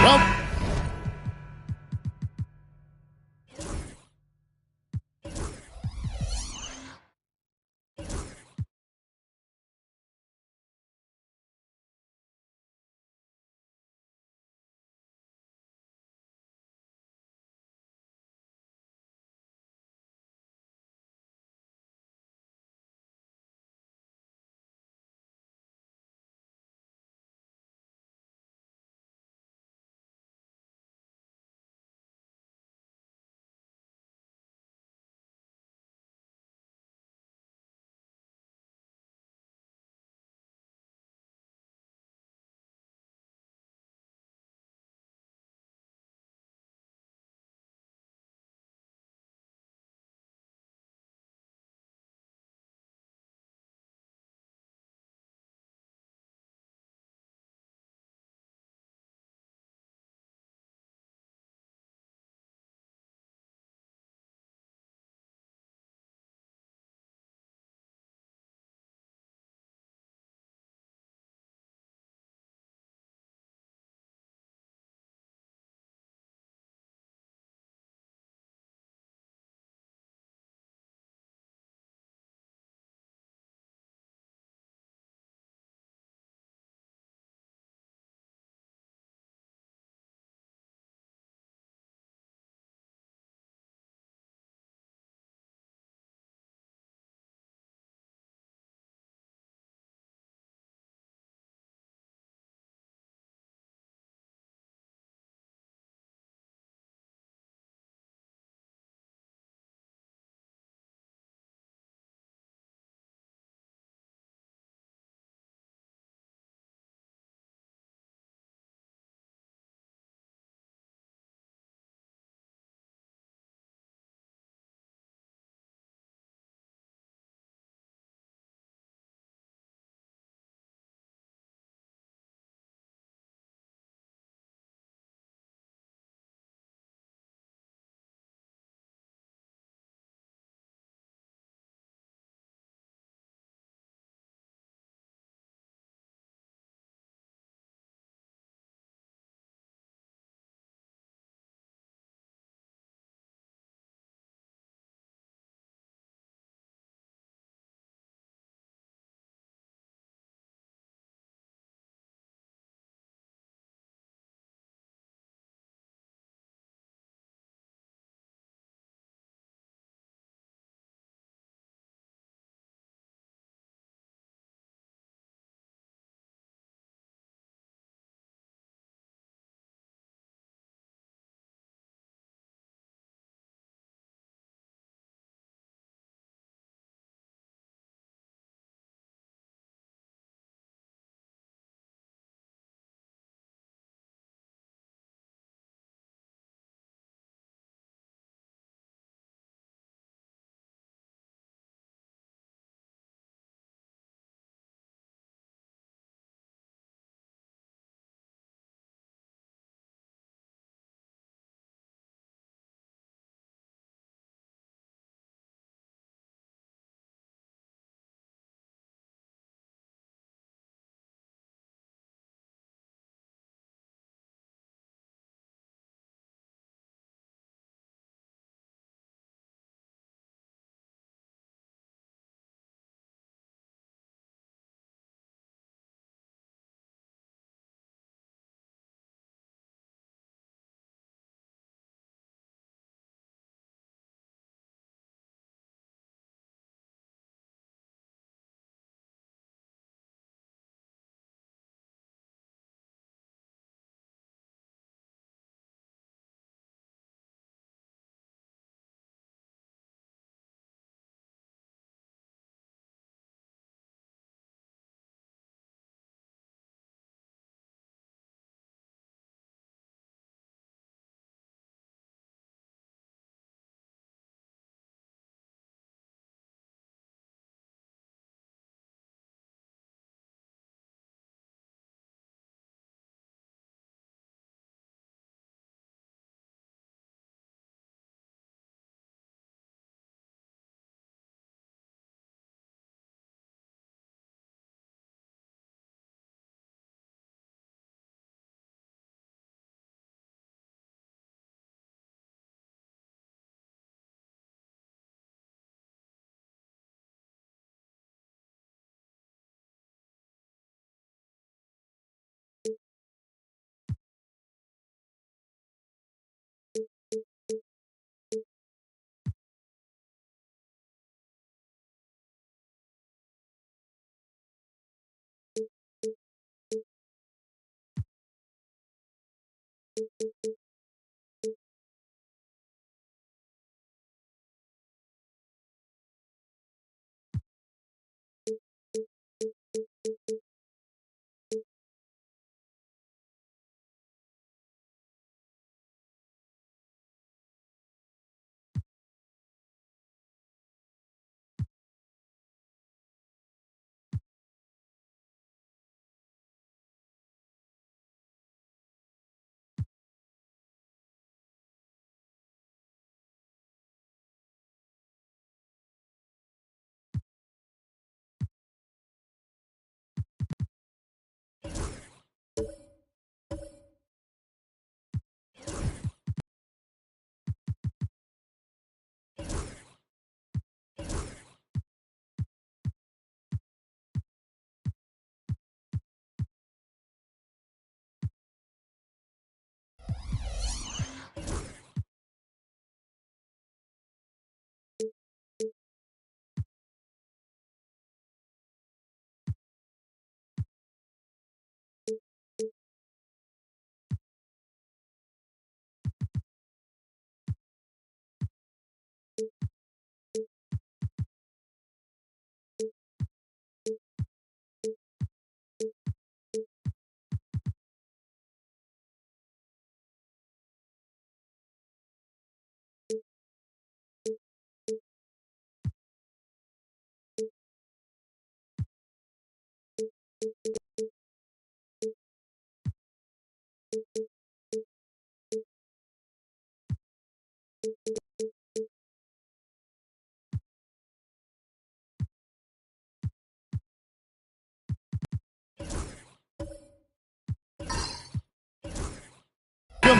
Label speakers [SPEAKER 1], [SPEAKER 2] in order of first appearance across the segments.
[SPEAKER 1] Well,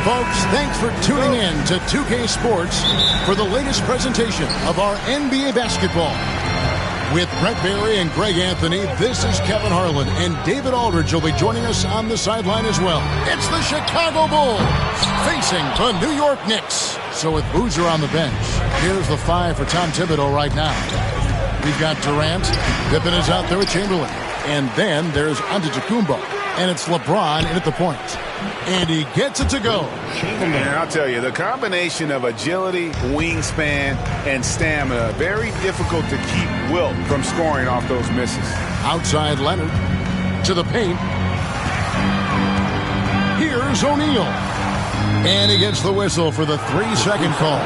[SPEAKER 1] Folks, thanks for tuning in to 2K Sports for the latest presentation of our NBA basketball. With Brett Barry and Greg Anthony, this is Kevin Harlan, and David Aldridge will be joining us on the sideline as well. It's the Chicago Bulls facing the New York Knicks. So with Boozer on the bench, here's the five for Tom Thibodeau right now. We've got Durant, Pippen is out there with Chamberlain, and then there's Antetokounmpo, and it's LeBron in at the point. And he gets it to go.
[SPEAKER 2] And I'll tell you, the combination of agility, wingspan, and stamina, very difficult to keep Wilt from scoring off those misses.
[SPEAKER 1] Outside Leonard to the paint. Here's O'Neal. And he gets the whistle for the 3-second call.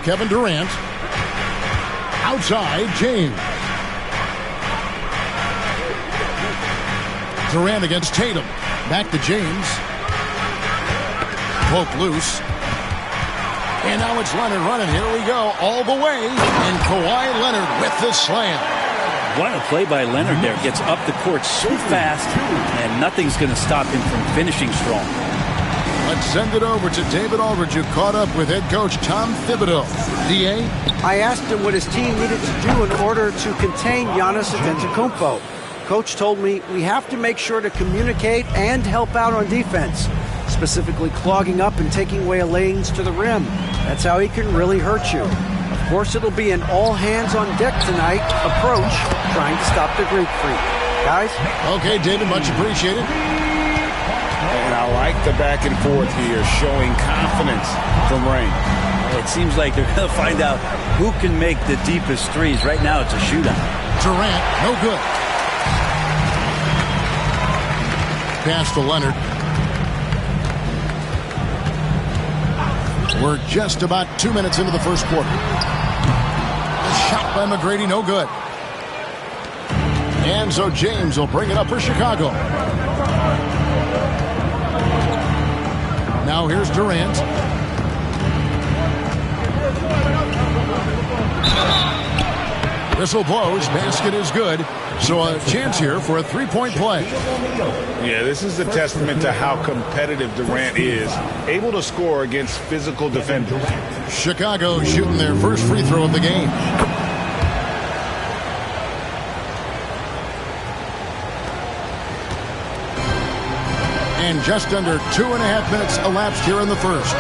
[SPEAKER 1] Kevin Durant. Outside, James. Durant against Tatum. Back to James. Poke loose. And now it's Leonard running. Here we go. All the way. And Kawhi Leonard with the slam.
[SPEAKER 3] What a play by Leonard there. Gets up the court so fast, and nothing's going to stop him from finishing strong.
[SPEAKER 1] Let's send it over to David Aldridge, who caught up with head coach Tom Thibodeau. D.A.?
[SPEAKER 4] I asked him what his team needed to do in order to contain Giannis Antetokounmpo. Coach told me we have to make sure to communicate and help out on defense, specifically clogging up and taking away lanes to the rim. That's how he can really hurt you. Of course, it'll be an all-hands-on-deck tonight approach, trying to stop the Greek freak. Guys?
[SPEAKER 1] Okay, David, much appreciated.
[SPEAKER 2] And I like the back and forth here, showing confidence from Rain.
[SPEAKER 3] It seems like they're going to find out who can make the deepest threes. Right now, it's a shootout.
[SPEAKER 1] Durant, no good. Pass to Leonard. We're just about 2 minutes into the first quarter. Shot by McGrady, no good. And so James will bring it up for Chicago. Now here's Durant. Whistle blows. Basket is good. So a chance here for a three-point play.
[SPEAKER 2] Yeah, this is a testament to how competitive Durant is. Able to score against physical defenders.
[SPEAKER 1] Chicago shooting their first free throw of the game. And just under 2.5 minutes elapsed here in the first.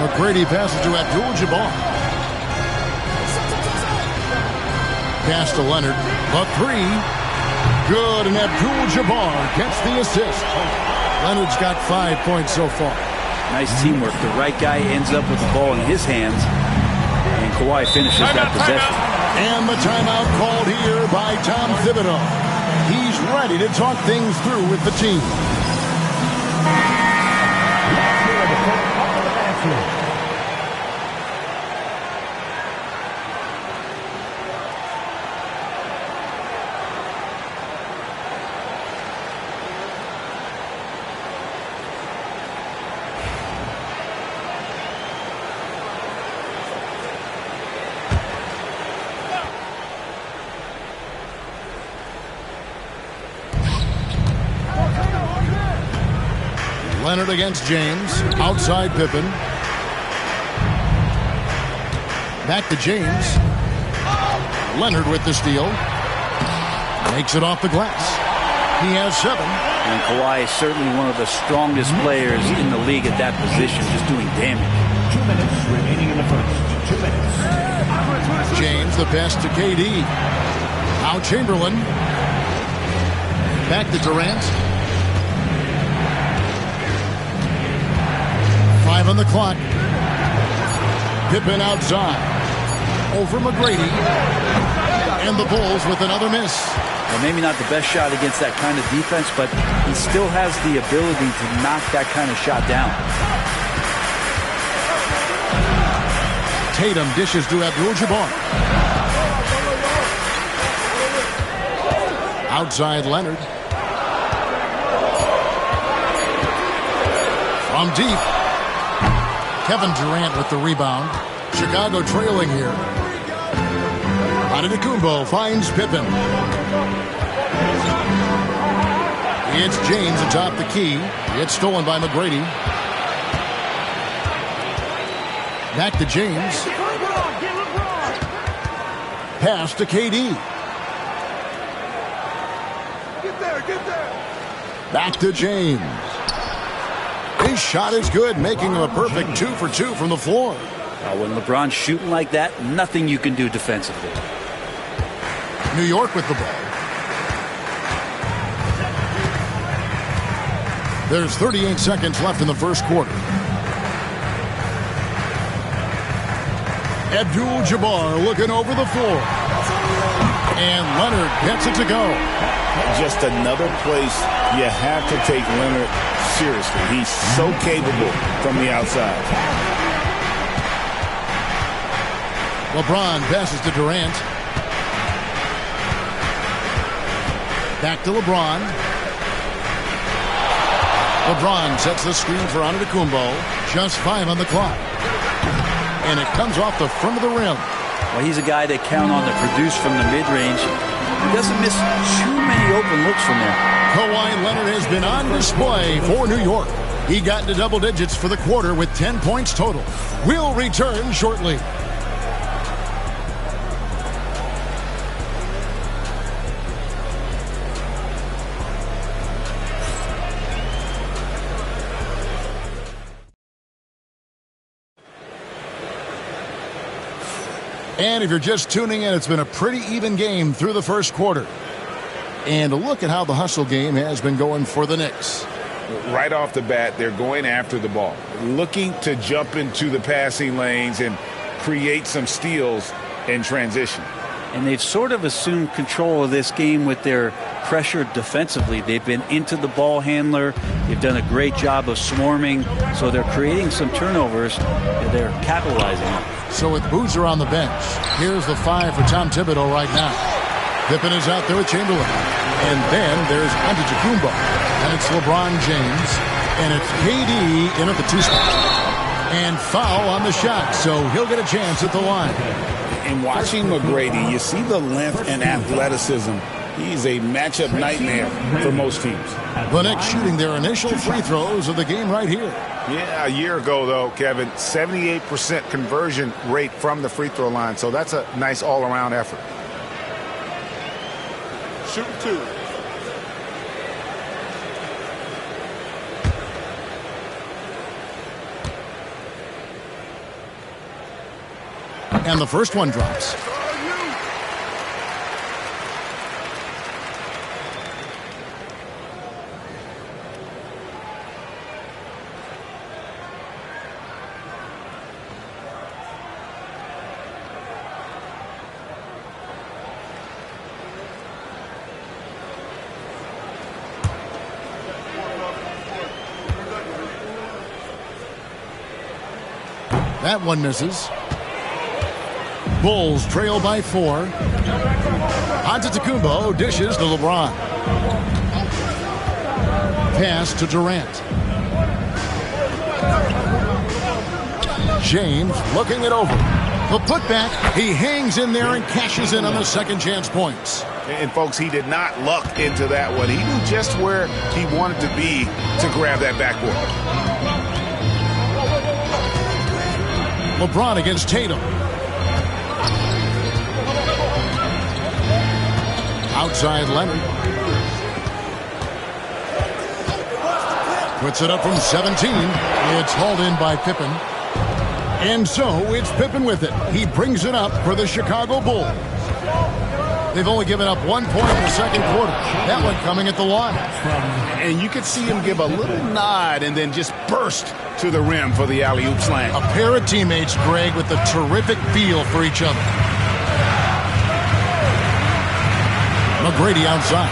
[SPEAKER 1] McGrady passes to Abdul-Jabbar. Pass to Leonard. The three. Good, and Abdul-Jabbar gets the assist. Leonard's got 5 points so far.
[SPEAKER 3] Nice teamwork. The right guy ends up with the ball in his hands, and Kawhi finishes that possession.
[SPEAKER 1] And the timeout called here by Tom Thibodeau. He's ready to talk things through with the team. Leonard against James. Outside Pippen. Back to James. Leonard with the steal. Makes it off the glass. He has 7.
[SPEAKER 3] And Kawhi is certainly one of the strongest players in the league at that position, just doing damage.
[SPEAKER 5] 2 minutes remaining in the first. 2 minutes.
[SPEAKER 1] James, the pass to KD. Now Chamberlain. Back to Durant. 5 on the clock. Pippen outside. Over McGrady. And the Bulls with another miss.
[SPEAKER 3] Well, maybe not the best shot against that kind of defense, but he still has the ability to knock that kind of shot down.
[SPEAKER 1] Tatum dishes to Abdul-Jabbar. Outside Leonard. From deep. Kevin Durant with the rebound. Chicago trailing here. Antetokounmpo finds Pippen. It's James atop the key. It's stolen by McGrady. Back to James. Pass to KD.
[SPEAKER 2] Get there.
[SPEAKER 1] Back to James. His shot is good, making him a perfect 2 for 2 from the floor.
[SPEAKER 3] When LeBron's shooting like that, nothing you can do defensively.
[SPEAKER 1] New York with the ball. There's 38 seconds left in the first quarter. Abdul-Jabbar looking over the floor. And Leonard gets it to go.
[SPEAKER 2] Just another place you have to take Leonard seriously. He's so capable from the outside.
[SPEAKER 1] LeBron passes to Durant. Back to LeBron. LeBron sets the screen for Antetokounmpo. Just 5 on the clock. And it comes off the front of the rim.
[SPEAKER 3] Well, he's a guy they count on to produce from the mid-range. He doesn't miss too many open looks from there.
[SPEAKER 1] Kawhi Leonard has been on display for New York. He got into double digits for the quarter with 10 points total. We'll return shortly. And if you're just tuning in, it's been a pretty even game through the first quarter. And look at how the hustle game has been going for the Knicks.
[SPEAKER 2] Right off the bat, they're going after the ball, looking to jump into the passing lanes and create some steals in transition.
[SPEAKER 3] And they've sort of assumed control of this game with their pressure defensively. They've been into the ball handler. They've done a great job of swarming. So they're creating some turnovers that they're capitalizing on.
[SPEAKER 1] So with Boozer on the bench, here's the 5 for Tom Thibodeau right now. Pippen is out there with Chamberlain. And then there's Antetokounmpo. And it's LeBron James. And it's KD in at the 2 spot. And foul on the shot, so he'll get a chance at the line.
[SPEAKER 2] In watching McGrady, you see the length and athleticism. He's a matchup nightmare for most teams.
[SPEAKER 1] The Knicks shooting their initial free throws of the game right here.
[SPEAKER 2] Yeah, a year ago, though, Kevin, 78% conversion rate from the free throw line. So that's a nice all-around effort.
[SPEAKER 6] Shoot 2.
[SPEAKER 1] And the first one drops. That one misses. Bulls trail by 4. Antetokounmpo dishes to LeBron. Pass to Durant. James looking it over. The putback, he hangs in there and cashes in on the second chance points.
[SPEAKER 2] And folks, he did not luck into that one. He knew just where he wanted to be to grab that backboard.
[SPEAKER 1] LeBron against Tatum. Outside Leonard. Puts it up from 17. It's hauled in by Pippen. And so it's Pippen with it. He brings it up for the Chicago Bulls. They've only given up 1 point in the second quarter. That one coming at the line.
[SPEAKER 2] And you could see him give a little nod and then just burst to the rim for the alley-oop slam.
[SPEAKER 1] A pair of teammates, Greg, with a terrific feel for each other. McGrady outside.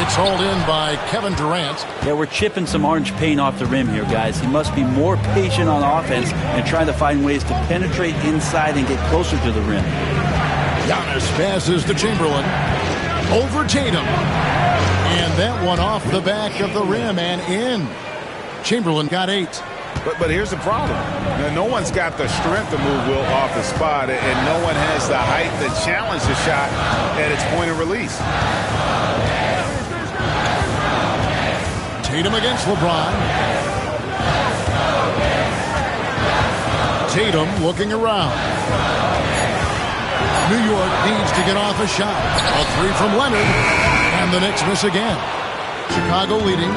[SPEAKER 1] It's hauled in by Kevin Durant.
[SPEAKER 3] Yeah, we're chipping some orange paint off the rim here, guys. He must be more patient on offense and trying to find ways to penetrate inside and get closer to the rim.
[SPEAKER 1] Giannis passes to Chamberlain. Over Tatum. And that one off the back of the rim and in. Chamberlain got 8.
[SPEAKER 2] But here's the problem. Now, no one's got the strength to move Will off the spot, and no one has the height to challenge the shot at its point of release.
[SPEAKER 1] Tatum against LeBron. Tatum looking around. New York needs to get off a shot. A 3 from Leonard. And the Knicks miss again. Chicago leading.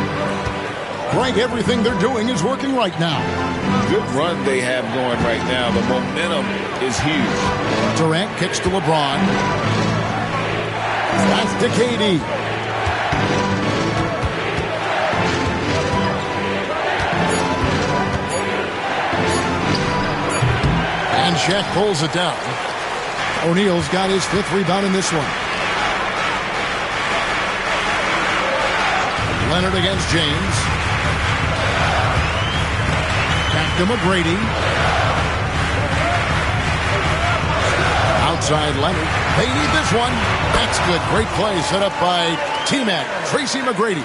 [SPEAKER 1] Greg, everything they're doing is working right now.
[SPEAKER 2] Good run they have going right now. The momentum is huge.
[SPEAKER 1] Durant kicks to LeBron. That's to KD. And Shaq pulls it down. O'Neal's got his 5th rebound in this one. Leonard against James. Back to McGrady. Outside Leonard. They need this one. That's good. Great play set up by T-Mac, Tracy McGrady.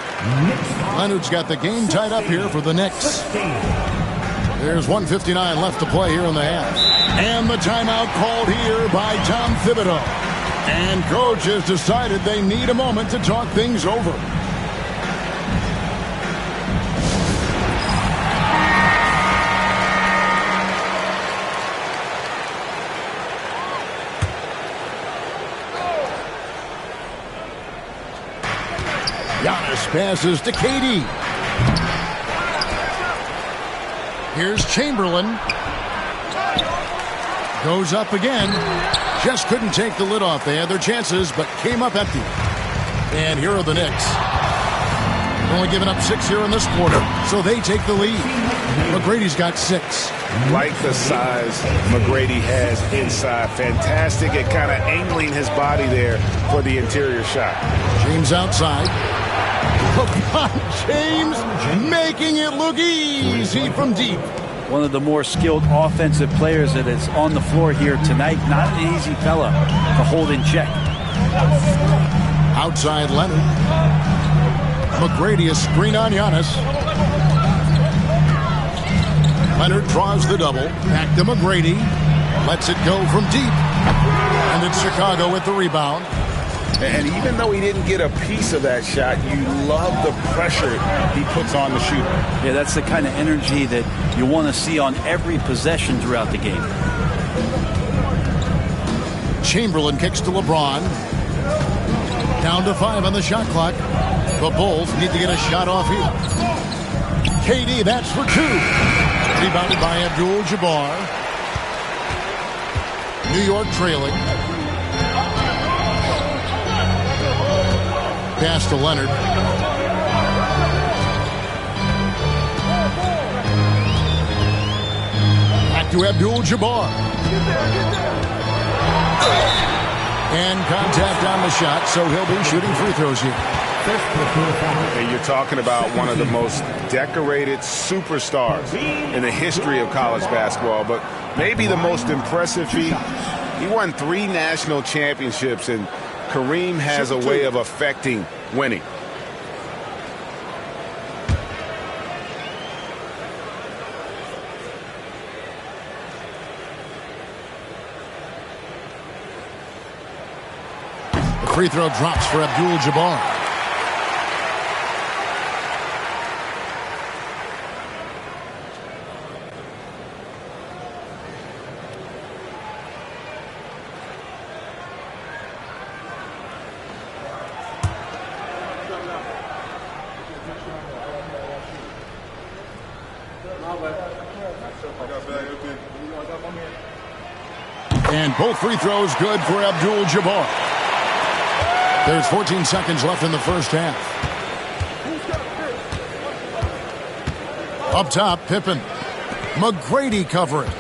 [SPEAKER 1] Leonard's got the game tied up here for the Knicks. There's 1:59 left to play here in the half. And the timeout called here by Tom Thibodeau. And coach has decided they need a moment to talk things over. Giannis passes to KD. Here's Chamberlain. Goes up again. Just couldn't take the lid off. They had their chances, but came up empty. And here are the Knicks. Only giving up 6 here in this quarter, so they take the lead. McGrady's got 6.
[SPEAKER 2] Like the size McGrady has inside. Fantastic at kind of angling his body there for the interior shot.
[SPEAKER 1] James outside. Come on, James, making it look easy from deep.
[SPEAKER 3] One of the more skilled offensive players that is on the floor here tonight. Not an easy fella to hold in check.
[SPEAKER 1] Outside Leonard. McGrady a screen on Giannis. Leonard draws the double. Back to McGrady. Lets it go from deep. And it's Chicago with the rebound.
[SPEAKER 2] And even though he didn't get a piece of that shot, you love the pressure he puts on the shooter.
[SPEAKER 3] Yeah, that's the kind of energy that you want to see on every possession throughout the game.
[SPEAKER 1] Chamberlain kicks to LeBron. Down to 5 on the shot clock. The Bulls need to get a shot off here. KD, that's for 2. Rebounded by Abdul-Jabbar. New York trailing. Pass to Leonard. Back to Abdul-Jabbar. And contact on the shot, so he'll be shooting free throws here.
[SPEAKER 2] And you're talking about one of the most decorated superstars in the history of college basketball, but maybe the most impressive feat. He won 3 national championships, and Kareem has a way of affecting winning.
[SPEAKER 1] The free throw drops for Abdul-Jabbar. And both free throws good for Abdul-Jabbar. There's 14 seconds left in the first half. Up top, Pippen. McGrady covering.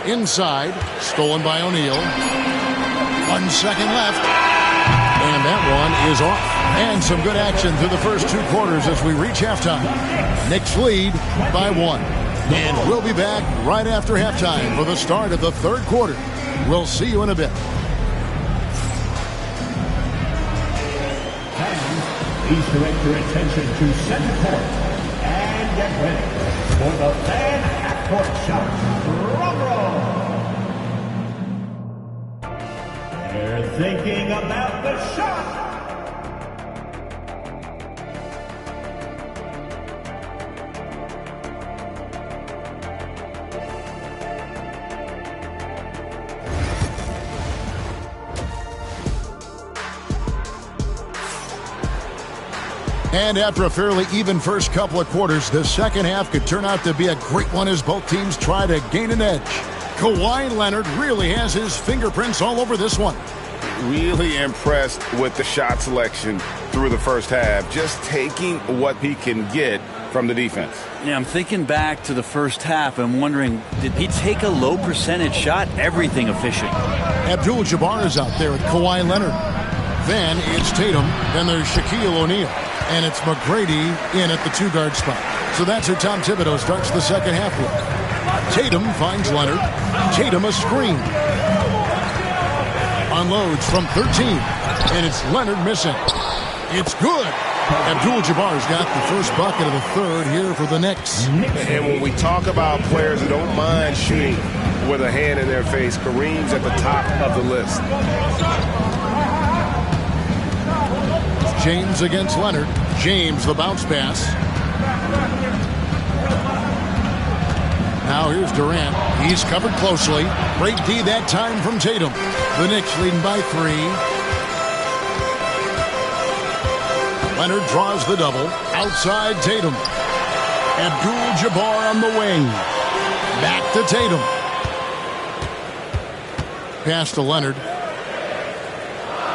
[SPEAKER 1] Inside, stolen by O'Neal. 1 second left. And that one is off. And some good action through the first 2 quarters as we reach halftime. Knicks lead by 1. And we'll be back right after halftime for the start of the 3rd quarter. We'll see you in a bit.
[SPEAKER 5] Please direct your attention to center court and get ready for the fan half-court shot. Drum roll. They're thinking about the shot.
[SPEAKER 1] And after a fairly even first couple of quarters, the second half could turn out to be a great one as both teams try to gain an edge. Kawhi Leonard really has his fingerprints all over this one.
[SPEAKER 2] Really impressed with the shot selection through the first half, just taking what he can get from the defense.
[SPEAKER 3] Yeah, I'm thinking back to the first half and wondering, did he take a low percentage shot? Everything efficient.
[SPEAKER 1] Abdul-Jabbar is out there with Kawhi Leonard. Then it's Tatum. Then there's Shaquille O'Neal. And it's McGrady in at the 2-guard spot. So that's who Tom Thibodeau starts the second half with. Tatum finds Leonard. Tatum a screen. Unloads from 13. And it's Leonard missing. It's good. Abdul-Jabbar's got the first bucket of the 3rd here for the Knicks.
[SPEAKER 2] And when we talk about players who don't mind shooting with a hand in their face, Kareem's at the top of the list.
[SPEAKER 1] James against Leonard. James, the bounce pass. Now here's Durant. He's covered closely. Great D that time from Tatum. The Knicks leading by 3. Leonard draws the double. Outside Tatum. Abdul-Jabbar on the wing. Back to Tatum. Pass to Leonard.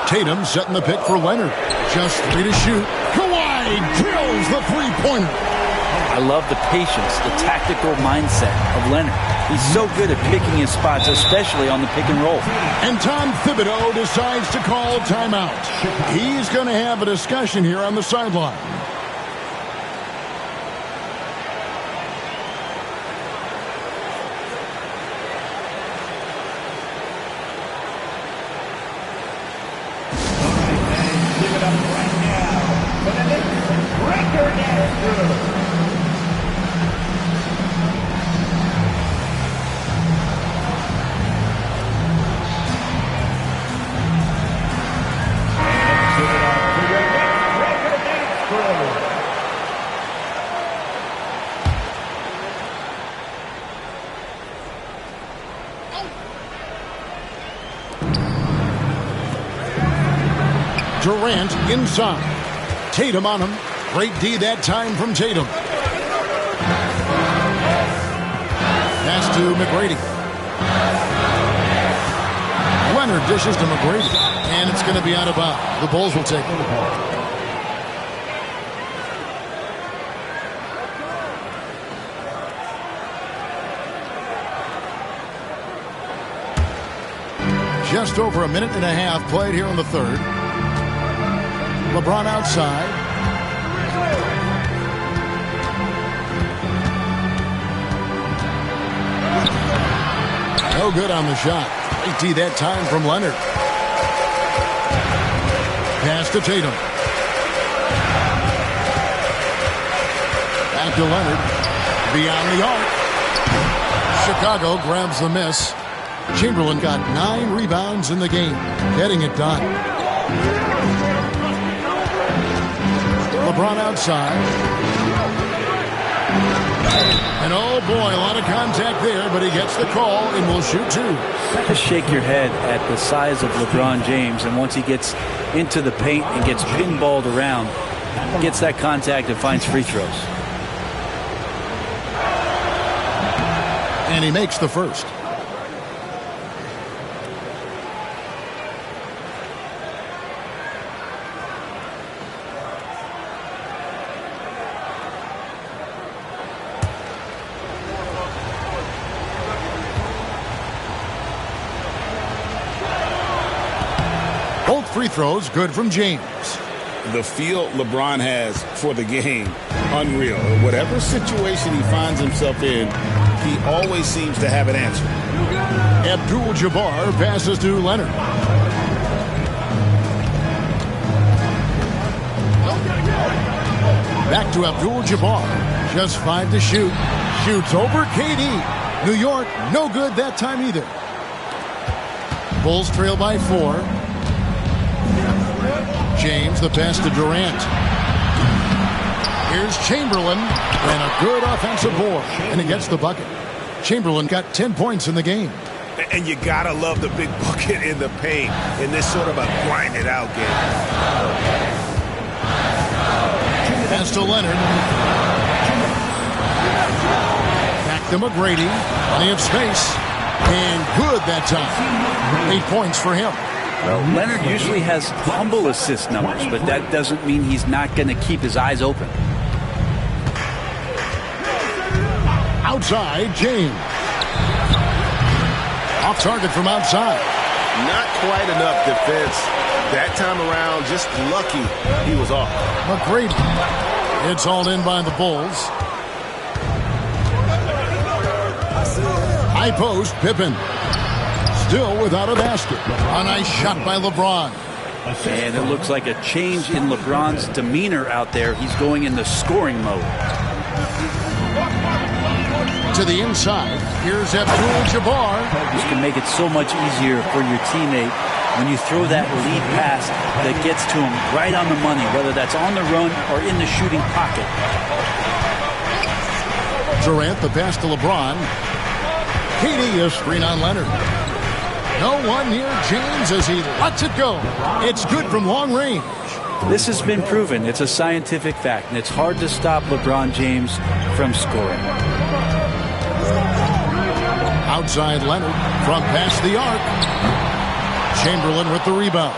[SPEAKER 1] Tatum setting the pick for Leonard. Just 3 to shoot. Kawhi drills the 3-pointer.
[SPEAKER 3] I love the patience, the tactical mindset of Leonard. He's so good at picking his spots, especially on the pick and roll.
[SPEAKER 1] And Tom Thibodeau decides to call timeout. He's going to have a discussion here on the sideline. Durant inside. Tatum on him. Great D that time from Tatum. Pass to McGrady. Leonard dishes to McGrady. And it's going to be out of bounds. The Bulls will take it. Just over a minute and a half played here in the third. LeBron outside. No good on the shot. Great D that time from Leonard. Pass to Tatum. Back to Leonard. Beyond the arc. Chicago grabs the miss. Chamberlain got 9 rebounds in the game, getting it done. LeBron outside. And oh boy, a lot of contact there, but he gets the call and will shoot 2.
[SPEAKER 3] Just shake your head at the size of LeBron James, and once he gets into the paint and gets pinballed around, gets that contact and finds free throws.
[SPEAKER 1] And he makes the first. Free throws good from James.
[SPEAKER 2] The feel LeBron has for the game, unreal. Whatever situation he finds himself in, he always seems to have an answer.
[SPEAKER 1] Abdul-Jabbar passes to Leonard. Back to Abdul-Jabbar. Just 5 to shoot. Shoots over KD. New York, no good that time either. Bulls trail by 4. James, the pass to Durant. Here's Chamberlain, and a good offensive board, and he gets the bucket. Chamberlain got 10 points in the game.
[SPEAKER 2] And you gotta love the big bucket in the paint in this sort of a grinded out game.
[SPEAKER 1] Pass to Leonard. Back to McGrady. Plenty of space. And good that time. 8 points for him.
[SPEAKER 3] Well, Leonard usually has humble assist numbers, but that doesn't mean he's not going to keep his eyes open.
[SPEAKER 1] Outside, James. Off target from outside.
[SPEAKER 2] Not quite enough defense. That time around, just lucky he was off.
[SPEAKER 1] McGrady. It's hauled in by the Bulls. High post, Pippen. Still without a basket. A nice shot by LeBron.
[SPEAKER 3] And it looks like a change in LeBron's demeanor out there. He's going in the scoring mode.
[SPEAKER 1] To the inside. Here's Abdul-Jabbar.
[SPEAKER 3] This can make it so much easier for your teammate when you throw that lead pass that gets to him right on the money, whether that's on the run or in the shooting pocket.
[SPEAKER 1] Durant, the pass to LeBron. KD, a screen on Leonard. No one near James as he lets it go. It's good from long range.
[SPEAKER 3] This has been proven. It's a scientific fact, and it's hard to stop LeBron James from scoring.
[SPEAKER 1] Outside Leonard from past the arc. Chamberlain with the rebound.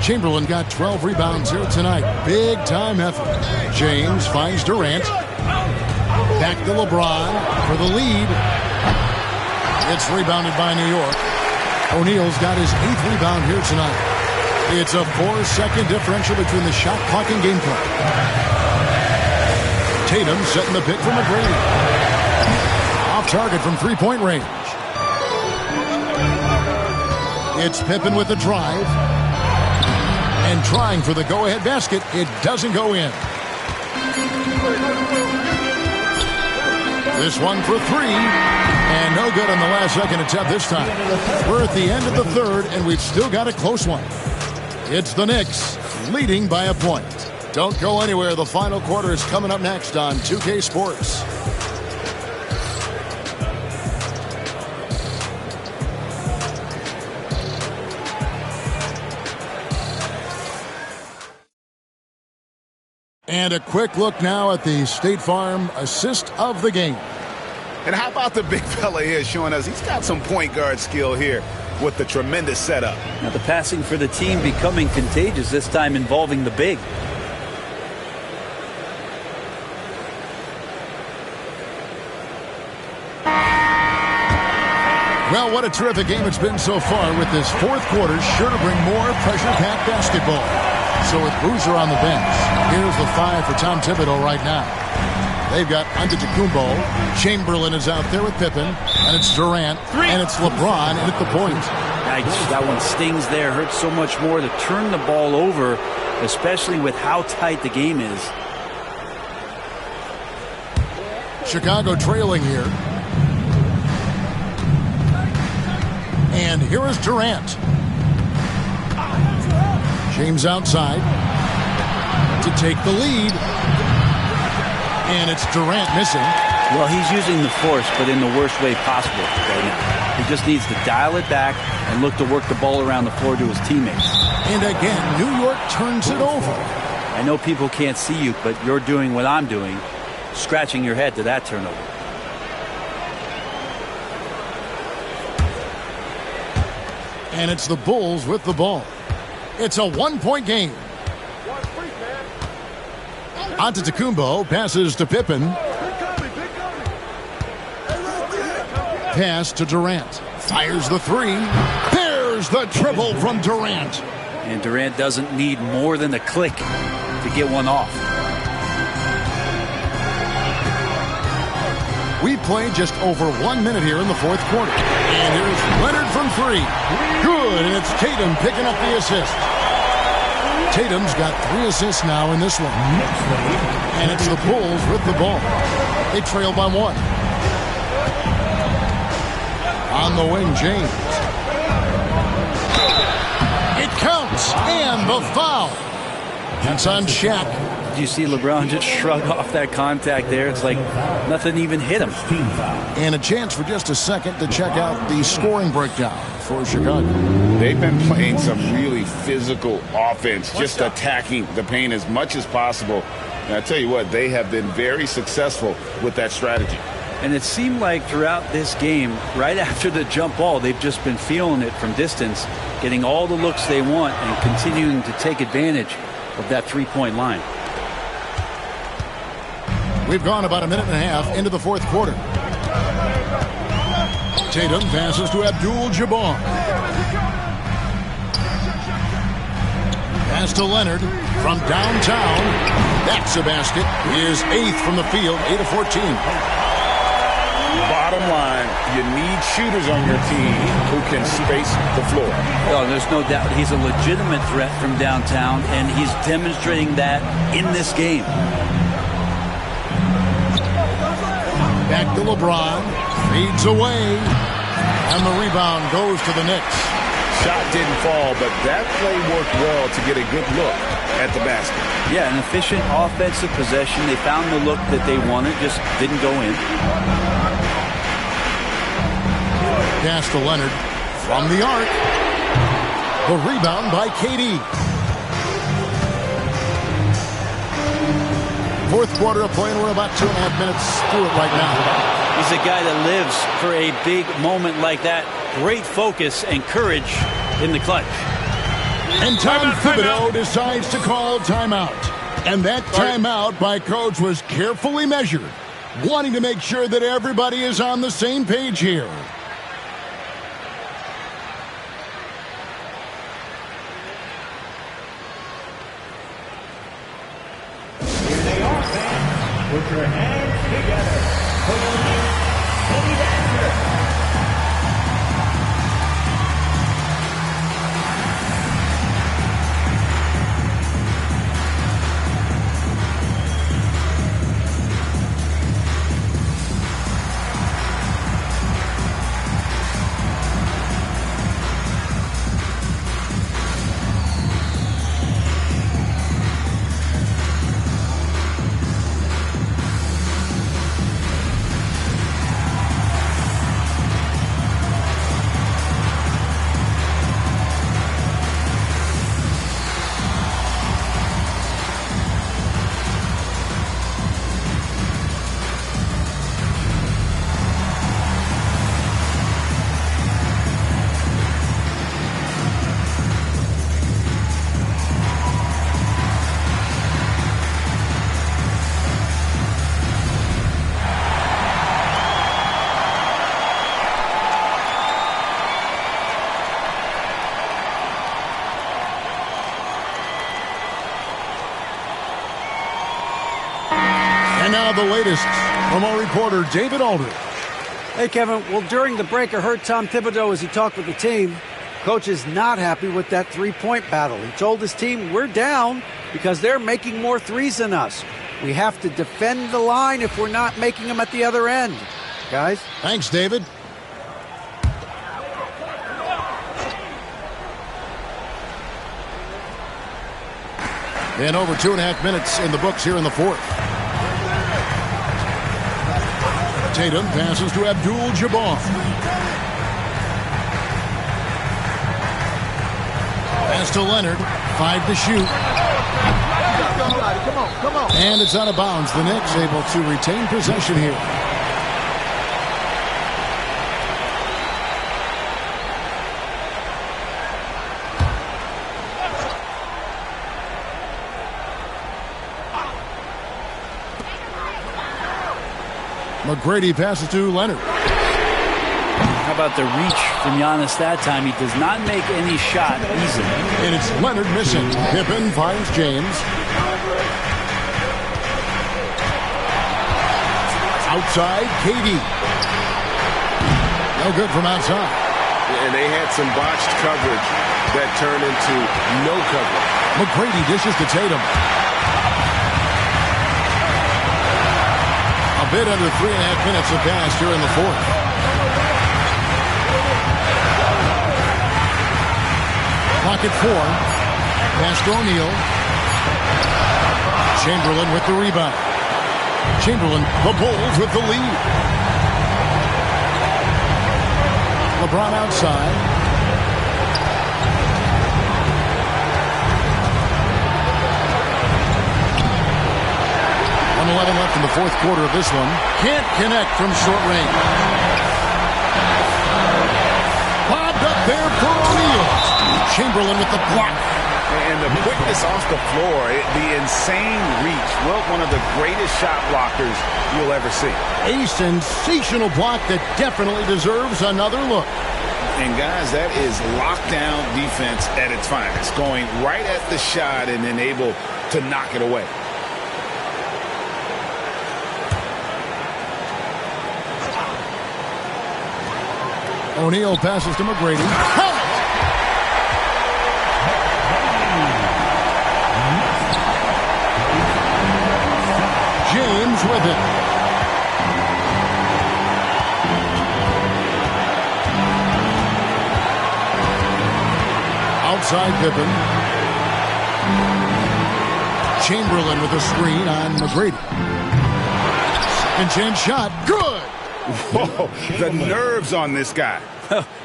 [SPEAKER 1] Chamberlain got 12 rebounds here tonight. Big time effort. James finds Durant. Back to LeBron for the lead. It's rebounded by New York. O'Neal's got his 8th rebound here tonight. It's a 4-second differential between the shot clock and game clock. Tatum setting the pick for McGrady. Off target from three-point range. It's Pippen with the drive. And trying for the go-ahead basket. It doesn't go in. This one for 3. And no good on the last second attempt this time. We're at the end of the third, and we've still got a close one. It's the Knicks leading by a point. Don't go anywhere. The final quarter is coming up next on 2K Sports. And a quick look now at the State Farm assist of the game.
[SPEAKER 2] And how about the big fella here showing us he's got some point guard skill here. with the tremendous setup.
[SPEAKER 3] Now the passing for the team becoming contagious, this time involving the big.
[SPEAKER 1] Well, what a terrific game it's been so far, with this fourth quarter sure to bring more pressure-packed basketball. So with Boozer on the bench, here's the 5 for Tom Thibodeau right now. They've got Antetokounmpo. Chamberlain is out there with Pippen. And it's Durant. And it's LeBron in at the point.
[SPEAKER 3] That one stings there. Hurts so much more to turn the ball over, especially with how tight the game is.
[SPEAKER 1] Chicago trailing here. And here is Durant. James outside to take the lead. And it's Durant missing.
[SPEAKER 3] Well, he's using the force, but in the worst way possible right now. He just needs to dial it back and look to work the ball around the floor to his teammates.
[SPEAKER 1] And again, New York turns it over.
[SPEAKER 3] I know people can't see you, but you're doing what I'm doing, scratching your head to that turnover.
[SPEAKER 1] And it's the Bulls with the ball. It's a one-point game. Antetokounmpo passes to Pippen. Pass to Durant. Fires the 3. There's the triple from Durant.
[SPEAKER 3] And Durant doesn't need more than a click to get one off.
[SPEAKER 1] We play just over 1 minute here in the fourth quarter. And here's Leonard from 3. Good, and it's Tatum picking up the assist. Tatum's got 3 assists now in this one. And it's the Bulls with the ball. They trail by 1. On the wing, James. It counts, and the foul. That's on Shaq.
[SPEAKER 3] Did you see LeBron just shrug off that contact there? It's like nothing even hit him.
[SPEAKER 1] And a chance for just a second to check out the scoring breakdown for Chicago.
[SPEAKER 2] They've been playing some really physical offense, just attacking the paint as much as possible. And I tell you what, they have been very successful with that strategy.
[SPEAKER 3] And it seemed like throughout this game, right after the jump ball, they've just been feeling it from distance, getting all the looks they want and continuing to take advantage of that three-point line.
[SPEAKER 1] We've gone about a minute and a half into the fourth quarter. Tatum passes to Abdul-Jabbar. Pass to Leonard from downtown. That's a basket. He is 8th from the field, 8 of 14.
[SPEAKER 2] Bottom line, you need shooters on your team who can space the floor.
[SPEAKER 3] Oh, there's no doubt he's a legitimate threat from downtown, and he's demonstrating that in this game.
[SPEAKER 1] Back to LeBron. Fades away. And the rebound goes to the Knicks.
[SPEAKER 2] Shot didn't fall, but that play worked well to get a good look at the basket.
[SPEAKER 3] Yeah, an efficient offensive possession. They found the look that they wanted, just didn't go in.
[SPEAKER 1] Pass to Leonard from the arc. The rebound by KD. Fourth quarter of play, and we're about 2.5 minutes through it right now.
[SPEAKER 3] He's a guy that lives for a big moment like that. Great focus and courage in the clutch.
[SPEAKER 1] And Tom Thibodeau decides to call timeout. And that timeout by coach was carefully measured, wanting to make sure that everybody is on the same page here.
[SPEAKER 5] Put your hands together for your City Dancer.
[SPEAKER 1] now the latest from our reporter, David Aldridge.
[SPEAKER 4] Hey, Kevin. Well, during the break, I heard Tom Thibodeau as he talked with the team. Coach is not happy with that three-point battle. He told his team, we're down because they're making more threes than us. We have to defend the line if we're not making them at the other end. Guys?
[SPEAKER 1] Thanks, David. And over 2.5 minutes in the books here in the fourth. Tatum passes to Abdul-Jabbar. Pass to Leonard. 5 to shoot. Come on. And it's out of bounds. The Knicks able to retain possession here. McGrady passes to Leonard.
[SPEAKER 3] How about the reach from Giannis that time? He does not make any shot easily.
[SPEAKER 1] And it's Leonard missing. Pippen finds James. Outside, KD. No good from outside.
[SPEAKER 2] And they had some botched coverage that turned into no coverage.
[SPEAKER 1] McGrady dishes to Tatum. A bit under 3.5 minutes have passed here in the fourth. Clock at 4. Pass to O'Neal. Chamberlain with the rebound. Chamberlain, the Bulls with the lead. LeBron outside. On 11 left in the fourth quarter of this one. Can't connect from short range. Bobbed up there for O'Neal. Chamberlain with the block.
[SPEAKER 2] And the quickness off the floor, the insane reach. Well, one of the greatest shot blockers you'll ever see.
[SPEAKER 1] A sensational block that definitely deserves another look.
[SPEAKER 2] And guys, that is lockdown defense at its finest. Going right at the shot and then able to knock it away.
[SPEAKER 1] O'Neal passes to McGrady. James with it. Outside Pippen. Chamberlain with a screen on McGrady. Second chance shot. Good.
[SPEAKER 2] Whoa, the nerves on this guy.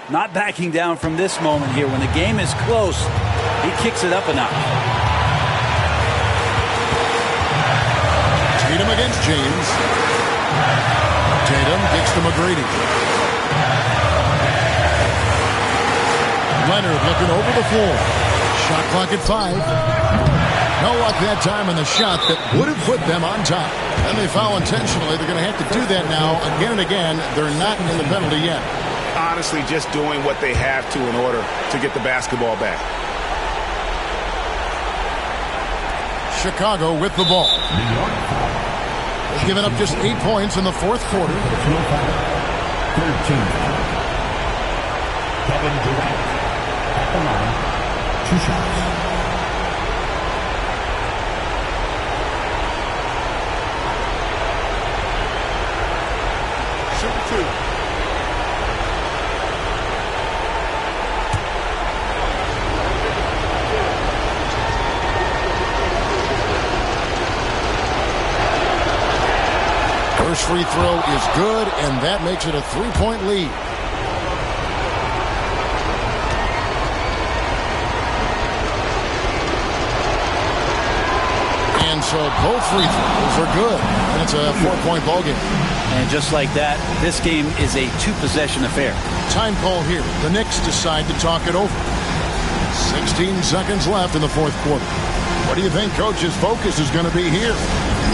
[SPEAKER 3] Not backing down from this moment here. When the game is close, he kicks it up a notch.
[SPEAKER 1] Tatum against James. Tatum kicks to McGrady. Leonard looking over the floor. Shot clock at 5. No luck that time on the shot that would have put them on top. And they foul intentionally. They're going to have to do that now again and again. They're not in the penalty yet.
[SPEAKER 2] Honestly, just doing what they have to in order to get the basketball back.
[SPEAKER 1] Chicago with the ball. They've given up just 8 points in the fourth quarter.
[SPEAKER 5] 13. Kevin Durant at the line. 2 shots.
[SPEAKER 1] First free throw is good, and that makes it a 3-point lead. And so both free throws are good, and it's a 4-point ball game.
[SPEAKER 3] And just like that, this game is a 2-possession affair.
[SPEAKER 1] Time call here. The Knicks decide to talk it over. 16 seconds left in the fourth quarter. What do you think Coach's focus is going to be here?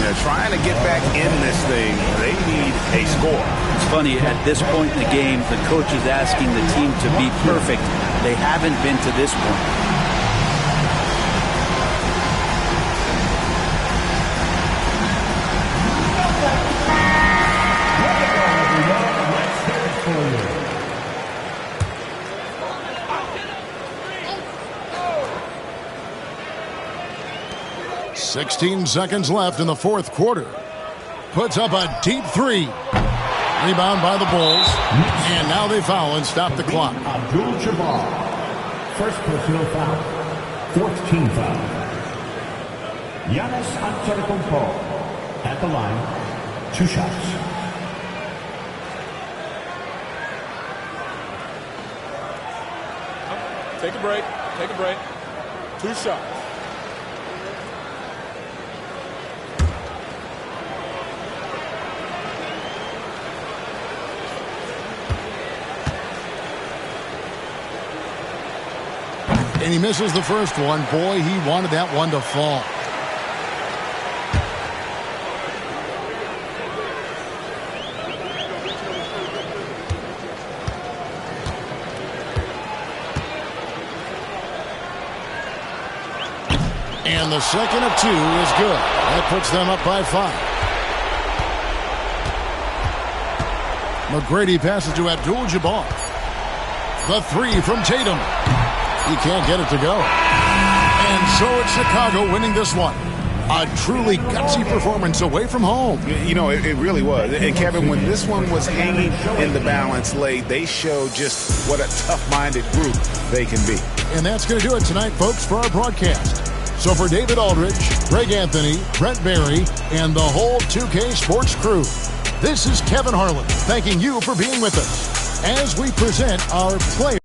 [SPEAKER 2] They're trying to get back in this thing. They need a score.
[SPEAKER 3] It's funny, at this point in the game, the coach is asking the team to be perfect. They haven't been to this point.
[SPEAKER 1] 16 seconds left in the fourth quarter. Puts up a deep three. Rebound by the Bulls. And now they foul and stop the clock.
[SPEAKER 5] Abdul-Jabbar. First personal foul. Fourth team foul. Giannis Antetokounmpo at the line. 2 shots.
[SPEAKER 6] Take a break. Take a break. 2 shots.
[SPEAKER 1] And he misses the first one. Boy, he wanted that one to fall. And the second of 2 is good. That puts them up by 5. McGrady passes to Abdul-Jabbar. The 3 from Tatum. He can't get it to go. And so it's Chicago winning this one. A truly gutsy performance away from home.
[SPEAKER 2] You know, it really was. And, Kevin, when this one was hanging in the balance late, they showed just what a tough-minded group they can be.
[SPEAKER 1] And that's going to do it tonight, folks, for our broadcast. So for David Aldridge, Greg Anthony, Brent Barry, and the whole 2K Sports crew, this is Kevin Harlan thanking you for being with us as we present our player.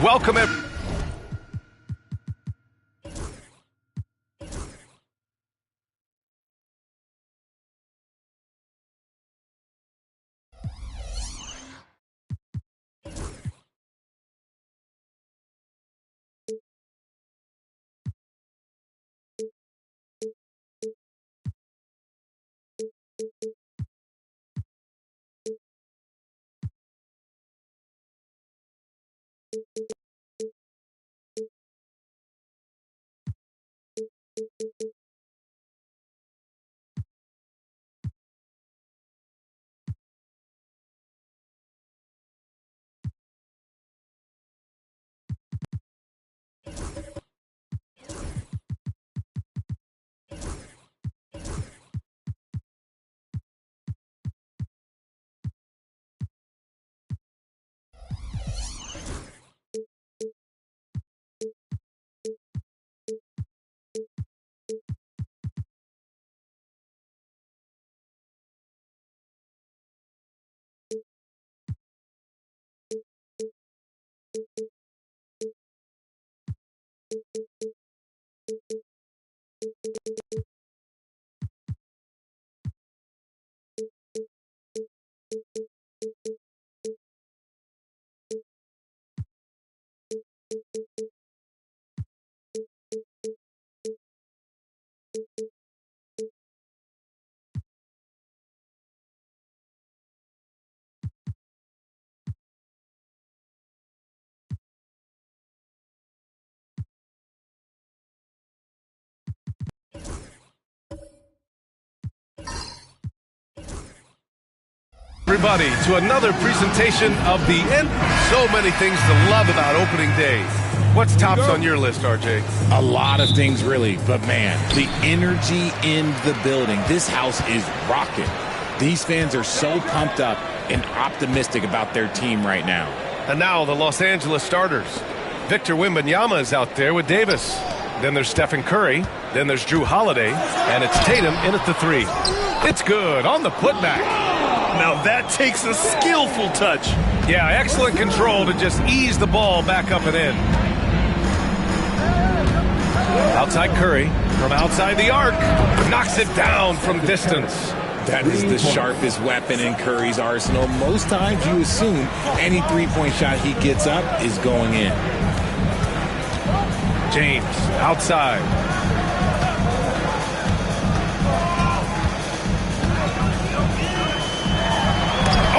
[SPEAKER 7] Welcome everyone. Everybody to another presentation of the end. So many things to love about opening day. What's tops on your list, RJ?
[SPEAKER 8] A lot of things, really. But, man, the energy in the building. This house is rocking. These fans are so pumped up and optimistic about their team right now.
[SPEAKER 7] And now the Los Angeles starters. Victor Wembanyama is out there with Davis. Then there's Stephen Curry. Then there's Drew Holiday. And it's Tatum in at the three. It's good on the putback.
[SPEAKER 9] Now that takes a skillful touch.
[SPEAKER 7] Yeah, excellent control to just ease the ball back up and in. Outside Curry from outside the arc. Knocks it down from distance.
[SPEAKER 8] That is the sharpest weapon in Curry's arsenal. Most times you assume any three-point shot he gets up is going in.
[SPEAKER 7] James outside.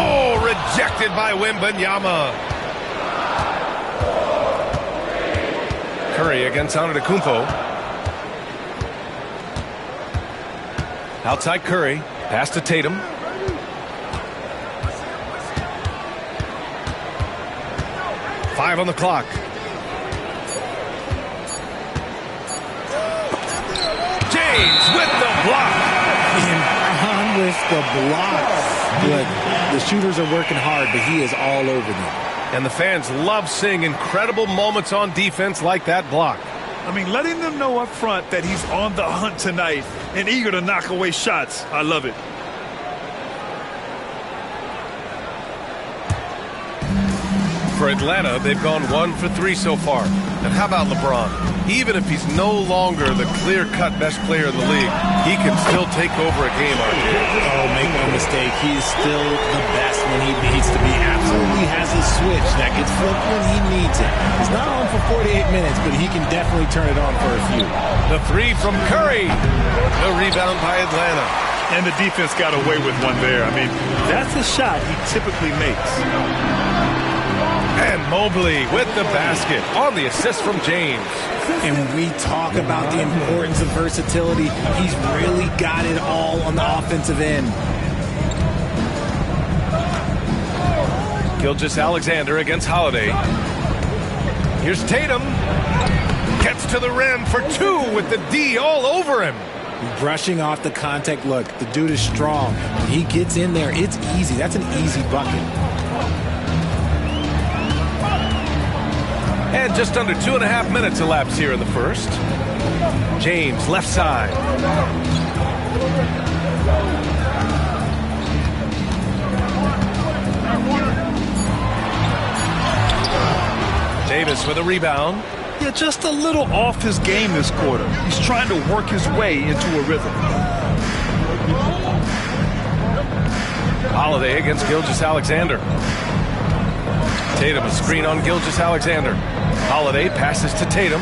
[SPEAKER 7] Oh, rejected by Wembanyama. Curry against Antetokounmpo. Outside Curry. Pass to Tatum. Five on the clock. James with the block.
[SPEAKER 8] And with the block. But the shooters are working hard, but he is all over them.
[SPEAKER 7] And the fans love seeing incredible moments on defense like that block.
[SPEAKER 9] I mean, letting them know up front that he's on the hunt tonight and eager to knock away shots. I love it.
[SPEAKER 7] For Atlanta, they've gone 1 for 3 so far. And how about LeBron? Even if he's no longer the clear-cut best player in the league, he can still take over a game, RJ.
[SPEAKER 8] Oh, make no mistake, he is still the best when he needs to be. Absolutely has a switch that gets flipped when he needs it. He's not on for 48 minutes, but he can definitely turn it on for a few.
[SPEAKER 7] The three from Curry. The rebound by Atlanta.
[SPEAKER 9] And the defense got away with one there. I mean, that's a shot he typically makes.
[SPEAKER 7] And Mobley with the basket on the assist from James.
[SPEAKER 8] And we talk about the importance of versatility. He's really got it all on the offensive end.
[SPEAKER 7] Gilgeous-Alexander against Holiday. Here's Tatum. Gets to the rim for 2 with the D all over him.
[SPEAKER 8] Brushing off the contact. Look, the dude is strong. When he gets in there, it's easy. That's an easy bucket.
[SPEAKER 7] And just under 2.5 minutes elapsed here in the first. James, left side. Davis with a rebound.
[SPEAKER 9] Yeah, just a little off his game this quarter. He's trying to work his way into a rhythm.
[SPEAKER 7] Holiday against Gilgeous-Alexander. Tatum a screen on Gilgeous-Alexander. Holiday passes to Tatum.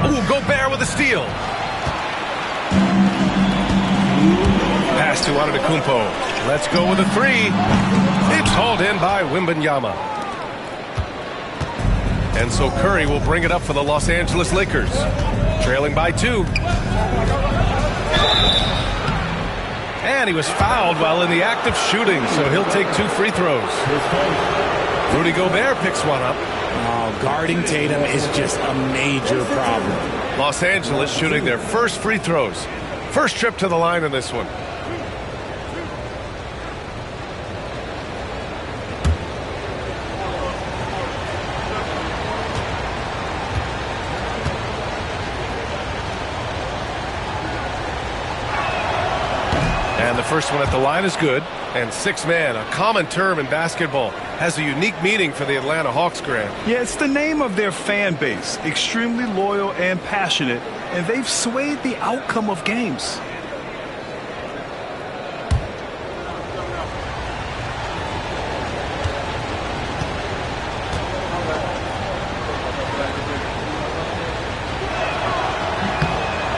[SPEAKER 7] Ooh, Gobert with a steal. Pass to Antetokounmpo. Let's go with a three. It's hauled in by Wembanyama. And so Curry will bring it up for the Los Angeles Lakers. Trailing by 2. And he was fouled while in the act of shooting, so he'll take 2 free throws. Rudy Gobert picks one up.
[SPEAKER 8] Oh, guarding Tatum is just a major problem.
[SPEAKER 7] Los Angeles shooting their first free throws. First trip to the line in this one. And the first one at the line is good. And 6-man, a common term in basketball, has a unique meaning for the Atlanta Hawks, Grant.
[SPEAKER 9] Yeah, it's the name of their fan base. Extremely loyal and passionate. And they've swayed the outcome of games.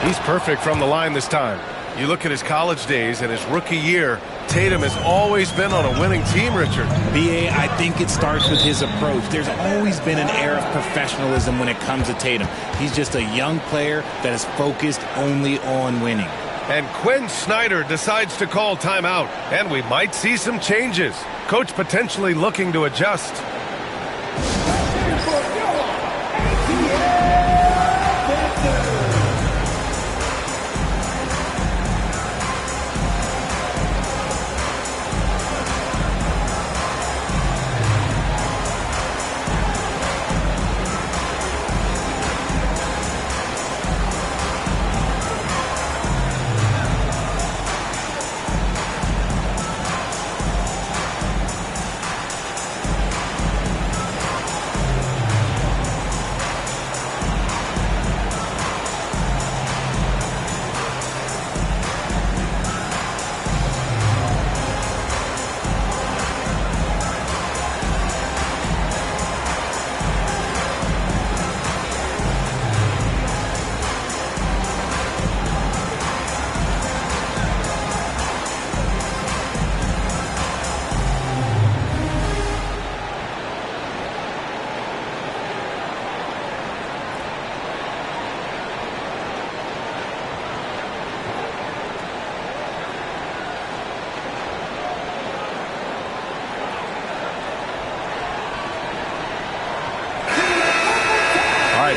[SPEAKER 7] He's perfect from the line this time. You look at his college days and his rookie year, Tatum has always been on a winning team, Richard.
[SPEAKER 8] B.A., I think it starts with his approach. There's always been an air of professionalism when it comes to Tatum. He's just a young player that is focused only on winning.
[SPEAKER 7] And Quinn Snyder decides to call timeout, and we might see some changes. Coach potentially looking to adjust.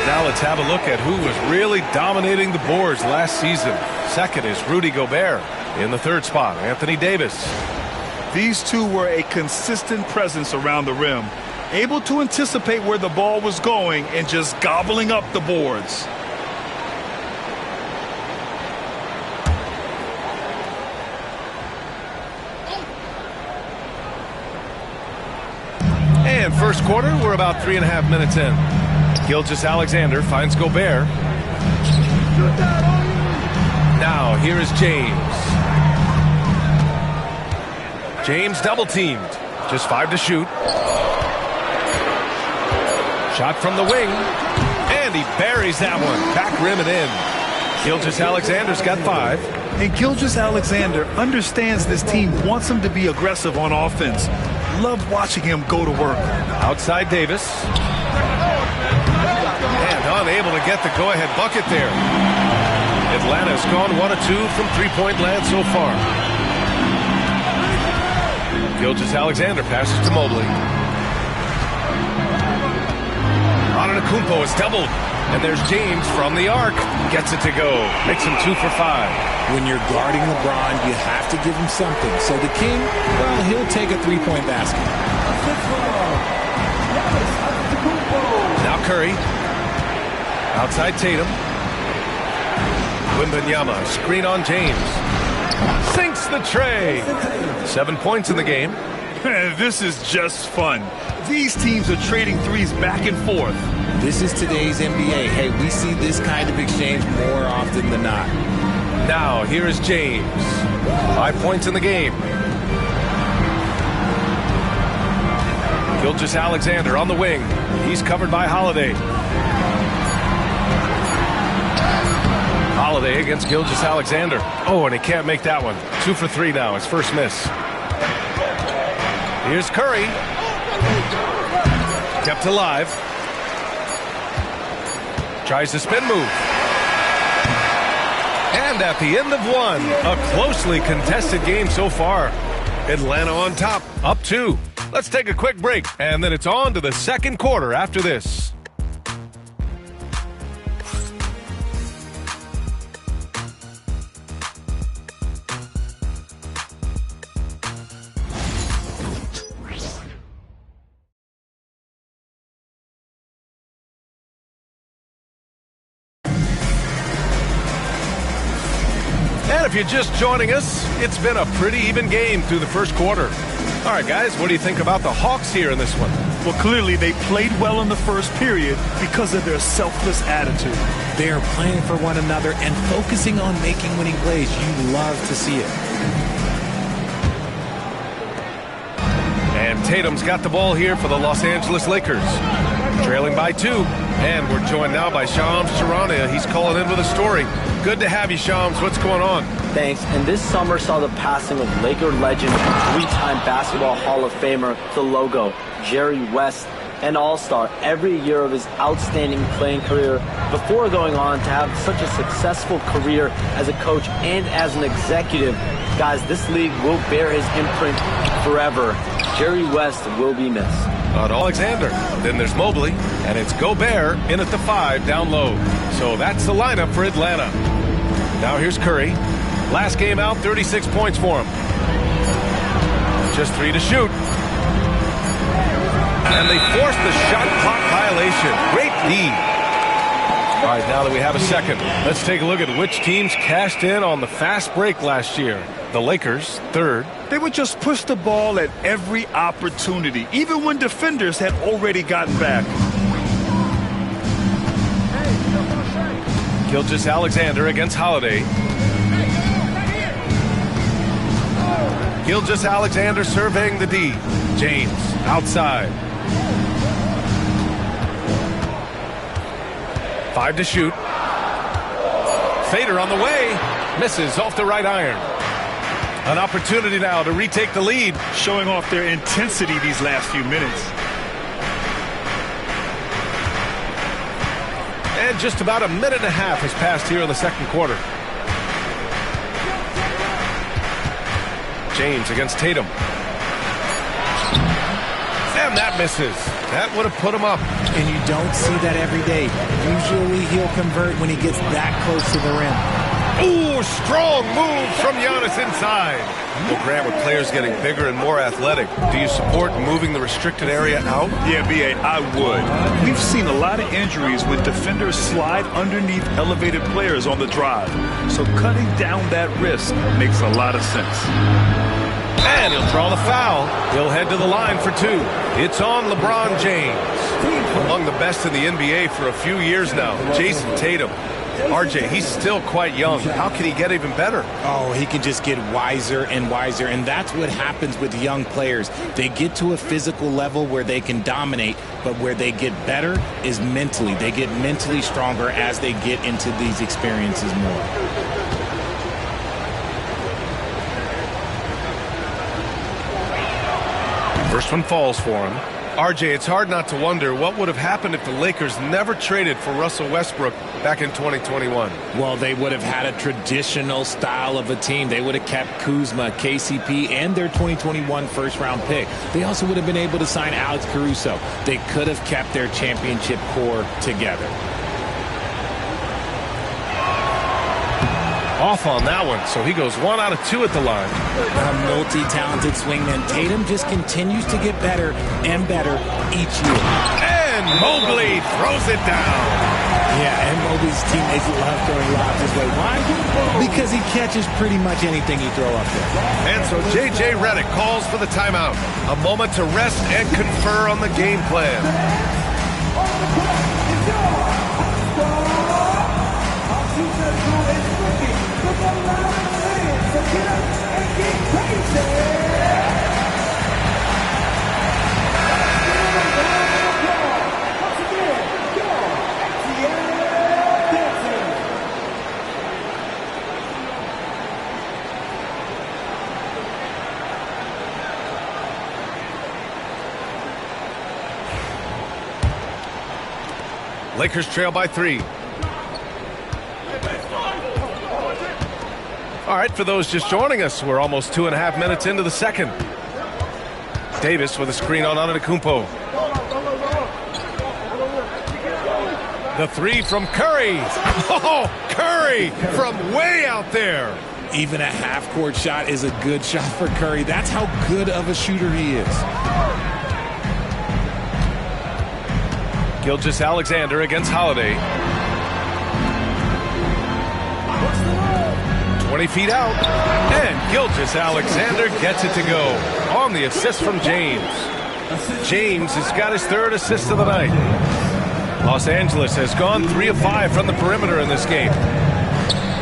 [SPEAKER 7] Now let's have a look at who was really dominating the boards last season. Second is Rudy Gobert. In the third spot, Anthony Davis.
[SPEAKER 9] These two were a consistent presence around the rim, able to anticipate where the ball was going and just gobbling up the boards.
[SPEAKER 7] And first quarter, we're about 3.5 minutes in. Gilgeous-Alexander finds Gobert. Now, here is James. James double-teamed. Just 5 to shoot. Shot from the wing. And he buries that one. Back rim and in. Gilgeous-Alexander's got 5.
[SPEAKER 9] And Gilgeous-Alexander understands this team wants him to be aggressive on offense. Love watching him go to work.
[SPEAKER 7] Outside Davis. And unable to get the go-ahead bucket there. Atlanta's gone 1 of 2 from three-point land so far. Gilgeous-Alexander passes to Mobley. Antetokounmpo is doubled. And there's James from the arc. Gets it to go. Makes him 2 for 5.
[SPEAKER 8] When you're guarding LeBron, you have to give him something. So the King, well, he'll take a three-point basket.
[SPEAKER 7] Now Curry. Outside Tatum. Wembanyama, screen on James. Sinks the tray. 7 points in the game.
[SPEAKER 9] This is just fun. These teams are trading threes back and forth.
[SPEAKER 8] This is today's NBA. Hey, we see this kind of exchange more often than not.
[SPEAKER 7] Now, here is James. 5 points in the game. Gilgeous-Alexander on the wing. He's covered by Holiday. Holiday against Gilgeous-Alexander. Oh, and he can't make that one. 2 for 3 now, his first miss. Here's Curry. Kept alive. Tries the spin move. And at the end of one, a closely contested game so far. Atlanta on top, up 2. Let's take a quick break, and then it's on to the second quarter after this. And if you're just joining us, it's been a pretty even game through the first quarter. All right, guys, what do you think about the Hawks here in this one?
[SPEAKER 9] Well, clearly they played well in the first period because of their selfless attitude.
[SPEAKER 8] They are playing for one another and focusing on making winning plays. You love to see it.
[SPEAKER 7] And Tatum's got the ball here for the Los Angeles Lakers. Trailing by 2. And we're joined now by Shams Charania. He's calling in with a story. Good to have you, Shams. What's going on?
[SPEAKER 10] Thanks. And this summer saw the passing of Laker legend and 3-time Basketball Hall of Famer, the logo, Jerry West, an all-star every year of his outstanding playing career before going on to have such a successful career as a coach and as an executive. Guys, this league will bear his imprint forever. Jerry West will be missed.
[SPEAKER 7] On Alexander. Then there's Mobley, and it's Gobert in at the 5 down low. So that's the lineup for Atlanta. Now here's Curry. Last game out, 36 points for him. Just 3 to shoot. And they forced the shot clock violation. Great D. All right, now that we have a second, let's take a look at which teams cashed in on the fast break last year. The Lakers, 3rd.
[SPEAKER 9] They would just push the ball at every opportunity, even when defenders had already gotten back.
[SPEAKER 7] Gilgeous-Alexander against Holiday. Gilgeous-Alexander surveying the D. James outside. 5 to shoot. Fader on the way. Misses off the right iron. An opportunity now to retake the lead.
[SPEAKER 9] Showing off their intensity these last few minutes.
[SPEAKER 7] And just about a minute and a half has passed here in the second quarter. James against Tatum. And that misses. That would have put him up.
[SPEAKER 8] And you don't see that every day. Usually he'll convert when he gets that close to the rim.
[SPEAKER 7] Ooh, strong move from Giannis inside. Well, Grant, with players getting bigger and more athletic, do you support moving the restricted area out?
[SPEAKER 9] Yeah, B.A., I would. We've seen a lot of injuries when defenders slide underneath elevated players on the drive. So cutting down that risk makes a lot of sense.
[SPEAKER 7] And he'll draw the foul. He'll head to the line for 2. It's on LeBron James. Among the best in the NBA for a few years now, Jason Tatum. RJ, he's still quite young. How can he get even better?
[SPEAKER 8] Oh, he can just get wiser and wiser, and that's what happens with young players. They get to a physical level where they can dominate, but where they get better is mentally. They get mentally stronger as they get into these experiences more.
[SPEAKER 7] First one falls for him. RJ, it's hard not to wonder what would have happened if the Lakers never traded for Russell Westbrook back in 2021.
[SPEAKER 8] Well, they would have had a traditional style of a team. They would have kept Kuzma, KCP, and their 2021 first-round pick. They also would have been able to sign Alex Caruso. They could have kept their championship core together.
[SPEAKER 7] Off on that one, so he goes 1 out of 2 at the line.
[SPEAKER 8] A multi-talented swingman. Tatum just continues to get better and better each year.
[SPEAKER 7] And Mobley throws it down.
[SPEAKER 8] Yeah, and Mobley's teammates love throwing lobs this way. Why? Because he catches pretty much anything he throws up there.
[SPEAKER 7] And so J.J. Redick calls for the timeout. A moment to rest and confer on the game plan. Lakers trail by 3. All right, for those just joining us, we're almost 2.5 minutes into the second. Davis with a screen on Antetokounmpo. The 3 from Curry. Oh, Curry from way out there.
[SPEAKER 8] Even a half-court shot is a good shot for Curry. That's how good of a shooter he is.
[SPEAKER 7] Gilgeous-Alexander against Holiday. 20 feet out. And Gilgeous-Alexander gets it to go on the assist from James. James has got his 3rd assist of the night. Los Angeles has gone 3 of 5 from the perimeter in this game.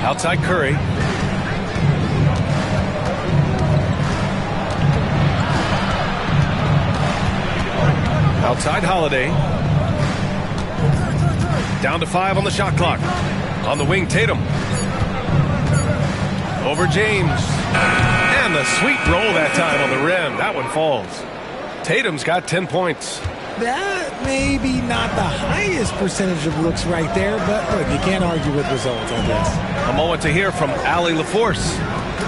[SPEAKER 7] Outside Curry. Outside Holiday. Down to 5 on the shot clock. On the wing, Tatum. Over James. And the sweet roll that time on the rim. That one falls. Tatum's got 10 points.
[SPEAKER 8] That may be not the highest percentage of looks right there, but look, you can't argue with results, I guess.
[SPEAKER 7] A moment to hear from Allie LaForce.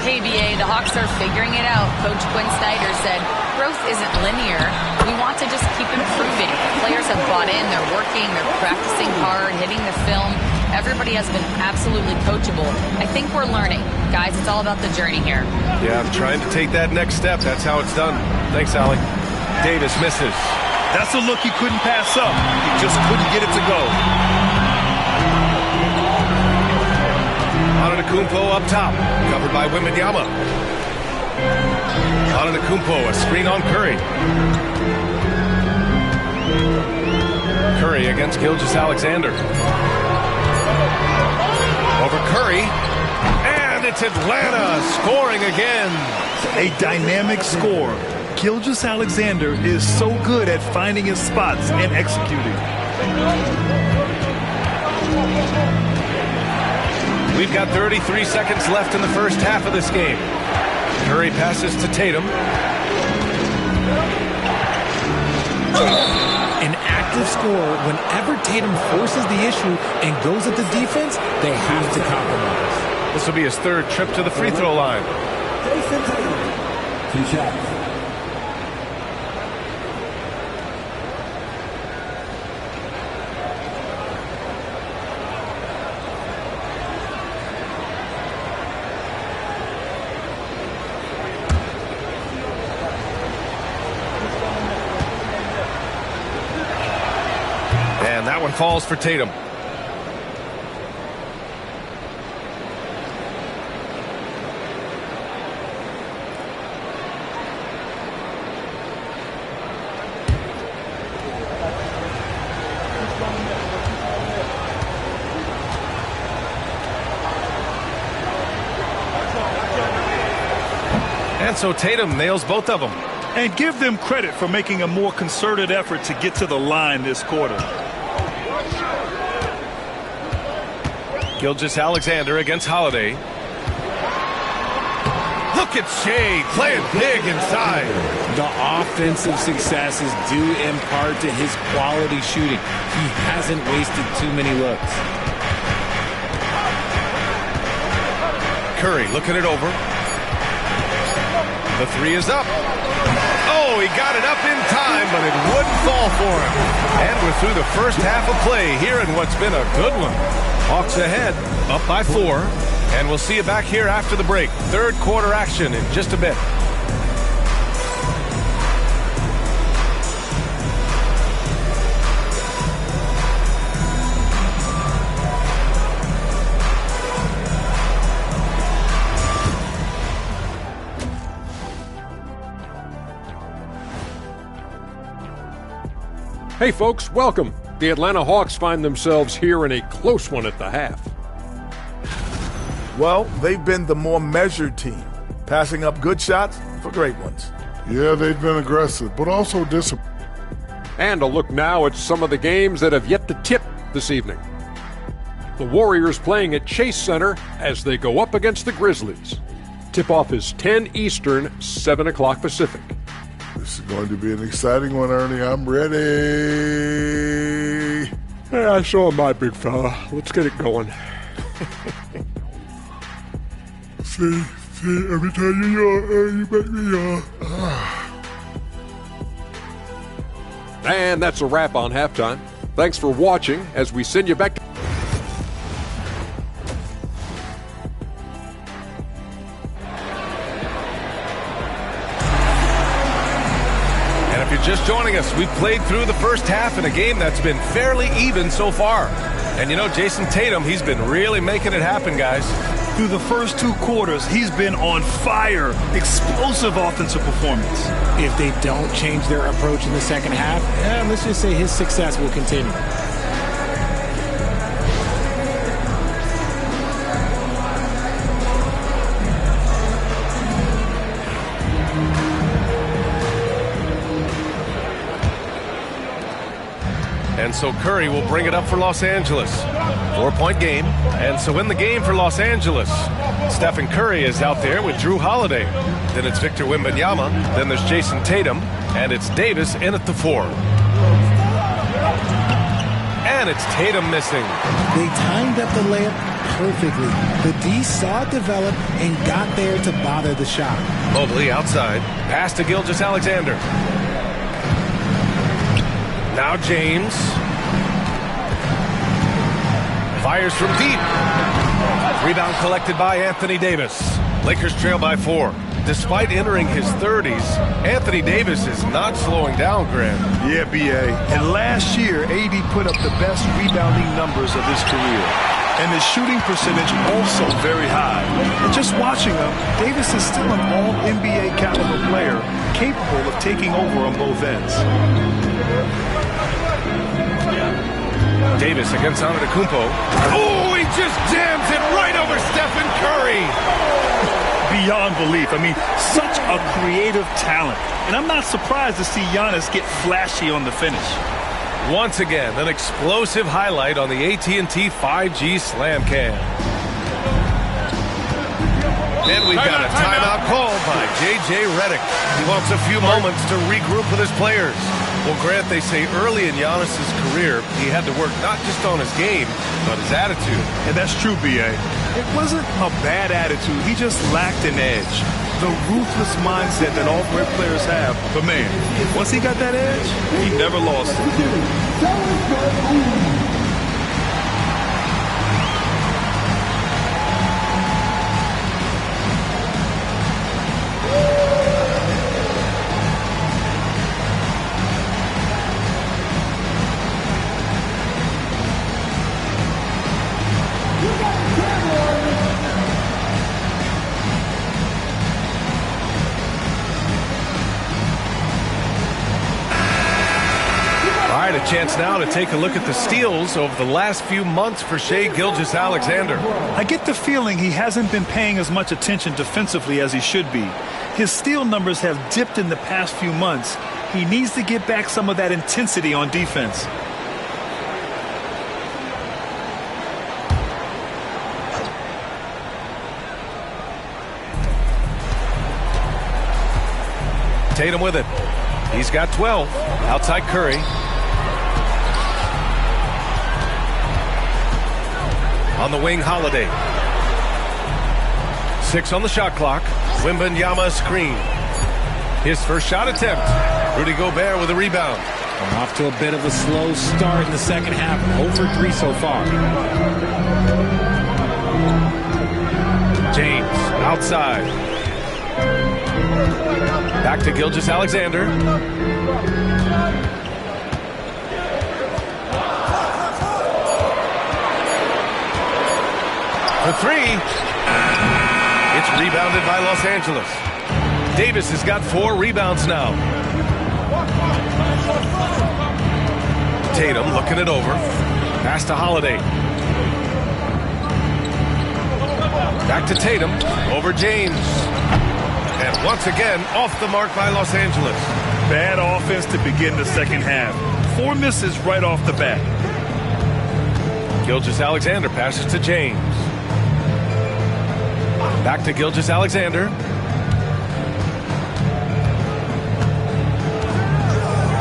[SPEAKER 11] Hey, BA, the Hawks are figuring it out. Coach Quinn Snyder said, growth isn't linear. We want to just keep improving. Players have bought in, they're working, they're practicing hard, hitting the film. Everybody has been absolutely coachable. I think we're learning. Guys, it's all about the journey here.
[SPEAKER 7] Yeah, I'm trying to take that next step. That's how it's done. Thanks, Allie. Davis misses.
[SPEAKER 9] That's a look he couldn't pass up. He just couldn't get it to go.
[SPEAKER 7] Antetokounmpo up top, covered by Wembanyama. Antetokounmpo, a screen on Curry. Curry against Gilgeous-Alexander. Over Curry, and it's Atlanta scoring again.
[SPEAKER 9] A dynamic score. Gilgeous-Alexander is so good at finding his spots and executing.
[SPEAKER 7] We've got 33 seconds left in the first half of this game. Curry passes to Tatum.
[SPEAKER 8] An active scorer, whenever Tatum forces the issue and goes at the defense, they have to compromise.
[SPEAKER 7] This will be his 3rd trip to the free throw line.
[SPEAKER 5] 2 shots.
[SPEAKER 7] And that one falls for Tatum. And so Tatum nails both of them.
[SPEAKER 9] And give them credit for making a more concerted effort to get to the line this quarter.
[SPEAKER 7] Gilgeous-Alexander against Holiday. Look at Shea playing big inside.
[SPEAKER 8] The offensive success is due in part to his quality shooting. He hasn't wasted too many looks.
[SPEAKER 7] Curry looking it over. The 3 is up. Oh, he got it up in time, but it wouldn't fall for him. And we're through the first half of play here in what's been a good one. Hawks ahead, up by 4. And we'll see you back here after the break. Third quarter action in just a bit.
[SPEAKER 12] Hey folks, welcome. The Atlanta Hawks find themselves here in a close one at the half.
[SPEAKER 13] Well, they've been the more measured team, passing up good shots for great ones.
[SPEAKER 14] Yeah, they've been aggressive, but also disciplined.
[SPEAKER 12] And a look now at some of the games that have yet to tip this evening. The Warriors playing at Chase Center as they go up against the Grizzlies. Tip-off is 10 Eastern, 7 o'clock Pacific.
[SPEAKER 14] This is going to be an exciting one, Ernie. I'm ready.
[SPEAKER 12] Hey, I saw my big fella. Let's get it going.
[SPEAKER 14] See, every time you yawn, you make me yawn.
[SPEAKER 12] And that's a wrap on halftime. Thanks for watching as we send you back to...
[SPEAKER 7] If you're just joining us, we've played through the first half in a game that's been fairly even so far. And you know, Jason Tatum, he's been really making it happen, guys.
[SPEAKER 9] Through the first 2 quarters, he's been on fire. Explosive offensive performance.
[SPEAKER 8] If they don't change their approach in the second half, let's just say his success will continue.
[SPEAKER 7] And so Curry will bring it up for Los Angeles. 4-point game. And so in the game for Los Angeles, Stephen Curry is out there with Drew Holiday. Then it's Victor Wembanyama. Then there's Jason Tatum. And it's Davis in at the 4. And it's Tatum missing.
[SPEAKER 8] They timed up the layup perfectly. The D saw it develop and got there to bother the shot.
[SPEAKER 7] Mobley outside. Pass to Gilgeous-Alexander. Now James. Fires from deep. Rebound collected by Anthony Davis. Lakers trail by 4. Despite entering his 30s, Anthony Davis is not slowing down, Grant.
[SPEAKER 9] Yeah, B.A. And last year, AD put up the best rebounding numbers of his career. And his shooting percentage also very high. And just watching him, Davis is still an all-NBA caliber player, capable of taking over on both ends.
[SPEAKER 7] Davis against Antetokounmpo. Oh, he just jams it right over Stephen Curry.
[SPEAKER 9] Beyond belief. I mean, such a creative talent. And I'm not surprised to see Giannis get flashy on the finish.
[SPEAKER 7] Once again, an explosive highlight on the AT&T 5G Slam Cam. And we've got a timeout called by J.J. Redick. He wants a few moments to regroup with his players. Well, Grant, they say early in Giannis' career, he had to work not just on his game, but his attitude.
[SPEAKER 9] And that's true, B.A. It wasn't a bad attitude. He just lacked an edge. The ruthless mindset that all great players have. But, man, once he got that edge, he never lost it.
[SPEAKER 7] A chance now to take a look at the steals over the last few months for Shai Gilgeous-Alexander.
[SPEAKER 9] I get the feeling he hasn't been paying as much attention defensively as he should be. His steal numbers have dipped in the past few months. He needs to get back some of that intensity on defense.
[SPEAKER 7] Tatum with it. He's got 12. Outside Curry. On the wing, Holiday. 6 on the shot clock. Wembanyama screen. His first shot attempt. Rudy Gobert with a rebound.
[SPEAKER 8] Off to a bit of a slow start in the second half. 0 for 3 so far.
[SPEAKER 7] Outside. Back to Gilgeous-Alexander. For three. It's rebounded by Los Angeles. Davis has got 4 rebounds now. Tatum looking it over. Pass to Holiday. Back to Tatum. Over James. And once again, off the mark by Los Angeles.
[SPEAKER 9] Bad offense to begin the second half. 4 misses right off the bat.
[SPEAKER 7] Gilgeous-Alexander passes to James. Back to Gilgeous-Alexander.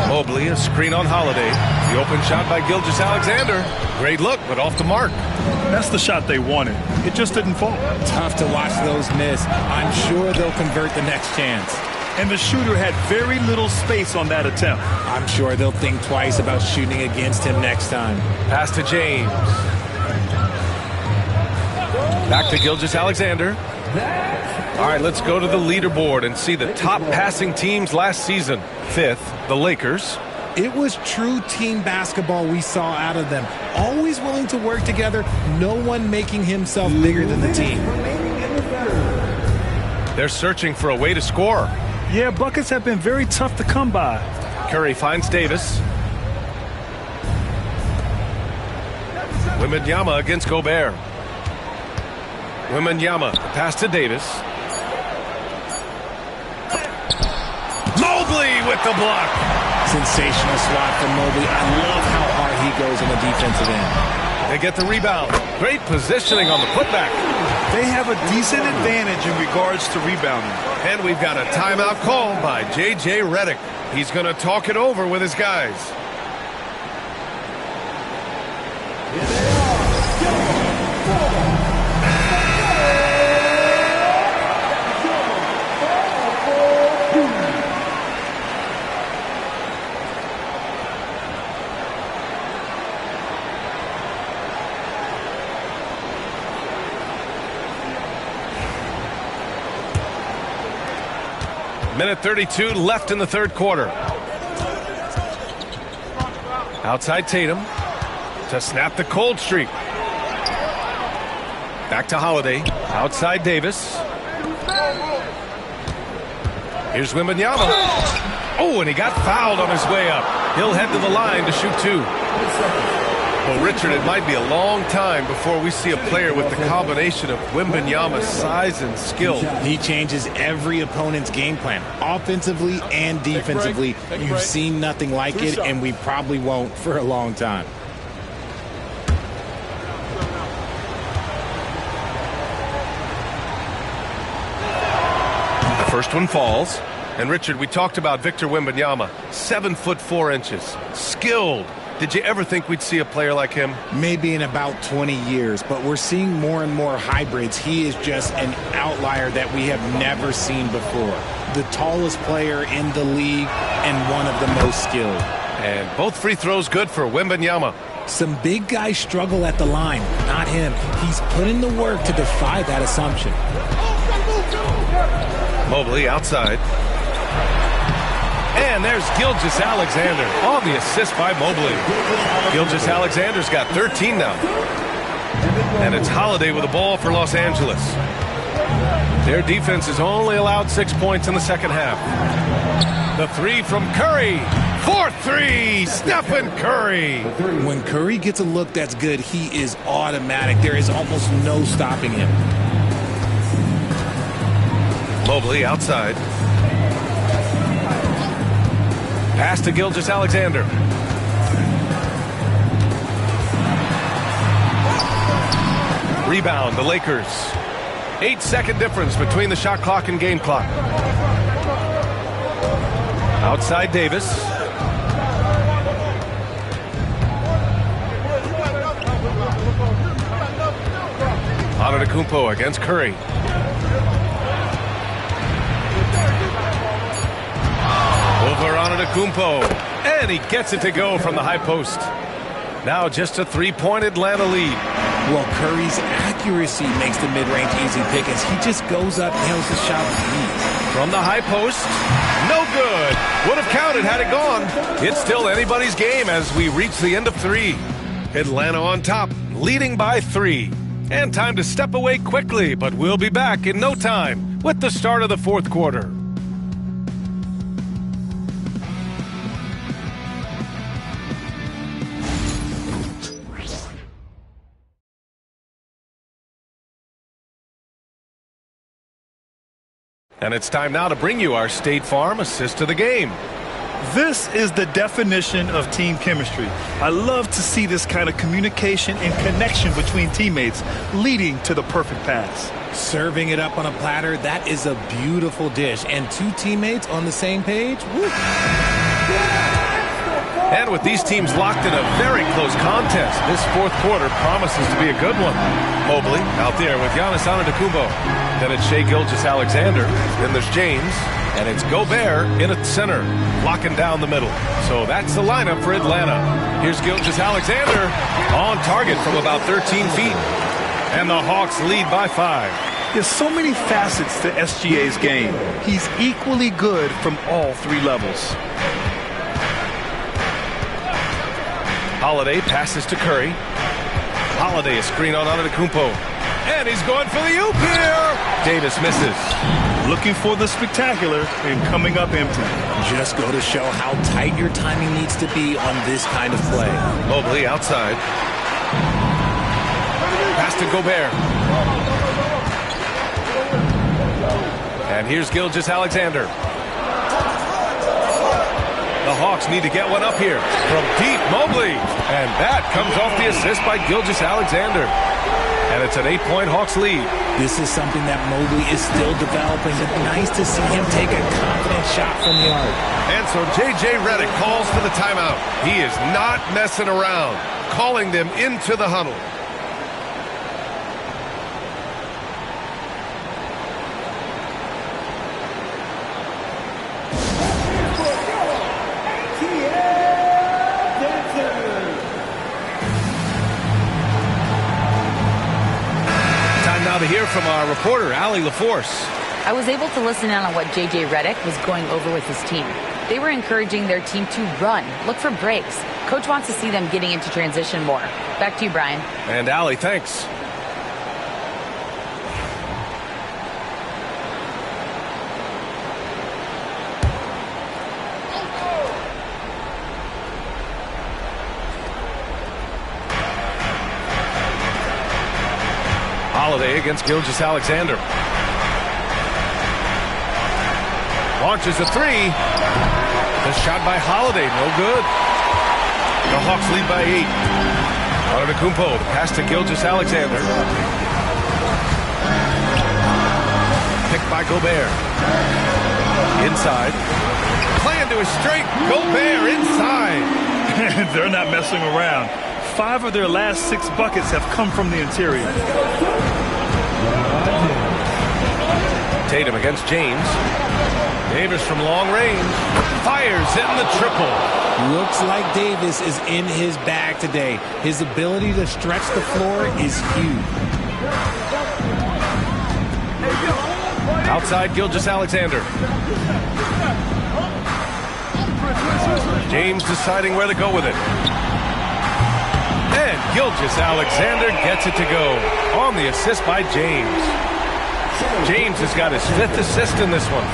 [SPEAKER 7] Mobley, a screen on Holiday. The open shot by Gilgeous-Alexander. Great look, but off the mark.
[SPEAKER 9] That's the shot they wanted. It just didn't fall.
[SPEAKER 8] Tough to watch those miss. I'm sure they'll convert the next chance.
[SPEAKER 9] And the shooter had very little space on that attempt.
[SPEAKER 8] I'm sure they'll think twice about shooting against him next time.
[SPEAKER 7] Pass to James. Back to Gilgeous-Alexander. All right, let's go to the leaderboard and see the top passing teams last season. 5th, the Lakers.
[SPEAKER 8] It was true team basketball we saw out of them. Always willing to work together, no one making himself bigger than the team.
[SPEAKER 7] They're searching for a way to score.
[SPEAKER 9] Yeah, buckets have been very tough to come by.
[SPEAKER 7] Curry finds Davis. Wembanyama against Gobert. Wembanyama, pass to Davis. Mobley with the block.
[SPEAKER 8] Sensational swat from Mobley. I love how hard he goes on the defensive end.
[SPEAKER 7] They get the rebound. Great positioning on the putback.
[SPEAKER 9] They have a decent advantage in regards to rebounding.
[SPEAKER 7] And we've got a timeout called by J.J. Redick. He's going to talk it over with his guys. Minute 32 left in the third quarter. Outside Tatum to snap the cold streak. Back to Holiday. Outside Davis. Here's Wembanyama. Oh, and he got fouled on his way up. He'll head to the line to shoot 2. Well, Richard, it might be a long time before we see a player with the combination of Wembanyama's size and skill.
[SPEAKER 8] He changes every opponent's game plan, offensively and defensively. You've seen nothing like it, and we probably won't for a long time.
[SPEAKER 7] The first one falls. And, Richard, we talked about Victor Wembanyama, 7'4", skilled. Did you ever think we'd see a player like him?
[SPEAKER 8] Maybe in about 20 years, but we're seeing more and more hybrids. He is just an outlier that we have never seen before. The tallest player in the league and one of the most skilled.
[SPEAKER 7] And both free throws good for Wembanyama.
[SPEAKER 8] Some big guys struggle at the line, not him. He's put in the work to defy that assumption.
[SPEAKER 7] Mobley outside. And there's Gilgeous-Alexander on the assist by Mobley. Gilgeous-Alexander's got 13 now. And it's Holiday with the ball for Los Angeles. Their defense has only allowed 6 points in the second half. The three from Curry. 4-3, Stephen Curry.
[SPEAKER 8] When Curry gets a look that's good, he is automatic. There is almost no stopping him.
[SPEAKER 7] Mobley outside. Pass to Gilgeous-Alexander. Rebound, the Lakers. 8-second difference between the shot clock and game clock. Outside Davis. Antetokounmpo against Curry. Over Antetokounmpo, and he gets it to go from the high post. Now just a 3-point Atlanta lead.
[SPEAKER 8] Well, Curry's accuracy makes the mid-range easy pick as he just goes up, nails the shot with ease.
[SPEAKER 7] From the high post, no good. Would have counted had it gone. It's still anybody's game as we reach the end of 3. Atlanta on top, leading by 3. And time to step away quickly, but we'll be back in no time with the start of the 4th quarter. And it's time now to bring you our State Farm assist of the game.
[SPEAKER 9] This is the definition of team chemistry. I love to see this kind of communication and connection between teammates leading to the perfect pass.
[SPEAKER 8] Serving it up on a platter, that is a beautiful dish. And 2 teammates on the same page. Woo.
[SPEAKER 7] And with these teams locked in a very close contest, this 4th quarter promises to be a good one. Mobley out there with Giannis Antetokounmpo. Then it's Shai Gilgeous-Alexander. Then there's James. And it's Gobert in at center, locking down the middle. So that's the lineup for Atlanta. Here's Gilgeous-Alexander on target from about 13 feet. And the Hawks lead by 5.
[SPEAKER 9] There's so many facets to SGA's game. He's equally good from all 3 levels.
[SPEAKER 7] Holiday passes to Curry. Holiday, a screen on Antetokounmpo. And he's going for the oop here. Davis misses.
[SPEAKER 9] Looking for the spectacular and coming up empty.
[SPEAKER 8] Just go to show how tight your timing needs to be on this kind of play.
[SPEAKER 7] Mobley outside. Pass to Gobert. And here's Gilgeous-Alexander. The Hawks need to get one up here from deep. Mobley. And that comes off the assist by Gilgeous-Alexander. And it's an 8-point Hawks lead.
[SPEAKER 8] This is something that Mobley is still developing. But nice to see him take a confident shot from the arc.
[SPEAKER 7] And so J.J. Redick calls for the timeout. He is not messing around, calling them into the huddle. To hear from our reporter, Allie LaForce.
[SPEAKER 11] I was able to listen in on what J.J. Redick was going over with his team. They were encouraging their team to run, look for breaks. Coach wants to see them getting into transition more. Back to you, Brian.
[SPEAKER 7] And Allie, thanks. Holiday against Gilgeous-Alexander. Launches a 3. The shot by Holiday, no good. The Hawks lead by 8. Antetokounmpo, the pass to Gilgeous-Alexander. Picked by Gobert. Inside. Playing to his straight. Gobert inside.
[SPEAKER 9] They're not messing around. 5 of their last 6 buckets have come from the interior.
[SPEAKER 7] Tatum against James. Davis from long range. Fires in the triple.
[SPEAKER 8] Looks like Davis is in his bag today. His ability to stretch the floor is huge.
[SPEAKER 7] Outside Gilgeous-Alexander. James deciding where to go with it. And Gilgeous-Alexander gets it to go on the assist by James. James has got his 5th assist in this one.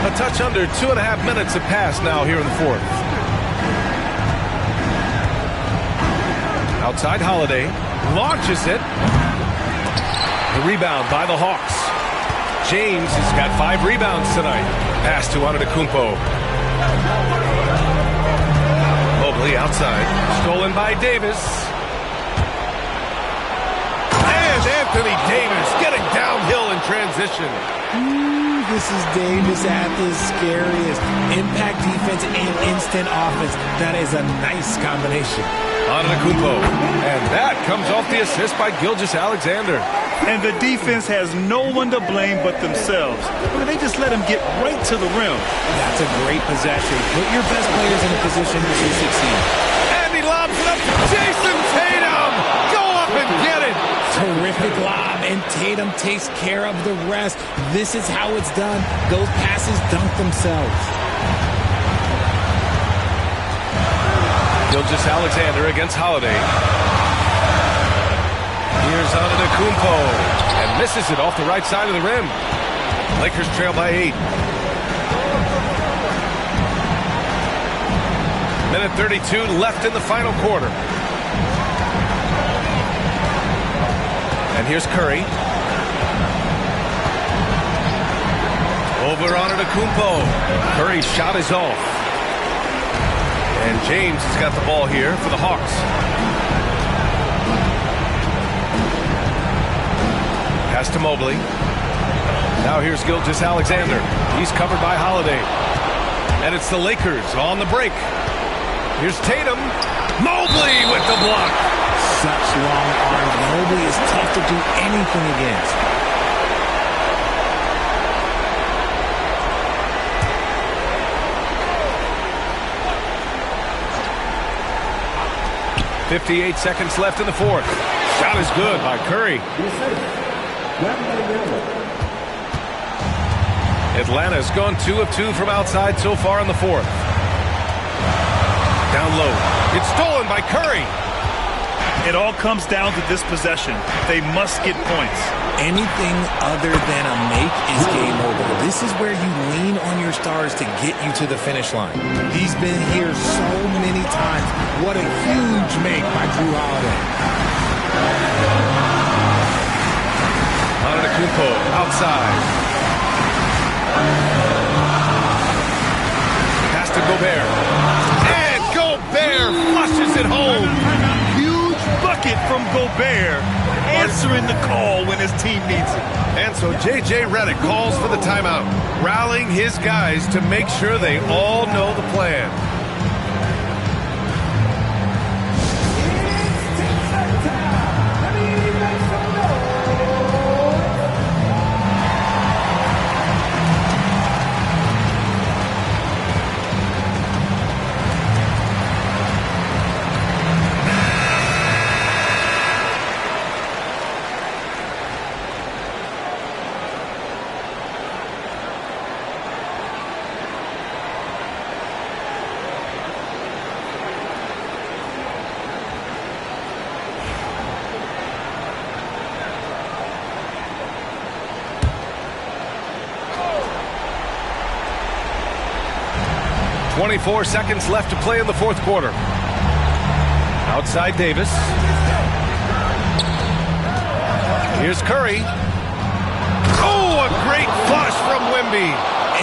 [SPEAKER 7] A touch under 2.5 minutes have passed now here in the 4th. Outside Holiday launches it. The rebound by the Hawks. James has got 5 rebounds tonight. Pass to Antetokounmpo. Mobley outside. Stolen by Davis. And Anthony Davis getting downhill in transition.
[SPEAKER 8] This is Davis at his scariest. Impact defense and instant offense. That is a nice combination.
[SPEAKER 7] Antetokounmpo. And that comes off the assist by Gilgeous-Alexander.
[SPEAKER 9] And the defense has no one to blame but themselves. They just let him get right to the rim.
[SPEAKER 8] That's a great possession. Put your best players in a position to succeed.
[SPEAKER 7] And he Jason Tatum! Go up and get it!
[SPEAKER 8] Terrific lob, and Tatum takes care of the rest. This is how it's done. Those passes dunk themselves.
[SPEAKER 7] Gilgeous-Alexander against Holiday. Here's Antetokounmpo, and misses it off the right side of the rim. Lakers trail by 8. Minute 32 left in the final quarter. And here's Curry. Over Antetokounmpo. Curry's shot is off. And James has got the ball here for the Hawks. Pass to Mobley. Now here's Gilgeous-Alexander. He's covered by Holiday. And it's the Lakers on the break. Here's Tatum. Mobley with the block.
[SPEAKER 8] Such long arms. Mobley is tough to do anything against.
[SPEAKER 7] .58 seconds left in the fourth. Shot is good by Curry. Atlanta's gone 2 of 2 from outside so far in the fourth. Down low. It's stolen by Curry.
[SPEAKER 9] It all comes down to this possession. They must get points.
[SPEAKER 8] Anything other than a make is game over. This is where you lean on your stars to get you to the finish line. He's been here so many times. What a huge make by Jrue Holiday.
[SPEAKER 7] Antetokounmpo outside. Pass to Gobert. And Gobert flushes it home.
[SPEAKER 9] Huge bucket from Gobert, answering the call when his team needs it.
[SPEAKER 7] And so J.J. Redick calls for the timeout, rallying his guys to make sure they all know the plan. .24 seconds left to play in the fourth quarter. Outside Davis. Here's Curry. Oh, a great flush from Wemby.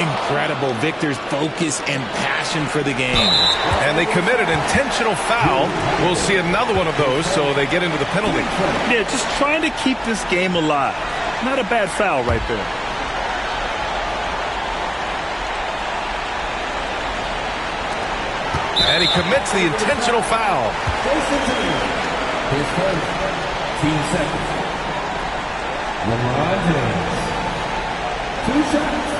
[SPEAKER 8] Incredible. Victor's focus and passion for the game.
[SPEAKER 7] And they committed intentional foul. We'll see another one of those, so they get into the penalty.
[SPEAKER 9] Yeah, just trying to keep this game alive. Not a bad foul right there.
[SPEAKER 7] And he commits the intentional foul.
[SPEAKER 5] His first team seconds. LeBron James. 2 shots.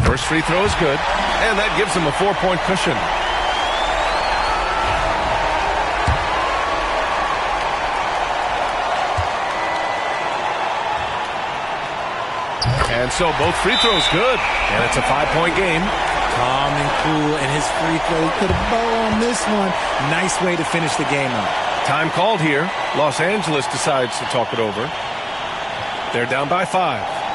[SPEAKER 7] First free throw is good, and that gives him a 4-point cushion. And so both free throws good, and it's a 5-point game.
[SPEAKER 8] Calm and cool, and his free throw could have bow on this one. Nice way to finish the game up.
[SPEAKER 7] Time called here. Los Angeles decides to talk it over. They're down by 5.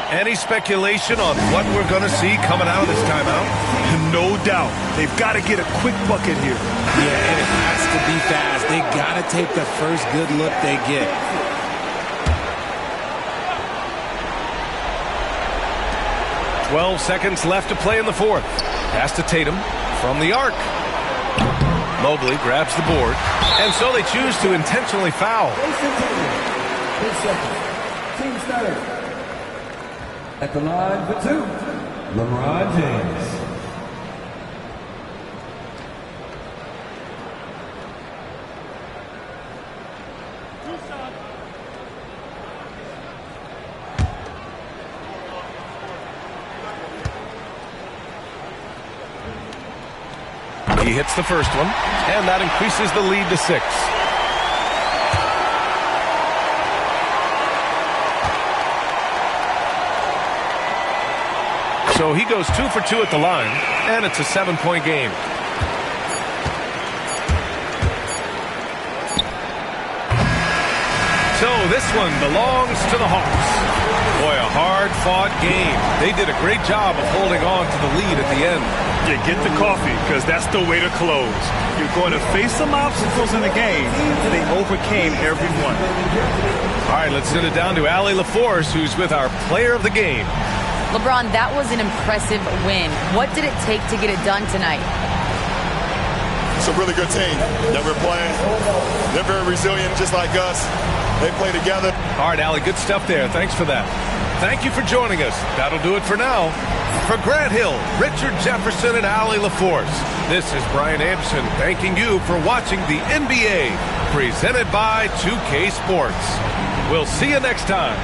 [SPEAKER 7] Any speculation on what we're going to see coming out of this timeout?
[SPEAKER 9] No doubt. They've got to get a quick bucket here.
[SPEAKER 8] Yeah, and it has to be fast. They got to take the first good look they get.
[SPEAKER 7] .12 seconds left to play in the fourth. Pass to Tatum from the arc. Mobley grabs the board, and so they choose to intentionally foul.
[SPEAKER 5] 8 seconds. Team starter. At the line for 2. LeBron James.
[SPEAKER 7] He hits the first one, and that increases the lead to 6. So he goes 2 for 2 at the line, and it's a 7-point game. So this one belongs to the Hawks. Boy, a hard-fought game. They did a great job of holding on to the lead at the end.
[SPEAKER 9] Yeah, get the coffee, because that's the way to close. You're going to face some obstacles in the game. They overcame every one.
[SPEAKER 7] All right, let's send it down to Allie LaForce, who's with our player of the game.
[SPEAKER 11] LeBron, that was an impressive win. What did it take to get it done tonight?
[SPEAKER 15] It's a really good team that we're playing. They're very resilient, just like us. They play together.
[SPEAKER 7] All right, Allie, good stuff there. Thanks for that. Thank you for joining us. That'll do it for now. For Grant Hill, Richard Jefferson, and Allie LaForce, this is Brian Anderson thanking you for watching the NBA presented by 2K Sports. We'll see you next time.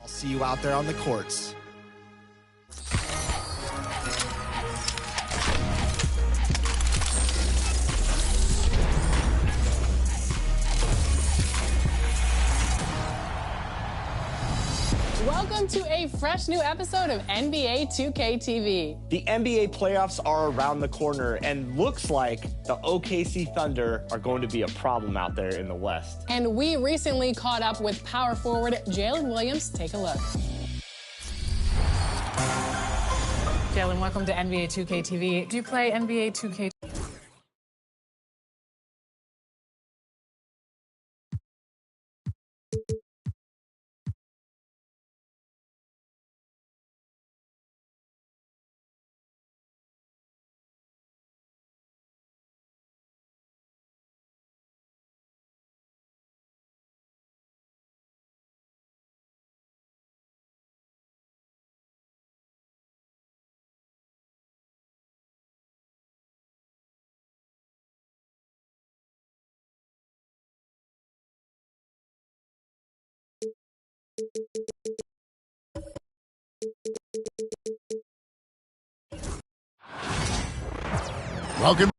[SPEAKER 16] I'll see you out there on the courts.
[SPEAKER 17] Welcome to a fresh new episode of NBA 2K TV.
[SPEAKER 16] The NBA playoffs are around the corner, and looks like the OKC Thunder are going to be a problem out there in the West.
[SPEAKER 17] And we recently caught up with power forward Jalen Williams. Take a look. Jalen, welcome to NBA 2K TV. Do you play NBA 2K?
[SPEAKER 1] Welcome.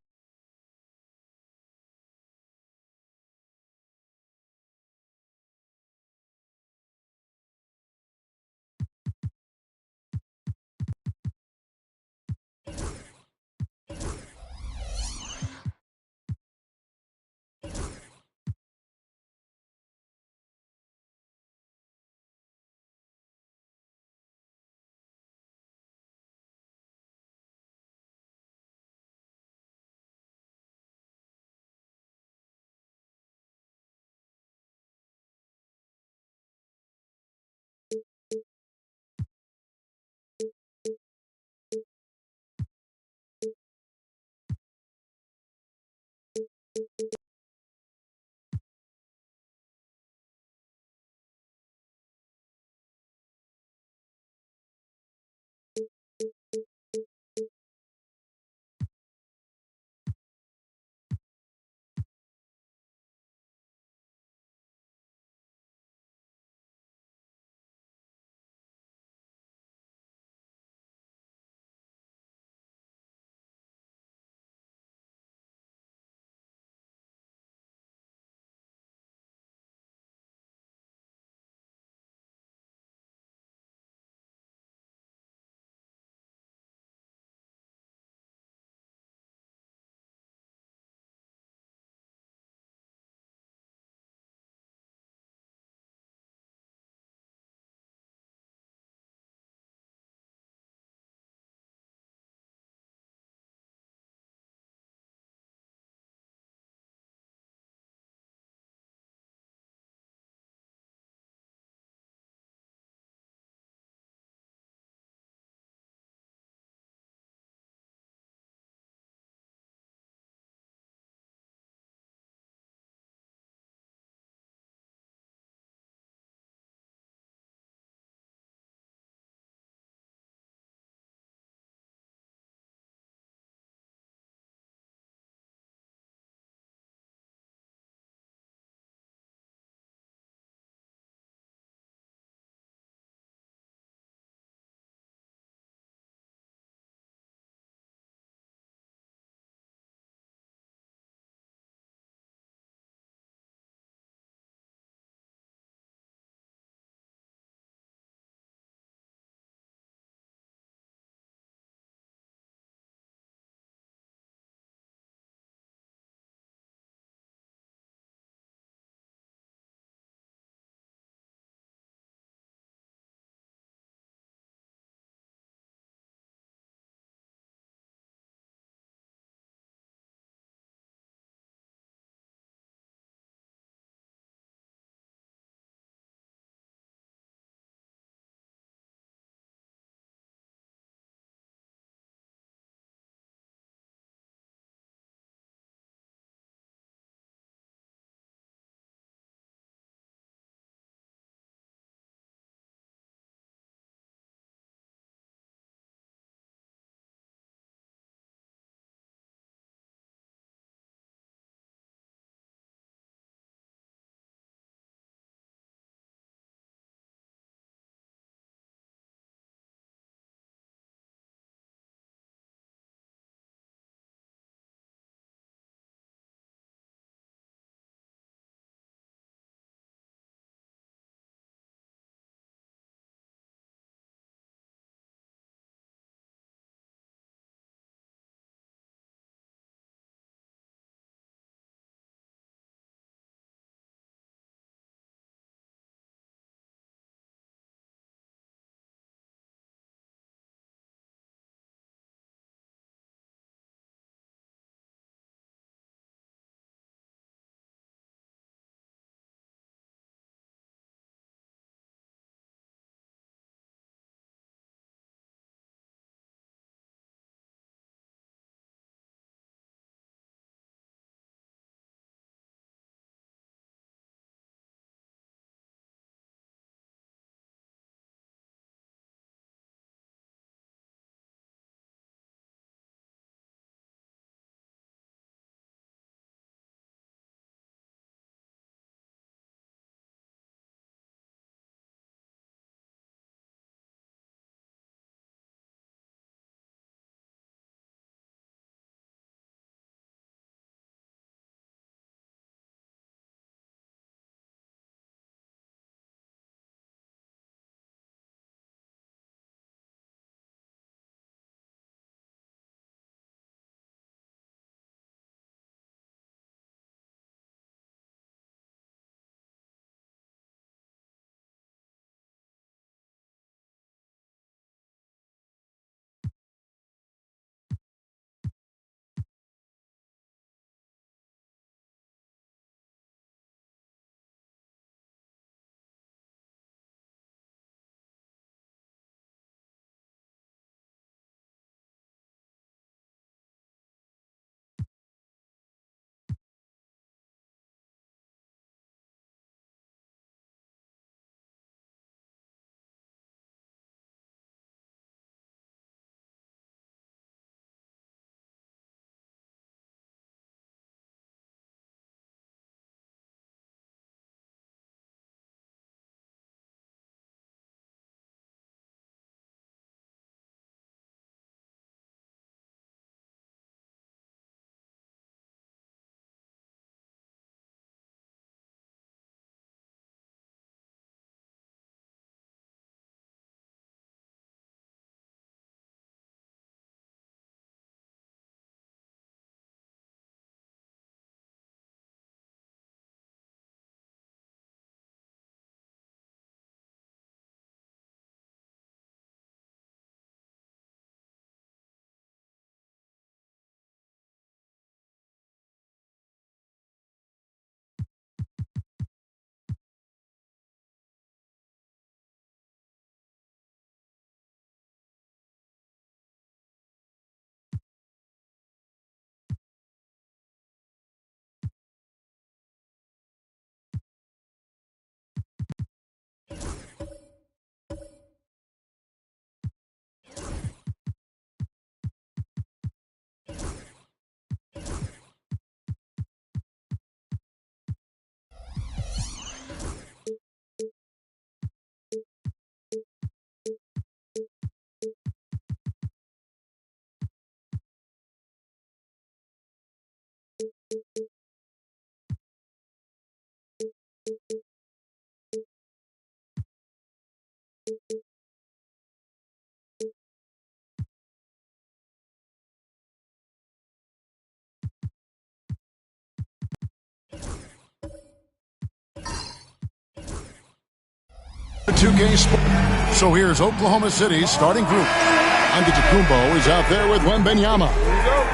[SPEAKER 1] 2K Sports. So here's Oklahoma City's starting group. Antetokounmpo is out there with Wembanyama.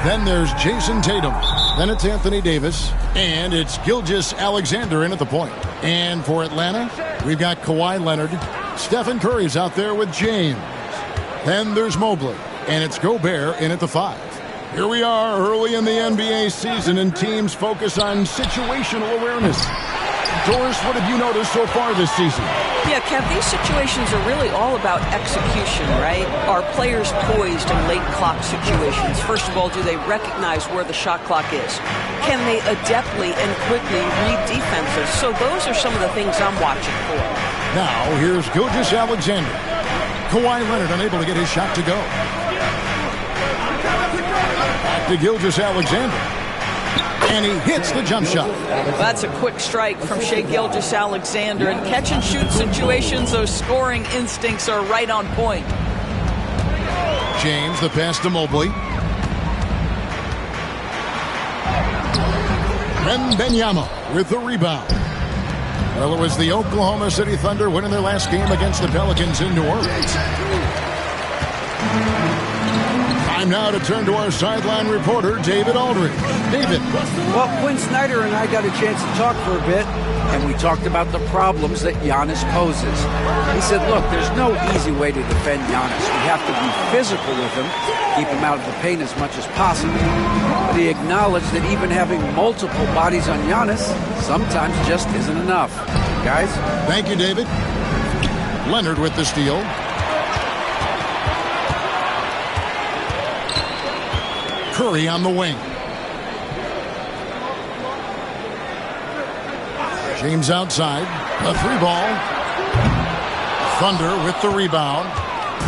[SPEAKER 1] Then there's Jason Tatum. Then it's Anthony Davis. And it's Gilgeous-Alexander in at the point. And for Atlanta, we've got Kawhi Leonard. Stephen Curry's out there with James. Then there's Mobley. And it's Gobert in at the 5. Here we are early in the NBA season, and teams focus on situational awareness. Doris, what have you noticed so far this season?
[SPEAKER 18] Yeah, Kev, these situations are really all about execution, right? Are players poised in late clock situations? First of all, do they recognize where the shot clock is? Can they adeptly and quickly read defenses? So those are some of the things I'm watching for.
[SPEAKER 1] Now, here's Gilgeous-Alexander. Kawhi Leonard unable to get his shot to go. Back to Gilgeous-Alexander. And he hits the jump shot.
[SPEAKER 18] That's a quick strike from Shai Gilgeous-Alexander. In catch-and-shoot situations, those scoring instincts are right on point.
[SPEAKER 1] James, the pass to Mobley. Wembanyama with the rebound. Well, it was the Oklahoma City Thunder winning their last game against the Pelicans in New Orleans. Time now to turn to our sideline reporter, David Aldridge. David.
[SPEAKER 4] Well, Quinn Snyder and I got a chance to talk for a bit, and we talked about the problems that Giannis poses. He said, look, there's no easy way to defend Giannis. We have to be physical with him, keep him out of the paint as much as possible. But he acknowledged that even having multiple bodies on Giannis sometimes just isn't enough. Guys?
[SPEAKER 1] Thank you, David. Leonard with the steal. Curry on the wing. James outside. A 3-ball. Thunder with the rebound.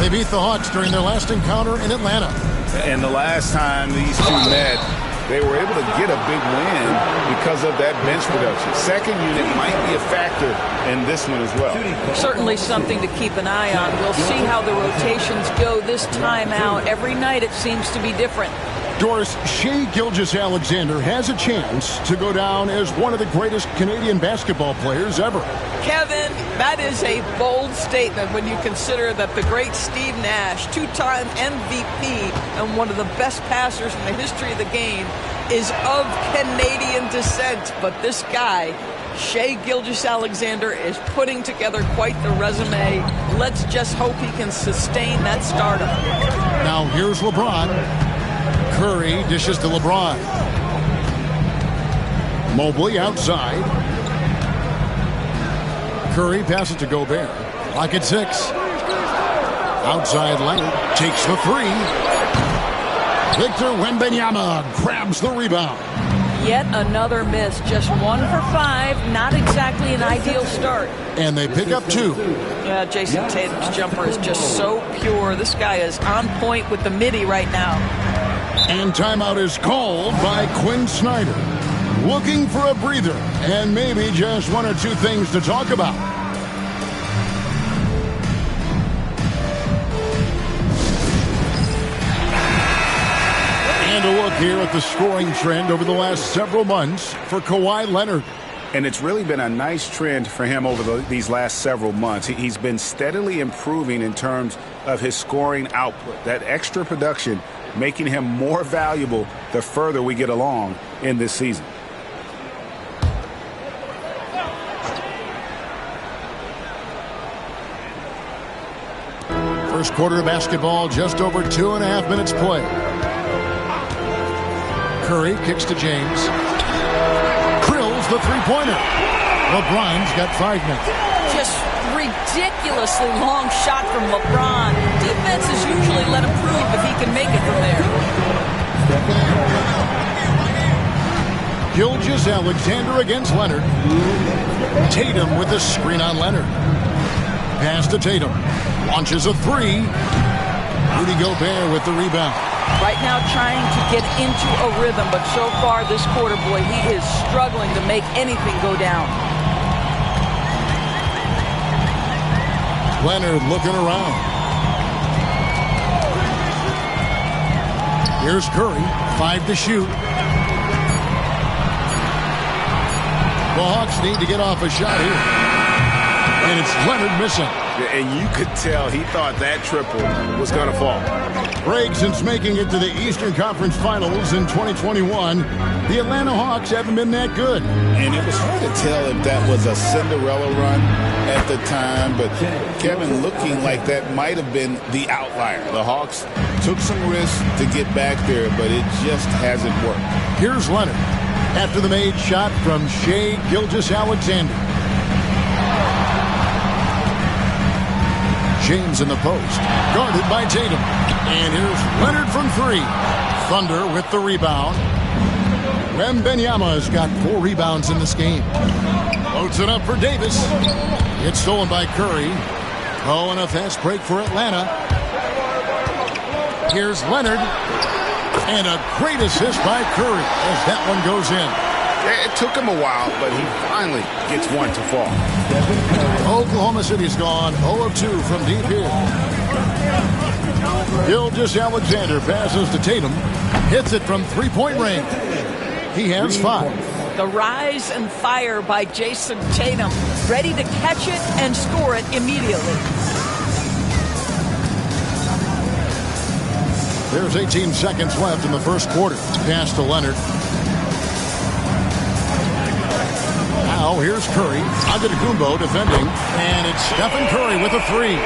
[SPEAKER 1] They beat the Hawks during their last encounter in Atlanta.
[SPEAKER 2] And the last time these two met, they were able to get a big win because of that bench production. Second unit might be a factor in this one as well.
[SPEAKER 18] Certainly something to keep an eye on. We'll see how the rotations go this time out. Every night it seems to be different.
[SPEAKER 1] Doris, Shai Gilgeous-Alexander has a chance to go down as one of the greatest Canadian basketball players ever.
[SPEAKER 18] Kevin, that is a bold statement when you consider that the great Steve Nash, two-time MVP and one of the best passers in the history of the game, is of Canadian descent. But this guy, Shai Gilgeous-Alexander, is putting together quite the resume. Let's just hope he can sustain that stardom.
[SPEAKER 1] Now here's LeBron. Curry dishes to LeBron. Mobley outside. Curry passes to Gobert. Lock at 6. Outside Leonard takes the 3. Victor Wembanyama grabs the rebound.
[SPEAKER 18] Yet another miss. Just 1 for 5. Not exactly an ideal start.
[SPEAKER 1] And they pick up 2.
[SPEAKER 18] Yeah, Jason Tatum's jumper is just so pure. This guy is on point with the midi right now.
[SPEAKER 1] And timeout is called by Quinn Snyder. Looking for a breather and maybe just 1 or 2 things to talk about. And a look here at the scoring trend over the last several months for Kawhi Leonard.
[SPEAKER 2] And it's really been a nice trend for him over these last several months. He's been steadily improving in terms of his scoring output. That extra production making him more valuable the further we get along in this season.
[SPEAKER 1] First quarter of basketball, just over 2.5 minutes play. Curry kicks to James. Drills the three-pointer. LeBron's got 5 minutes.
[SPEAKER 18] Just ridiculously long shot from LeBron. Defenses usually let him prove if he can make it from there.
[SPEAKER 1] Gilgeous-Alexander against Leonard. Tatum with the screen on Leonard. Pass to Tatum. Launches a 3. Rudy Gobert with the rebound.
[SPEAKER 18] Right now trying to get into a rhythm, but so far this quarter, boy, he is struggling to make anything go down.
[SPEAKER 1] Leonard looking around. Here's Curry, 5 to shoot. The Hawks need to get off a shot here. And it's Leonard missing.
[SPEAKER 2] And you could tell he thought that triple was going to fall.
[SPEAKER 1] Greg, since making it to the Eastern Conference Finals in 2021, the Atlanta Hawks haven't been that good.
[SPEAKER 8] And it was hard to tell if that was a Cinderella run at the time, but Kevin looking like that might have been the outlier. The Hawks took some risks to get back there, but it just hasn't worked.
[SPEAKER 1] Here's Leonard after the made shot from Shai Gilgeous-Alexander. James in the post, guarded by Tatum. And here's Leonard from 3. Thunder with the rebound. Wembanyama's got 4 rebounds in this game. Loads it up for Davis. It's stolen by Curry. Oh, and a fast break for Atlanta. Here's Leonard. And a great assist by Curry as that one goes in.
[SPEAKER 2] It took him a while, but he finally gets one to fall.
[SPEAKER 1] Oklahoma City's gone 0 of 2 from deep here. Gilgeous-Alexander passes to Tatum. Hits it from 3-point range. He has 5.
[SPEAKER 18] The rise and fire by Jason Tatum. Ready to catch it and score it immediately.
[SPEAKER 1] There's 18 seconds left in the first quarter. Pass to Leonard. Now here's Curry. Antetokounmpo defending. And it's Stephen Curry with a 3.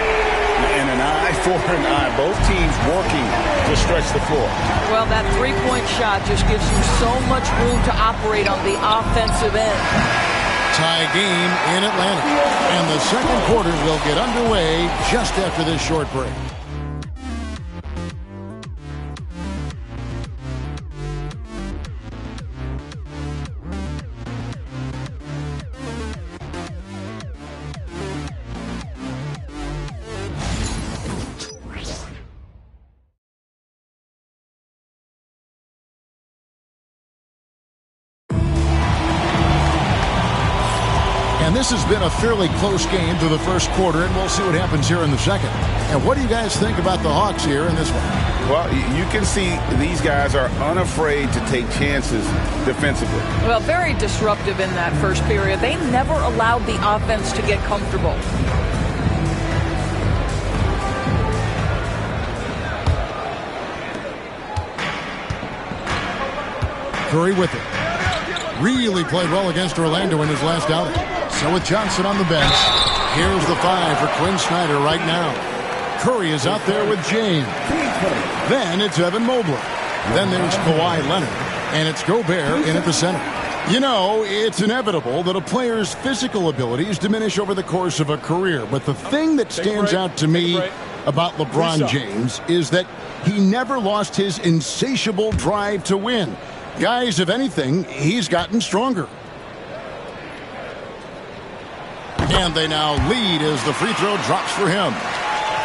[SPEAKER 2] And an eye for an eye. Both teams working to stretch the floor.
[SPEAKER 18] Well, that 3-point shot just gives you so much room to operate on the offensive end.
[SPEAKER 1] Tie game in Atlanta. And the second quarter will get underway just after this short break. And this has been a fairly close game through the first quarter, and we'll see what happens here in the second. And what do you guys think about the Hawks here in this one?
[SPEAKER 2] Well, you can see these guys are unafraid to take chances defensively.
[SPEAKER 18] Well, very disruptive in that first period. They never allowed the offense to get comfortable.
[SPEAKER 1] Curry with it. Really played well against Orlando in his last outing. So with Johnson on the bench, here's the 5 for Quinn Snyder right now. Curry is out there with James. Then it's Evan Mobley. Then there's Kawhi Leonard. And it's Gobert in at the center. You know, it's inevitable that a player's physical abilities diminish over the course of a career. But the thing that stands out to me about LeBron James is that he never lost his insatiable drive to win. Guys, if anything, he's gotten stronger. And they now lead as the free throw drops for him.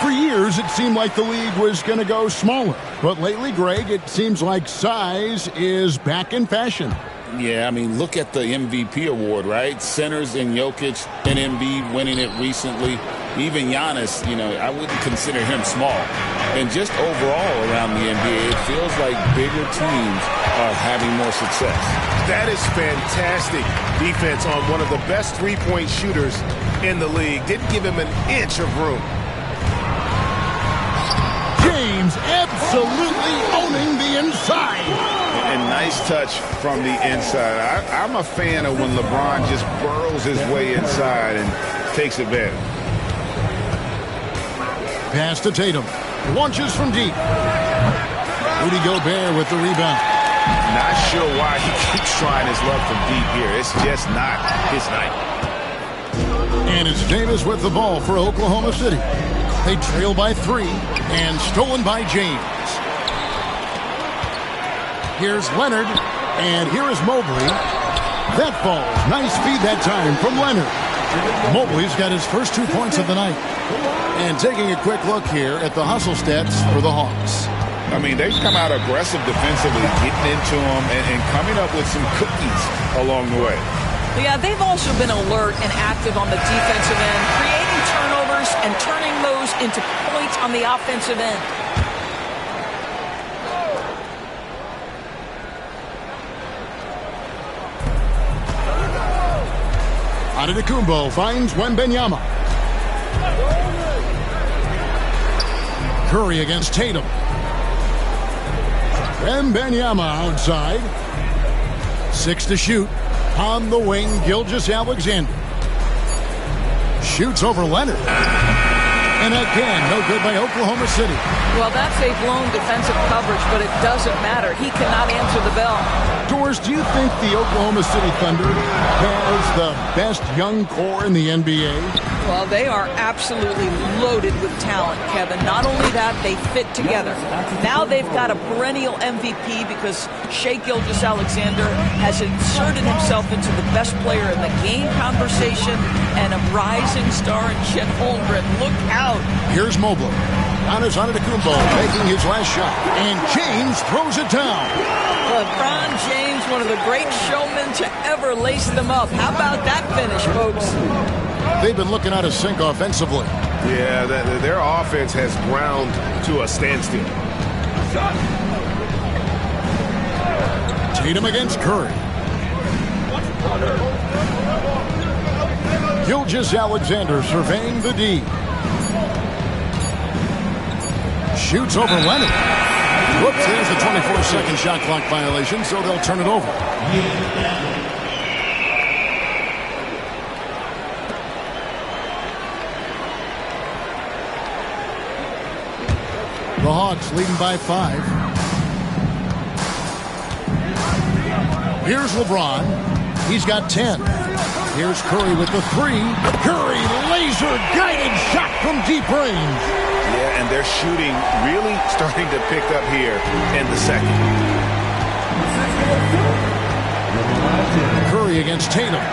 [SPEAKER 1] For years, it seemed like the league was going to go smaller. But lately, Greg, it seems like size is back in fashion.
[SPEAKER 8] Yeah, I mean, look at the MVP award, right? Centers and Jokic and Embiid winning it recently. Even Giannis, you know, I wouldn't consider him small. And just overall around the NBA, it feels like bigger teams are having more success.
[SPEAKER 7] That is fantastic defense on one of the best three-point shooters in the league. Didn't give him an inch of room.
[SPEAKER 1] James absolutely owning the inside.
[SPEAKER 2] And nice touch from the inside. I'm a fan of when LeBron just burrows his way inside and takes advantage.
[SPEAKER 1] Pass to Tatum. Launches from deep. Rudy Gobert with the rebound.
[SPEAKER 2] Not sure why he keeps trying his luck from deep here. It's just not his night.
[SPEAKER 1] And it's Davis with the ball for Oklahoma City. They trail by 3 and stolen by James. Here's Leonard, and here is Mobley. That falls. Nice feed that time from Leonard. Mobley's got his first 2 points of the night. And taking a quick look here at the hustle stats for the Hawks.
[SPEAKER 2] I mean, they've come out aggressive defensively, getting into them and coming up with some cookies along the way.
[SPEAKER 18] Yeah, they've also been alert and active on the defensive end, creating turnovers and turning those into points on the offensive end.
[SPEAKER 1] Antetokounmpo finds Wembanyama. Curry against Tatum. Wembanyama outside. 6 to shoot. On the wing, Gilgeous-Alexander. Shoots over Leonard. And again, no good by Oklahoma City.
[SPEAKER 18] Well, that's a blown defensive coverage, but it doesn't matter. He cannot answer the bell.
[SPEAKER 1] Doris, do you think the Oklahoma City Thunder has the best young core in the NBA?
[SPEAKER 18] Well, they are absolutely loaded with talent, Kevin. Not only that, they fit together. Now they've got a perennial MVP because Shai Gilgeous-Alexander has inserted himself into the best player in the game conversation and a rising star in Chet Holmgren. Look out.
[SPEAKER 1] Here's Mobley. Giannis Antetokounmpo making his last shot. And James throws it down.
[SPEAKER 18] LeBron James, one of the great showmen to ever lace them up. How about that finish, folks?
[SPEAKER 1] They've been looking out of sync offensively.
[SPEAKER 2] Yeah, their offense has ground to a standstill.
[SPEAKER 1] Tatum against Curry. Gilgeous-Alexander surveying the D. Shoots over Leonard. Whoops, there's a 24-second shot clock violation, so they'll turn it over. The Hawks leading by 5. Here's LeBron. He's got 10. Here's Curry with the 3. Curry, laser-guided shot from deep range.
[SPEAKER 2] Yeah, and they're shooting really starting to pick up here in the second.
[SPEAKER 1] Curry against Tatum.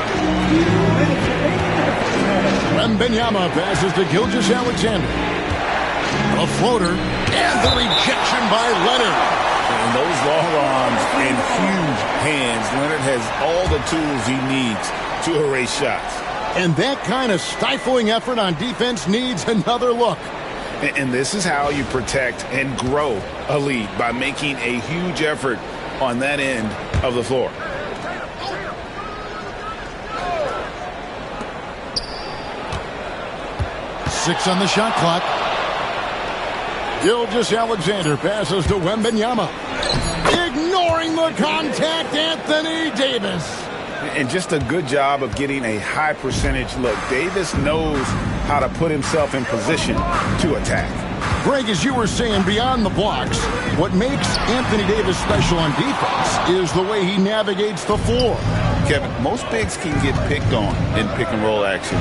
[SPEAKER 1] Wembanyama passes to Gilgeous-Alexander. A floater, and the rejection by Leonard.
[SPEAKER 2] And those long arms and huge hands, Leonard has all the tools he needs to erase shots.
[SPEAKER 1] And that kind of stifling effort on defense needs another look.
[SPEAKER 2] And this is how you protect and grow a lead, by making a huge effort on that end of the floor.
[SPEAKER 1] Six on the shot clock. Gilgeous-Alexander passes to Wembanyama. Ignoring the contact, Anthony Davis.
[SPEAKER 2] And just a good job of getting a high percentage look. Davis knows how to put himself in position to attack.
[SPEAKER 1] Greg, as you were saying, beyond the blocks, what makes Anthony Davis special on defense is the way he navigates the floor.
[SPEAKER 2] Kevin, most bigs can get picked on in pick-and-roll action.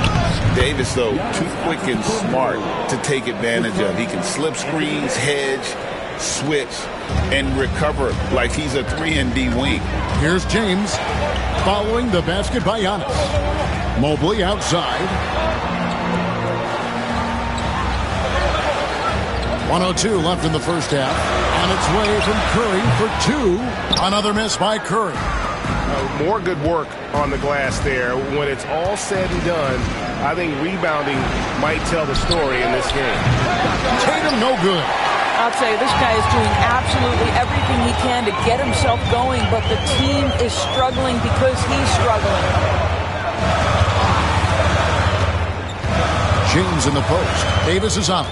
[SPEAKER 2] Davis, though, too quick and smart to take advantage of. He can slip screens, hedge, switch, and recover like he's a 3-and-D wing.
[SPEAKER 1] Here's James following the basket by Giannis. Mobley outside. 1:02 left in the first half. On its way from Curry for 2. Another miss by Curry.
[SPEAKER 2] More good work on the glass there. When it's all said and done, I think rebounding might tell the story in this game.
[SPEAKER 1] Tatum no good.
[SPEAKER 18] I'll tell you, this guy is doing absolutely everything he can to get himself going, but the team is struggling because he's struggling.
[SPEAKER 1] James in the post. Davis is out.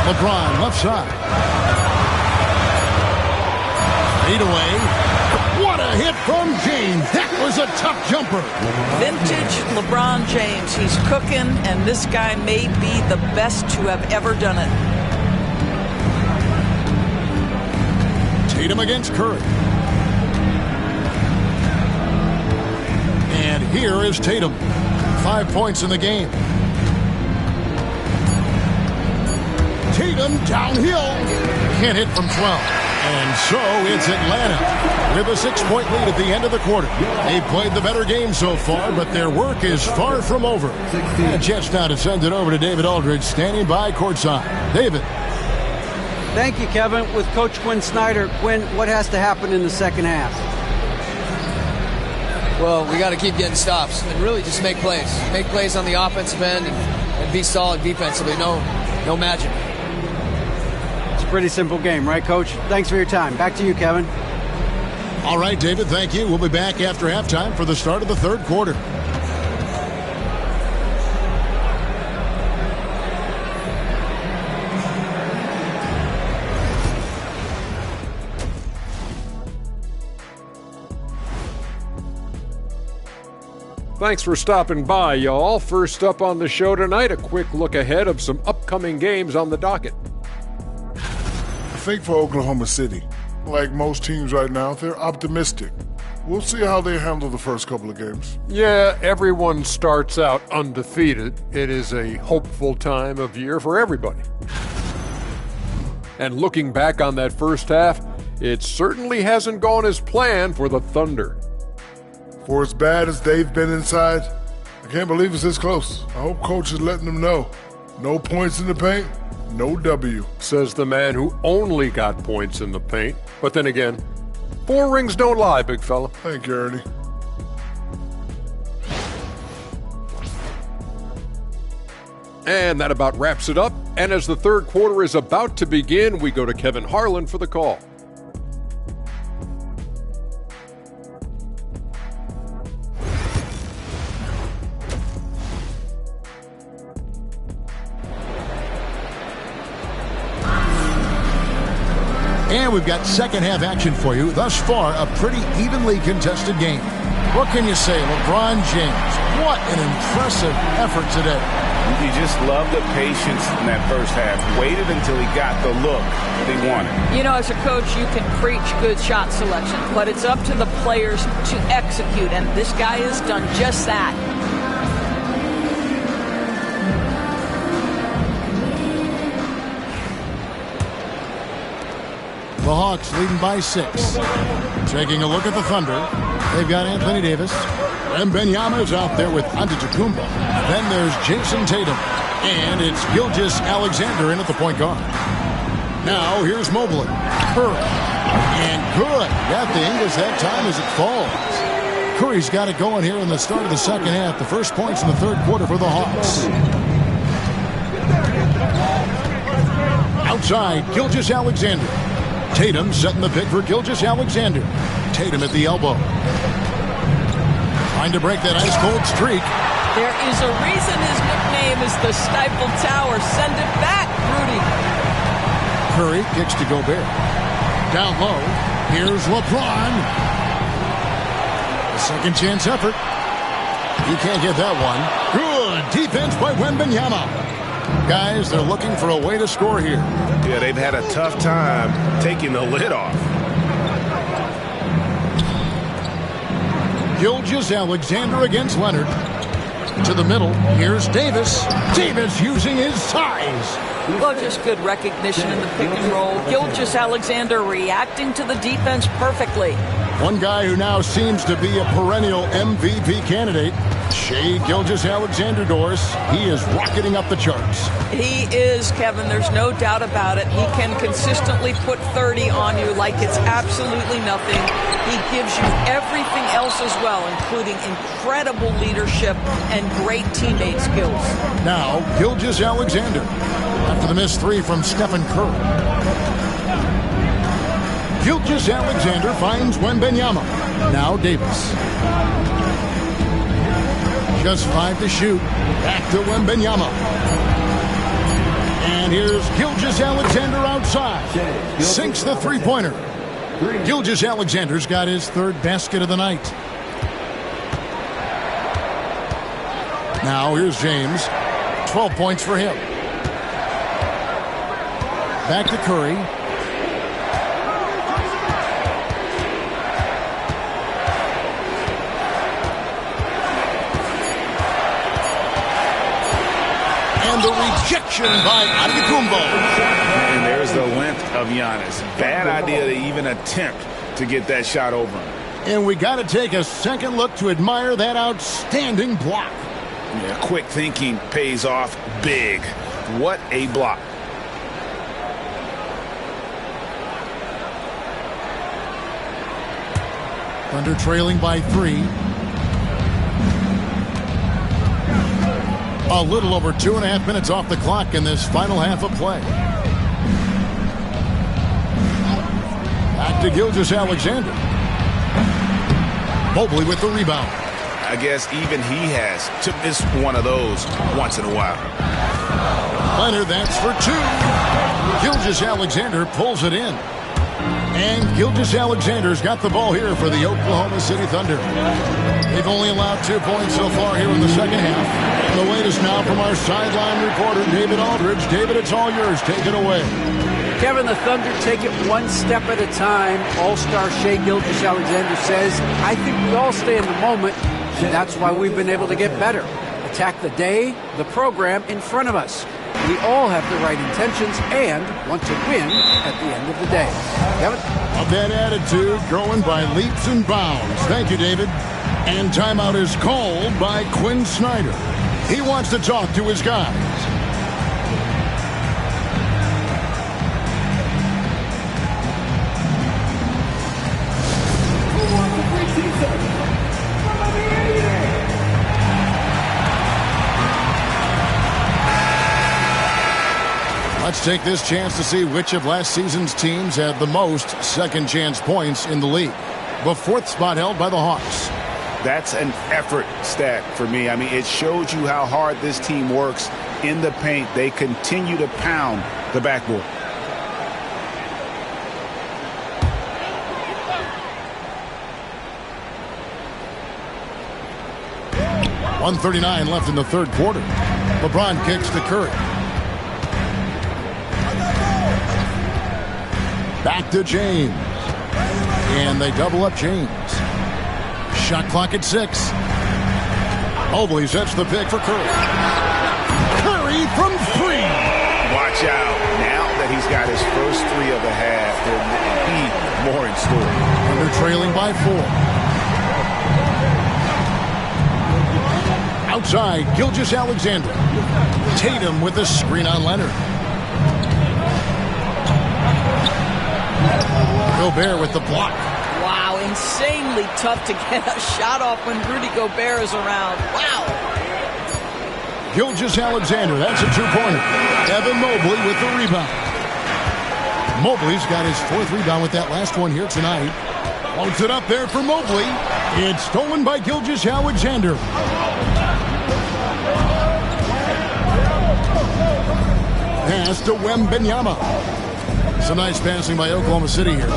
[SPEAKER 1] LeBron left side. Fade away. What a hit from James. That was a tough jumper.
[SPEAKER 18] Vintage LeBron James. He's cooking, and this guy may be the best to have ever done it.
[SPEAKER 1] Tatum against Curry. And here is Tatum. 5 points in the game. Tatum downhill. Can't hit from 12. And so it's Atlanta with a 6-point lead at the end of the quarter. They played the better game so far, but their work is far from over. And a chance now to send it over to David Aldridge, standing by courtside. David.
[SPEAKER 4] Thank you, Kevin. With Coach Quinn Snyder, Quinn, what has to happen in the second half?
[SPEAKER 19] Well, we got to keep getting stops and really just make plays. Make plays on the offensive end and be solid defensively. No magic.
[SPEAKER 4] It's a pretty simple game, right, Coach? Thanks for your time. Back to you, Kevin.
[SPEAKER 1] All right, David, thank you. We'll be back after halftime for the start of the third quarter.
[SPEAKER 12] Thanks for stopping by, y'all. First up on the show tonight, a quick look ahead of some upcoming games on the docket.
[SPEAKER 14] I think for Oklahoma City, like most teams right now, they're optimistic. We'll see how they handle the first couple of games.
[SPEAKER 12] Yeah, everyone starts out undefeated. It is a hopeful time of year for everybody. And looking back on that first half, it certainly hasn't gone as planned for the Thunder.
[SPEAKER 14] For as bad as they've been inside, I can't believe it's this close. I hope Coach is letting them know. No points in the paint, no W.
[SPEAKER 12] Says the man who only got points in the paint. But then again, 4 rings don't lie, big fella.
[SPEAKER 14] Thank you, Ernie.
[SPEAKER 12] And that about wraps it up. And as the third quarter is about to begin, we go to Kevin Harlan for the call.
[SPEAKER 1] And we've got second half action for you. Thus far, a pretty evenly contested game. What can you say, LeBron James? What an impressive effort today.
[SPEAKER 2] You just love the patience in that first half. Waited until he got the look that he wanted.
[SPEAKER 18] You know, as a coach, you can preach good shot selection, but it's up to the players to execute, and this guy has done just that.
[SPEAKER 1] The Hawks leading by 6. Taking a look at the Thunder. They've got Anthony Davis. Wembanyama's out there with Antetokounmpo. Then there's Jason Tatum. And it's Gilgeous-Alexander in at the point guard. Now here's Mobley. Curry. And good. Got the English that time as it falls. Curry's got it going here in the start of the second half. The first points in the third quarter for the Hawks. Outside, Gilgeous-Alexander. Tatum setting the pick for Gilgeous-Alexander. Tatum at the elbow. Trying to break that ice-cold streak.
[SPEAKER 18] There is a reason his nickname is the Stifle Tower. Send it back, Rudy.
[SPEAKER 1] Curry kicks to Gobert. Down low. Here's LeBron. A second chance effort. He can't get that one. Good defense by Wembanyama. Guys, they're looking for a way to score here.
[SPEAKER 2] Yeah, they've had a tough time taking the lid off.
[SPEAKER 1] Gilgeous-Alexander against Leonard. To the middle. Here's Davis. Davis using his size.
[SPEAKER 18] Well, just good recognition in the pick and roll. Gilgeous-Alexander reacting to the defense perfectly.
[SPEAKER 1] One guy who now seems to be a perennial MVP candidate, Shai Gilgeous-Alexander, Doris. He is rocketing up the charts.
[SPEAKER 18] He is, Kevin. There's no doubt about it. He can consistently put 30 on you like it's absolutely nothing. He gives you everything else as well, including incredible leadership and great teammate skills.
[SPEAKER 1] Now, Gilgeous-Alexander. After the missed 3 from Stephen Curry. Gilgeous-Alexander finds Wembanyama. Now Davis. Just 5 to shoot. Back to Wembanyama. And here's Gilgeous-Alexander outside. Sinks the three-pointer. Gilgeous-Alexander's got his third basket of the night. Now here's James. 12 points for him. Back to Curry. And the rejection by Antetokounmpo.
[SPEAKER 2] And there's the length of Giannis. Bad idea to even attempt to get that shot over him.
[SPEAKER 1] And we got to take a second look to admire that outstanding block.
[SPEAKER 2] Yeah, quick thinking pays off big. What a block.
[SPEAKER 1] Thunder trailing by 3. A little over 2.5 minutes off the clock in this final half of play. Back to Gilgeous-Alexander. Mobley with the rebound.
[SPEAKER 2] I guess even he has to miss one of those once in a while.
[SPEAKER 1] Leonard, that's for 2. Gilgeous-Alexander pulls it in. And Gilgeous-Alexander's got the ball here for the Oklahoma City Thunder. They've only allowed 2 points so far here in the second half. And the latest now from our sideline reporter, David Aldridge. David, it's all yours. Take it away.
[SPEAKER 4] Kevin, the Thunder take it one step at a time. All-star Shai Gilgeous-Alexander says, I think we all stay in the moment, and that's why we've been able to get better. Attack the day, the program in front of us. We all have the right intentions and want to win at the end of the day. Kevin?
[SPEAKER 1] Of that attitude, growing by leaps and bounds. Thank you, David. And timeout is called by Quinn Snyder. He wants to talk to his guys. Let's take this chance to see which of last season's teams had the most second-chance points in the league. The 4th spot held by the Hawks.
[SPEAKER 2] That's an effort stat for me. I mean, it shows you how hard this team works in the paint. They continue to pound the backboard.
[SPEAKER 1] .139 left in the third quarter. LeBron kicks to Curry. Back to James. And they double up James. Shot clock at 6. Mobley sets the pick for Curry. Curry from 3.
[SPEAKER 2] Watch out. Now that he's got his first 3 of the half, there may be more in store.
[SPEAKER 1] And they're trailing by 4. Outside, Gilgeous-Alexander. Tatum with the screen on Leonard. Gobert with the block.
[SPEAKER 18] Wow, insanely tough to get a shot off when Rudy Gobert is around. Wow.
[SPEAKER 1] Gilgeous-Alexander, that's a 2-pointer. Evan Mobley with the rebound. Mobley's got his 4th rebound with that last one here tonight. Floats it up there for Mobley. It's stolen by Gilgeous-Alexander. Pass to Wembanyama. Some nice passing by Oklahoma City here.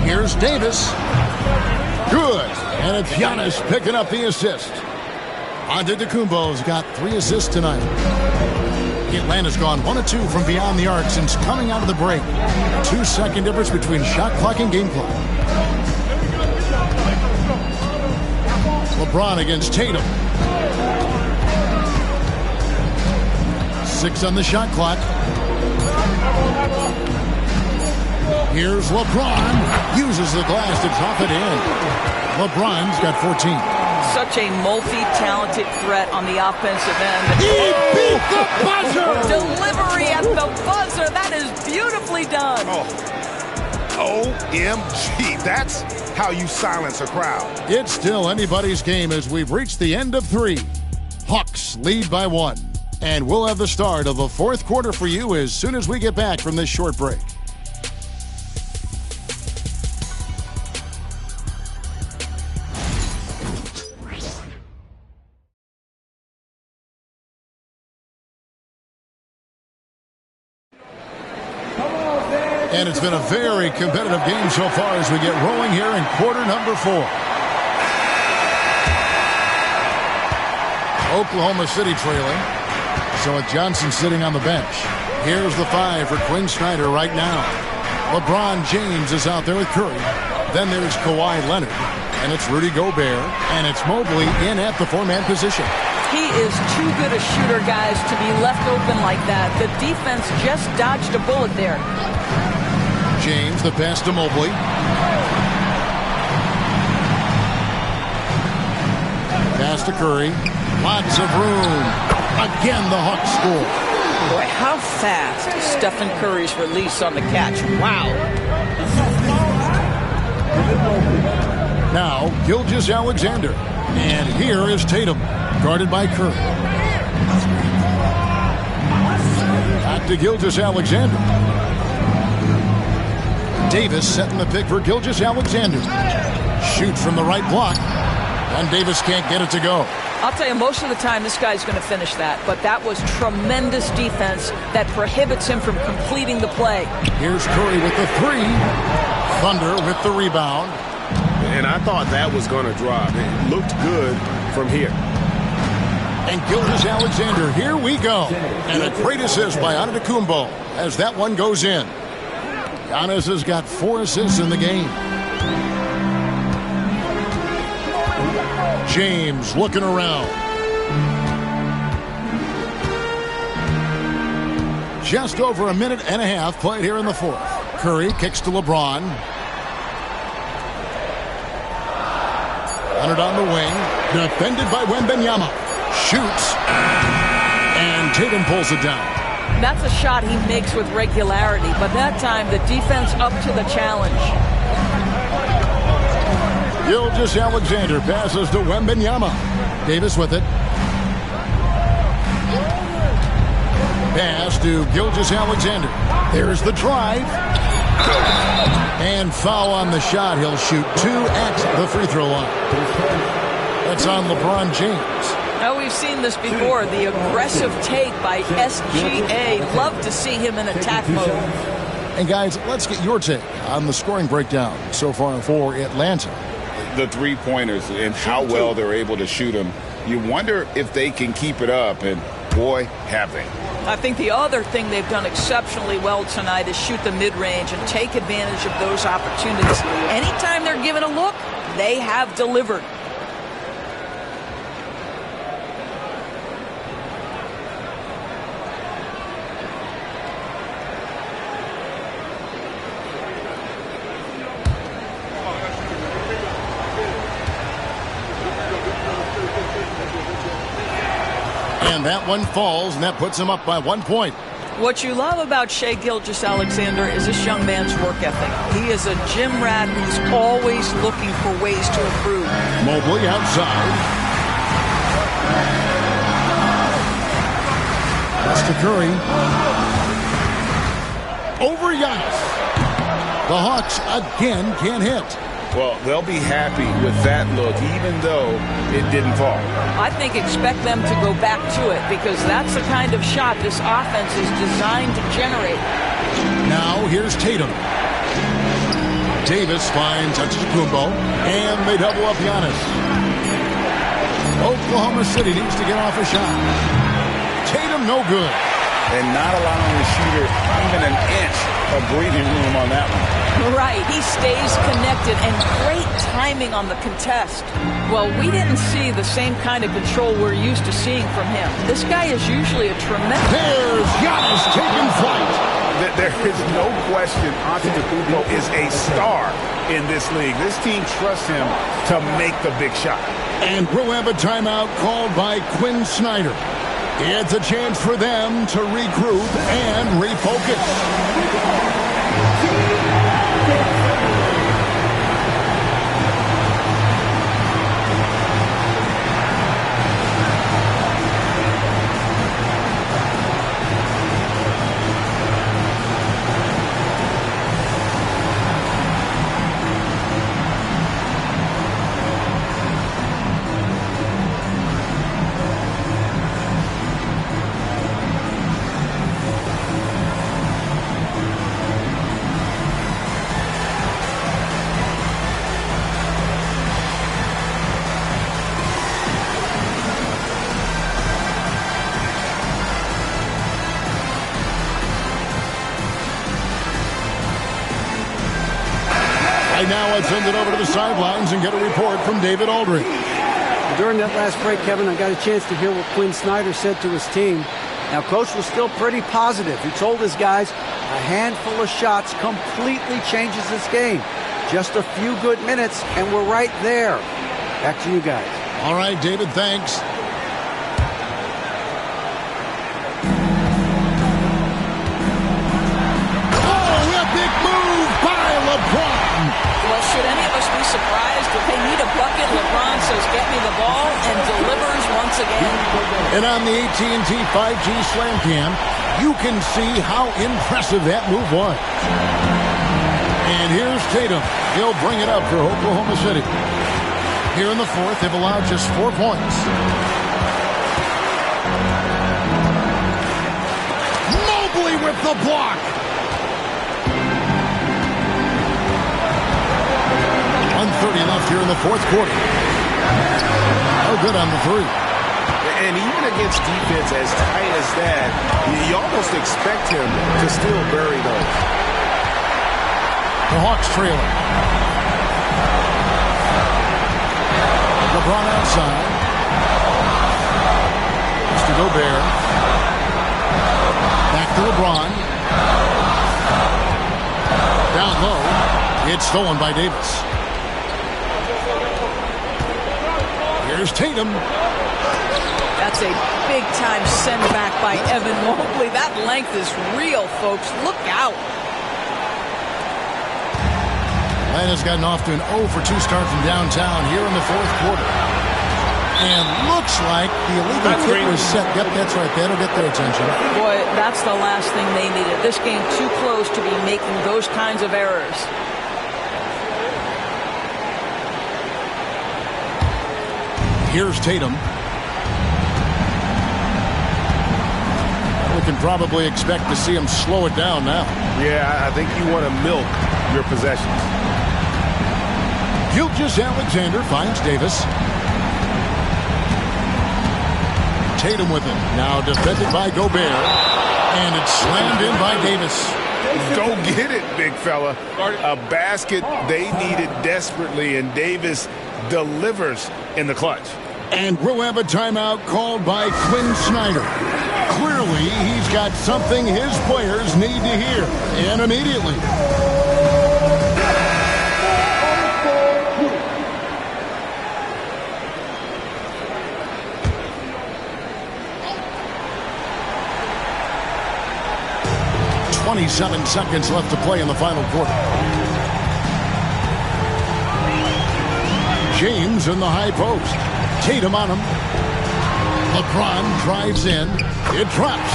[SPEAKER 1] Here's Davis. Good. And it's Giannis picking up the assist. Antetokounmpo's got 3 assists tonight. Atlanta's gone 1 of 2 from beyond the arc since coming out of the break. 2-second difference between shot clock and game clock. LeBron against Tatum. 6 on the shot clock. Here's LeBron. Uses the glass to drop it in. LeBron's got 14.
[SPEAKER 18] Such a multi-talented threat on the offensive end.
[SPEAKER 1] He beat the buzzer!
[SPEAKER 18] Delivery at the buzzer. That is beautifully done.
[SPEAKER 2] OMG. That's how you silence a crowd.
[SPEAKER 1] It's still anybody's game as we've reached the end of 3. Hawks lead by 1. And we'll have the start of the 4th quarter for you as soon as we get back from this short break. And it's been a very competitive game so far as we get rolling here in quarter number 4. Oklahoma City trailing. So with Johnson sitting on the bench. Here's the 5 for Quinn Snyder right now. LeBron James is out there with Curry. Then there's Kawhi Leonard. And it's Rudy Gobert. And it's Mobley in at the 4-man position.
[SPEAKER 18] He is too good a shooter, guys, to be left open like that. The defense just dodged a bullet there.
[SPEAKER 1] James, the pass to Mobley. Pass to Curry. Lots of room. Again, the Hawks score.
[SPEAKER 18] Boy, how fast Stephen Curry's release on the catch. Wow.
[SPEAKER 1] Now, Gilgeous-Alexander. And here is Tatum, guarded by Curry. Back to Gilgeous-Alexander. Davis setting the pick for Gilgeous-Alexander. Shoots from the right block. And Davis can't get it to go.
[SPEAKER 18] I'll tell you, most of the time this guy's going to finish that. But that was tremendous defense that prohibits him from completing the play.
[SPEAKER 1] Here's Curry with the three. Thunder with the rebound.
[SPEAKER 2] And I thought that was going to drop. It looked good from here.
[SPEAKER 1] And Gilgeous-Alexander, here we go. And a great assist by Antetokounmpo as that one goes in. Giannis has got 4 assists in the game. James looking around. Just over a minute and a half played here in the fourth. Curry kicks to LeBron. Leonard on the wing. Defended by Wembanyama. Shoots. And Tatum pulls it down.
[SPEAKER 18] That's a shot he makes with regularity. But that time, the defense up to the challenge.
[SPEAKER 1] Gilgeous-Alexander passes to Wembanyama. Davis with it. Pass to Gilgeous-Alexander. There's the drive. And foul on the shot. He'll shoot 2 at the free throw line. That's on LeBron James.
[SPEAKER 18] Now, we've seen this before. The aggressive take by SGA. Love to see him in attack mode.
[SPEAKER 1] And guys, let's get your take on the scoring breakdown so far for Atlanta.
[SPEAKER 2] The three-pointers and how well they're able to shoot them. You wonder if they can keep it up, and boy, have they.
[SPEAKER 18] I think the other thing they've done exceptionally well tonight is shoot the mid-range and take advantage of those opportunities. Anytime they're given a look, they have delivered.
[SPEAKER 1] And that one falls, and that puts him up by 1 point.
[SPEAKER 18] What you love about Shai Gilgeous-Alexander is this young man's work ethic. He is a gym rat who's always looking for ways to improve.
[SPEAKER 1] Mobley outside. Pass to Curry. Over Giannis. The Hawks again can't hit.
[SPEAKER 2] Well, they'll be happy with that look, even though it didn't fall.
[SPEAKER 18] I think expect them to go back to it because that's the kind of shot this offense is designed to generate.
[SPEAKER 1] Now here's Tatum. Davis finds Antetokounmpo, and they double up Giannis. Oklahoma City needs to get off a shot. Tatum no good.
[SPEAKER 2] And not allowing the shooter even an inch of breathing room on that one.
[SPEAKER 18] Right, he stays connected, and great timing on the contest. Well, we didn't see the same kind of control we're used to seeing from him. This guy is usually a tremendous...
[SPEAKER 1] There's Giannis taking flight.
[SPEAKER 2] There is no question Antetokounmpo is a star in this league. This team trusts him to make the big shot.
[SPEAKER 1] And we'll have a timeout called by Quinn Snyder. It's a chance for them to regroup and refocus. Now let's send it over to the sidelines and get a report from David Aldridge.
[SPEAKER 4] During that last break, Kevin, I got a chance to hear what Quinn Snyder said to his team. Now, Coach was still pretty positive. He told his guys, A handful of shots completely changes this game. Just a few good minutes, and we're right there. Back to you guys.
[SPEAKER 1] All right, David, thanks.
[SPEAKER 18] Well, should any of us be surprised if they need a bucket? LeBron says, "Get me the ball," and delivers once again.
[SPEAKER 1] And on the AT&T 5G Slam Cam, you can see how impressive that move was. And here's Tatum. He'll bring it up for Oklahoma City. Here in the fourth, they've allowed just 4 points. Mobley with the block. 1:30 left here in the fourth quarter. Oh, good on the three.
[SPEAKER 2] And even against defense as tight as that, you almost expect him to still bury those.
[SPEAKER 1] The Hawks trailing. LeBron outside. It's to Gobert. Back to LeBron. Down low. It's stolen by Davis. Here's Tatum.
[SPEAKER 18] That's a big-time send-back by Evan Mobley. That length is real, folks. Look out.
[SPEAKER 1] Atlanta's gotten off to an 0-for-2 start from downtown here in the fourth quarter. And looks like the illegal kick was set. Yep, that's right. That'll get their attention.
[SPEAKER 18] Boy, that's the last thing they needed. This game too close to be making those kinds of errors.
[SPEAKER 1] Here's Tatum. We can probably expect to see him slow it down now.
[SPEAKER 2] Yeah, I think you want to milk your possessions.
[SPEAKER 1] Gilgeous-Alexander finds Davis. Tatum with it. Now defended by Gobert. And it's slammed in by Davis.
[SPEAKER 2] Go get it, big fella. A basket they needed desperately, and Davis delivers in the clutch.
[SPEAKER 1] And we'll have a timeout called by Quinn Snyder. Clearly, he's got something his players need to hear, and immediately. "27 seconds left to play in the final quarter. James in the high post. Tatum on him. LeBron drives in. It drops.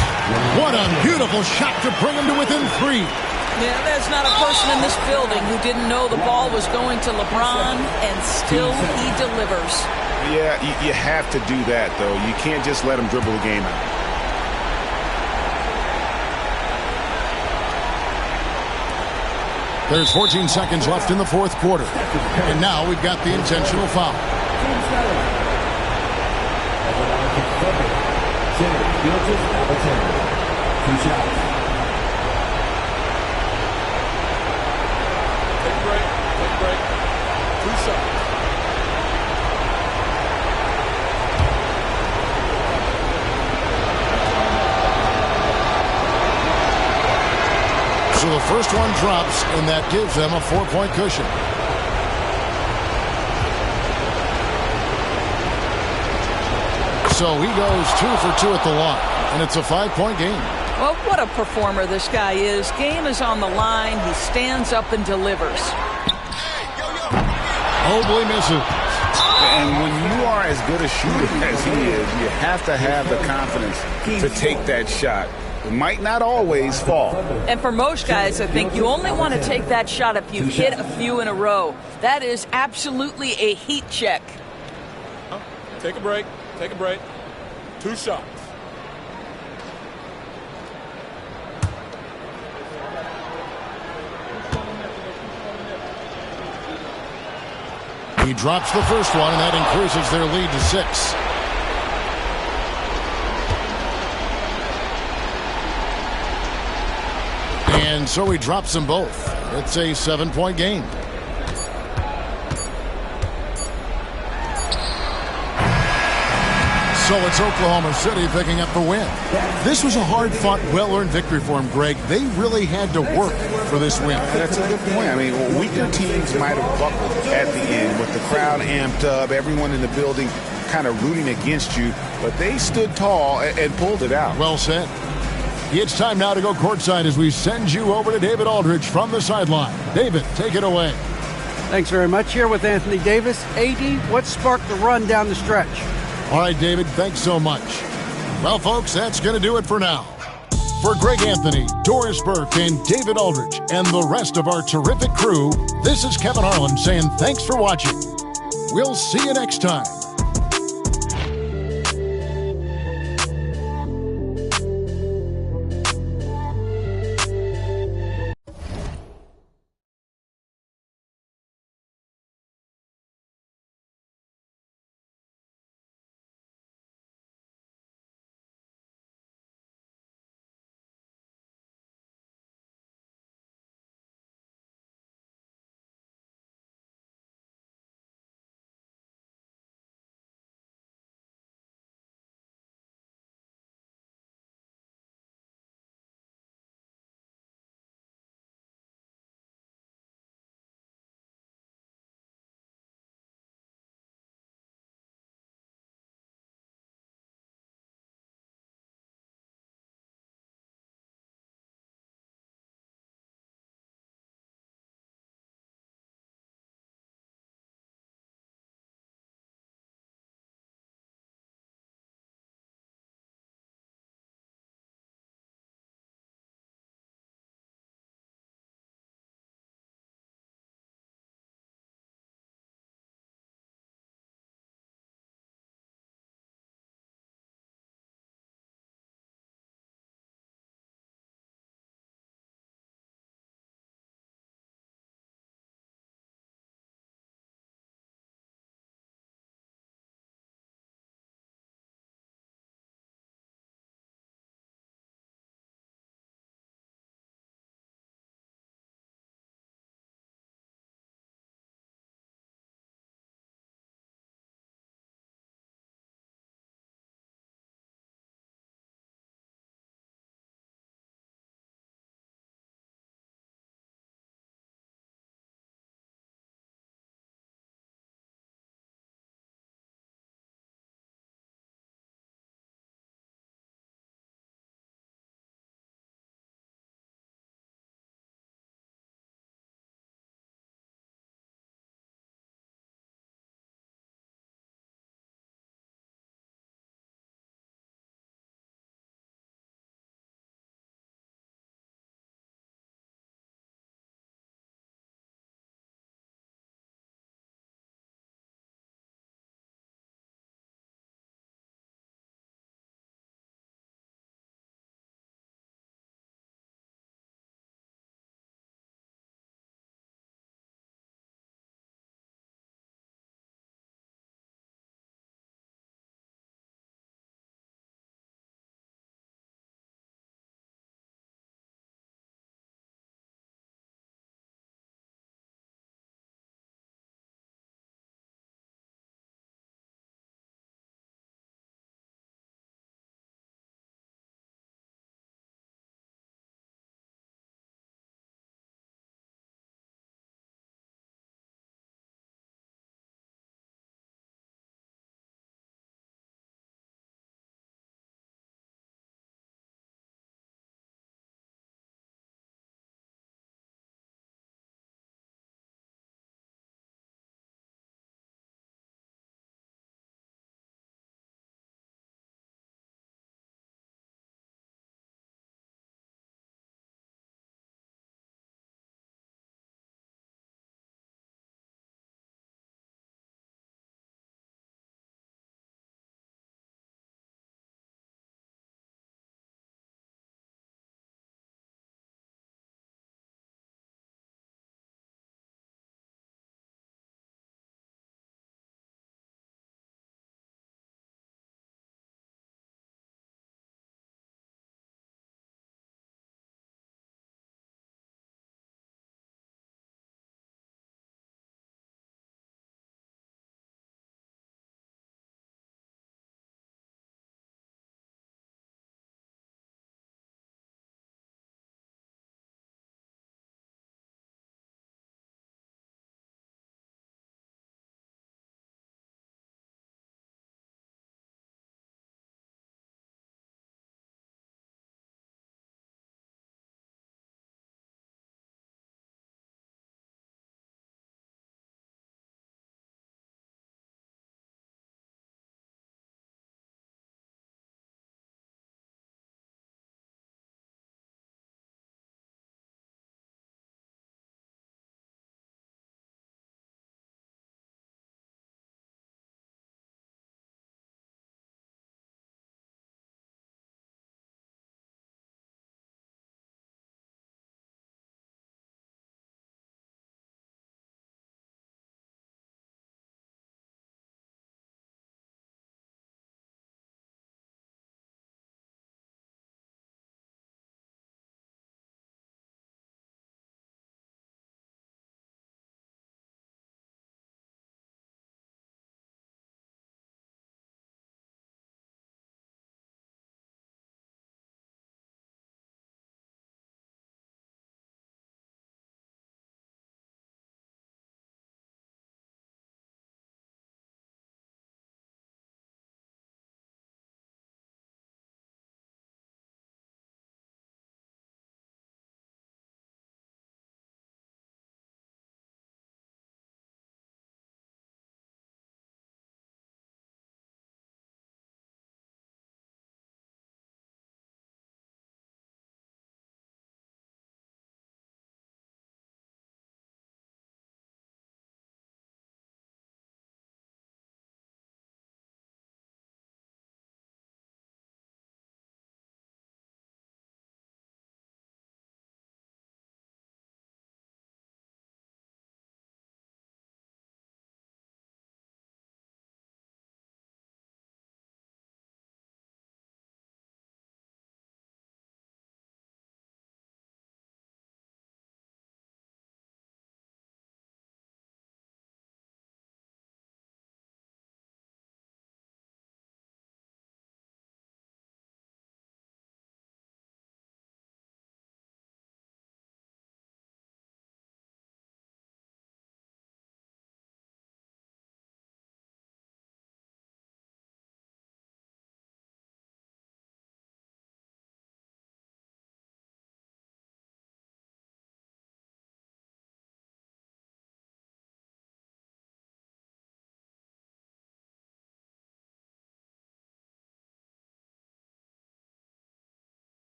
[SPEAKER 1] What a beautiful shot to bring him to within 3.
[SPEAKER 18] Yeah, there's not a person in this building who didn't know the ball was going to LeBron, and still he delivers.
[SPEAKER 2] Yeah, you have to do that, though. You can't just let him dribble the game out.
[SPEAKER 1] There's 14 seconds left in the fourth quarter. And now we've got the intentional foul.
[SPEAKER 6] Take a break. 2 shots.
[SPEAKER 1] So the first one drops, and that gives them a 4-point cushion. So he goes 2 for 2 at the line, and it's a 5-point game.
[SPEAKER 18] Well, what a performer this guy is. Game is on the line. He stands up and delivers.
[SPEAKER 1] Mobley misses.
[SPEAKER 2] And when you are as good a shooter as he is, you have to have the confidence to take that shot. It might not always fall.
[SPEAKER 18] And for most guys, I think you only want to take that shot if you hit a few in a row. That is absolutely a heat check.
[SPEAKER 6] Take a break. 2 shots.
[SPEAKER 1] He drops the first one, and that increases their lead to 6. And so he drops them both. It's a 7-point game. So it's Oklahoma City picking up the win. This was a hard-fought, well-earned victory for them, Greg. They really had to work for this win.
[SPEAKER 2] That's a good point. I mean, weaker teams might have buckled at the end with the crowd amped up, everyone in the building kind of rooting against you, but they stood tall and pulled it out.
[SPEAKER 1] Well said. It's time now to go courtside as we send you over to David Aldridge from the sideline. David, take it away.
[SPEAKER 4] Thanks very much. Here with Anthony Davis. AD, what sparked the run down the stretch?
[SPEAKER 1] All right, David, thanks so much. Well, folks, that's going to do it for now. For Greg Anthony, Doris Burke, and David Aldridge, and the rest of our terrific crew, this is Kevin Harlan saying thanks for watching. We'll see you next time.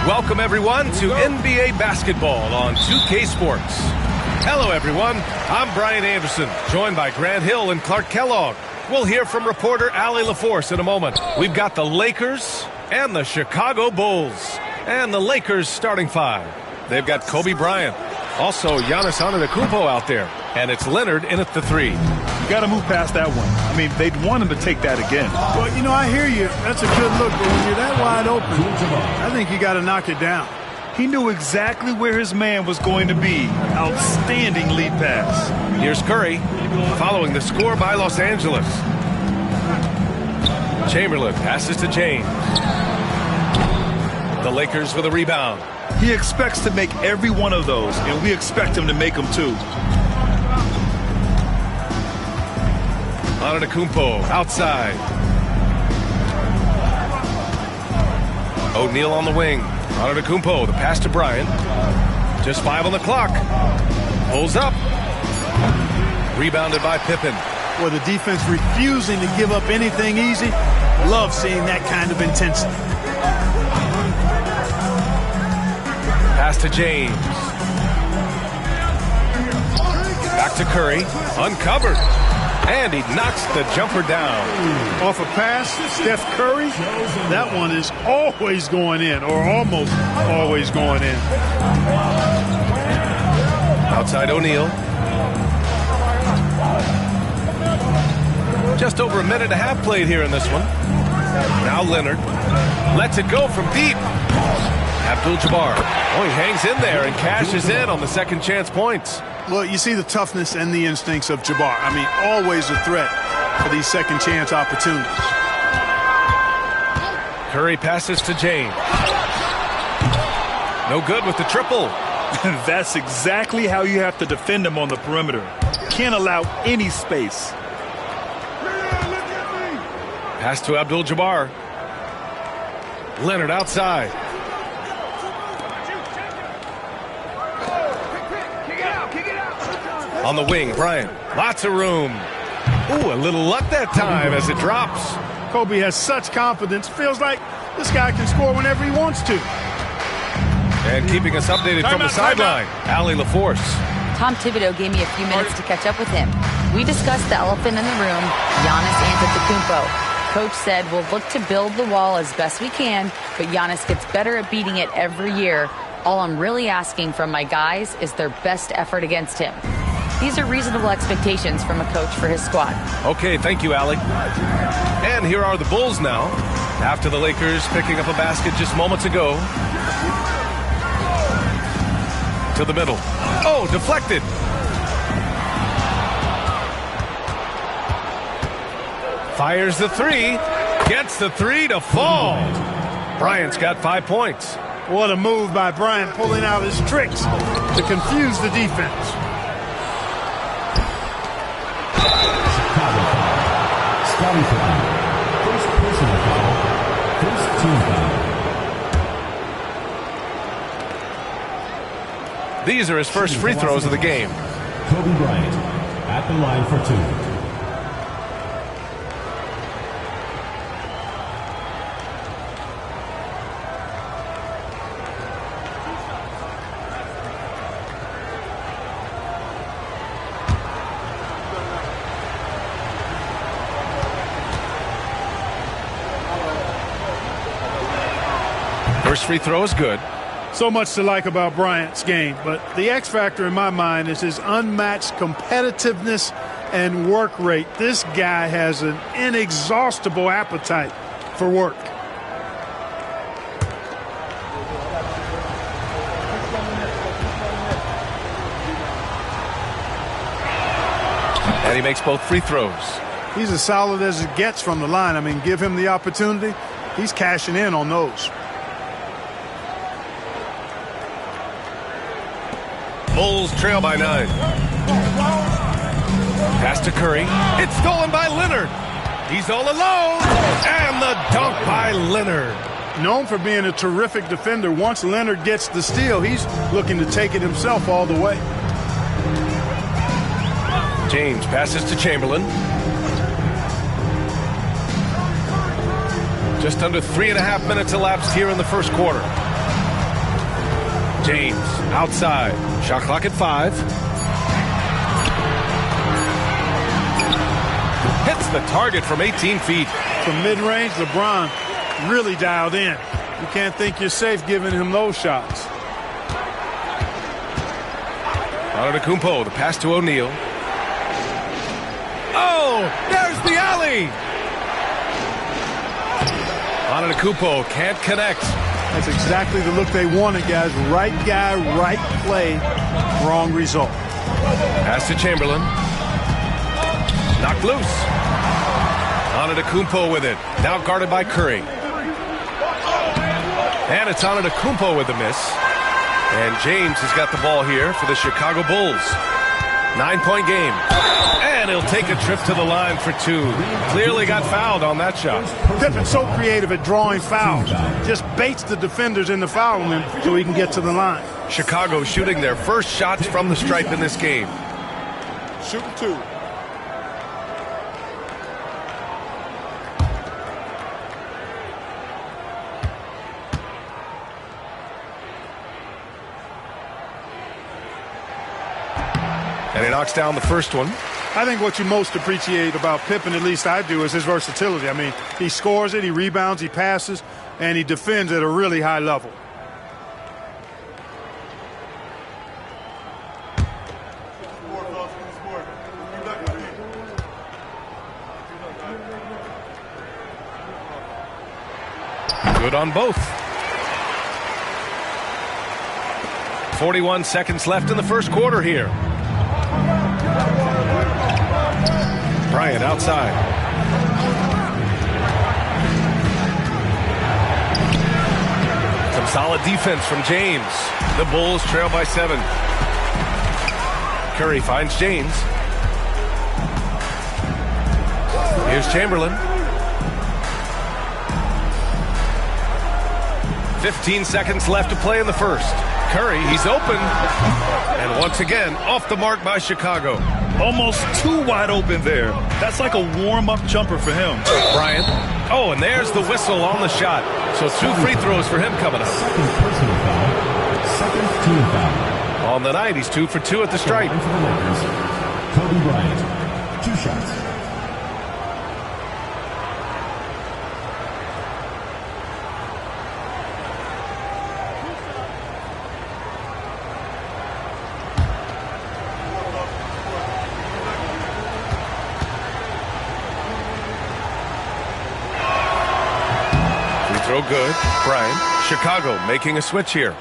[SPEAKER 7] Welcome, everyone, to NBA basketball on 2K Sports. Hello, everyone. I'm Brian Anderson, joined by Grant Hill and Clark Kellogg. We'll hear from reporter Allie LaForce in a moment. We've got the Lakers and the Chicago Bulls. And the Lakers starting five. They've got Kobe Bryant. Also, Giannis Antetokounmpo out there. And it's Leonard in at the three.
[SPEAKER 9] You got to move past that one. I mean, they'd want him to take that again.
[SPEAKER 20] Well, you know, I hear you. That's a good look. But when you're that wide open, I think you got to knock it down.
[SPEAKER 9] He knew exactly where his man was going to be. Outstanding lead pass.
[SPEAKER 7] Here's Curry, following the score by Los Angeles. Chamberlain passes to James. The Lakers with a rebound.
[SPEAKER 9] He expects to make every one of those, and we expect him to make them too.
[SPEAKER 7] Antetokounmpo outside. O'Neal on the wing. Antetokounmpo, the pass to Bryant. Just 5 on the clock. Pulls up. Rebounded by Pippen.
[SPEAKER 20] Well, the defense refusing to give up anything easy. Love seeing that kind of intensity.
[SPEAKER 7] Pass to James. Back to Curry. Uncovered. And he knocks the jumper down.
[SPEAKER 20] Off a pass, Steph Curry, that one is always going in, or almost always going in.
[SPEAKER 7] Outside O'Neal. Just over a minute and a half played here in this one. Now Leonard lets it go from deep. Abdul-Jabbar. Oh, he hangs in there and cashes in on the second chance points.
[SPEAKER 20] Well, you see the toughness and the instincts of Jabbar. I mean, always a threat for these second chance opportunities.
[SPEAKER 7] Curry passes to James. No good with the triple.
[SPEAKER 9] That's exactly how you have to defend him on the perimeter. Can't allow any space.
[SPEAKER 7] Pass to Abdul-Jabbar. Leonard outside. On the wing, Bryant. Lots of room. Ooh, a little luck that time as it drops.
[SPEAKER 20] Kobe has such confidence. Feels like this guy can score whenever he wants to.
[SPEAKER 7] And keeping us updated from the sideline, Allie LaForce.
[SPEAKER 11] Tom Thibodeau gave me a few minutes to catch up with him. We discussed the elephant in the room, Giannis Antetokounmpo. Coach said we'll look to build the wall as best we can, but Giannis gets better at beating it every year. All I'm really asking from my guys is their best effort against him. These are reasonable expectations from a coach for his squad.
[SPEAKER 7] Okay, thank you, Allie. And here are the Bulls now, after the Lakers picking up a basket just moments ago. To the middle. Oh, deflected. Fires the three. Gets the three to fall. Bryant's got 5 points.
[SPEAKER 20] What a move by Bryant, pulling out his tricks to confuse the defense.
[SPEAKER 5] Scotty foul. First personal foul. First team foul.
[SPEAKER 7] These are his first free throws of the game.
[SPEAKER 5] Kobe Bryant at the line for 2.
[SPEAKER 7] First free throw is good.
[SPEAKER 20] So much to like about Bryant's game, but the X factor in my mind is his unmatched competitiveness and work rate. This guy has an inexhaustible appetite for work.
[SPEAKER 7] And he makes both free throws.
[SPEAKER 20] He's as solid as it gets from the line. I mean, give him the opportunity, he's cashing in on those.
[SPEAKER 7] Bulls trail by 9. Pass to Curry. It's stolen by Leonard. He's all alone. And the dunk by Leonard.
[SPEAKER 20] Known for being a terrific defender, once Leonard gets the steal, he's looking to take it himself all the way.
[SPEAKER 7] James passes to Chamberlain. Just under 3.5 minutes elapsed here in the first quarter. James outside. Shot clock at 5. Hits the target from 18 feet.
[SPEAKER 20] From mid-range, LeBron really dialed in. You can't think you're safe giving him those shots.
[SPEAKER 7] Antetokounmpo, the pass to O'Neal. Oh, there's the alley. Antetokounmpo can't connect.
[SPEAKER 20] That's exactly the look they wanted, guys. Right guy, right play, wrong result.
[SPEAKER 7] Pass to Chamberlain. Knocked loose. Antetokounmpo with it. Now guarded by Curry. And it's Antetokounmpo with the miss. And James has got the ball here for the Chicago Bulls. 9-point game. And he'll take a trip to the line for 2. Clearly got fouled on that shot.
[SPEAKER 20] Pippen's so creative at drawing fouls. Just baits the defenders into fouling him so he can get to the line.
[SPEAKER 7] Chicago shooting their first shots from the stripe in this game.
[SPEAKER 6] Shooting 2.
[SPEAKER 7] And he knocks down the first one.
[SPEAKER 20] I think what you most appreciate about Pippen, at least I do, is his versatility. I mean, he scores it, he rebounds, he passes, and he defends at a really high level.
[SPEAKER 7] Good on both. 41 seconds left in the first quarter here. Bryant outside. Some solid defense from James. The Bulls trail by 7. Curry finds James. Here's Chamberlain. 15 seconds left to play in the first. Curry, he's open. And once again, off the mark by Chicago.
[SPEAKER 9] Almost too wide open there. That's like a warm-up jumper for him.
[SPEAKER 7] Bryant. Oh, and there's the whistle on the shot. So 2 free throws for him coming up.
[SPEAKER 5] Second team foul.
[SPEAKER 7] On the night, he's 2 for 2 at the stripe.
[SPEAKER 5] For the Lakers, Kobe Bryant. 2 shots.
[SPEAKER 7] Throw good. Bryant. Chicago making a switch here.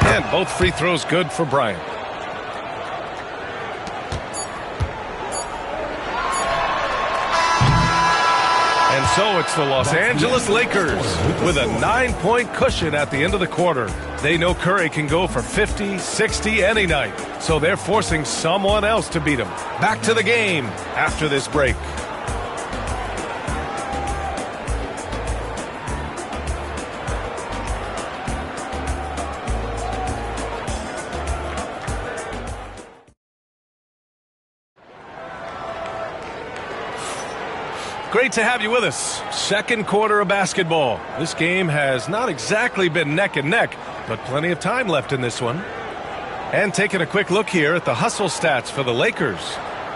[SPEAKER 7] And both free throws good for Bryant. And so it's the Los Angeles Lakers with a 9-point cushion at the end of the quarter. They know Curry can go for 50, 60 any night, so they're forcing someone else to beat him. Back to the game after this break. Great to have you with us. Second quarter of basketball. This game has not exactly been neck and neck, but plenty of time left in this one. And taking a quick look here at the hustle stats for the Lakers.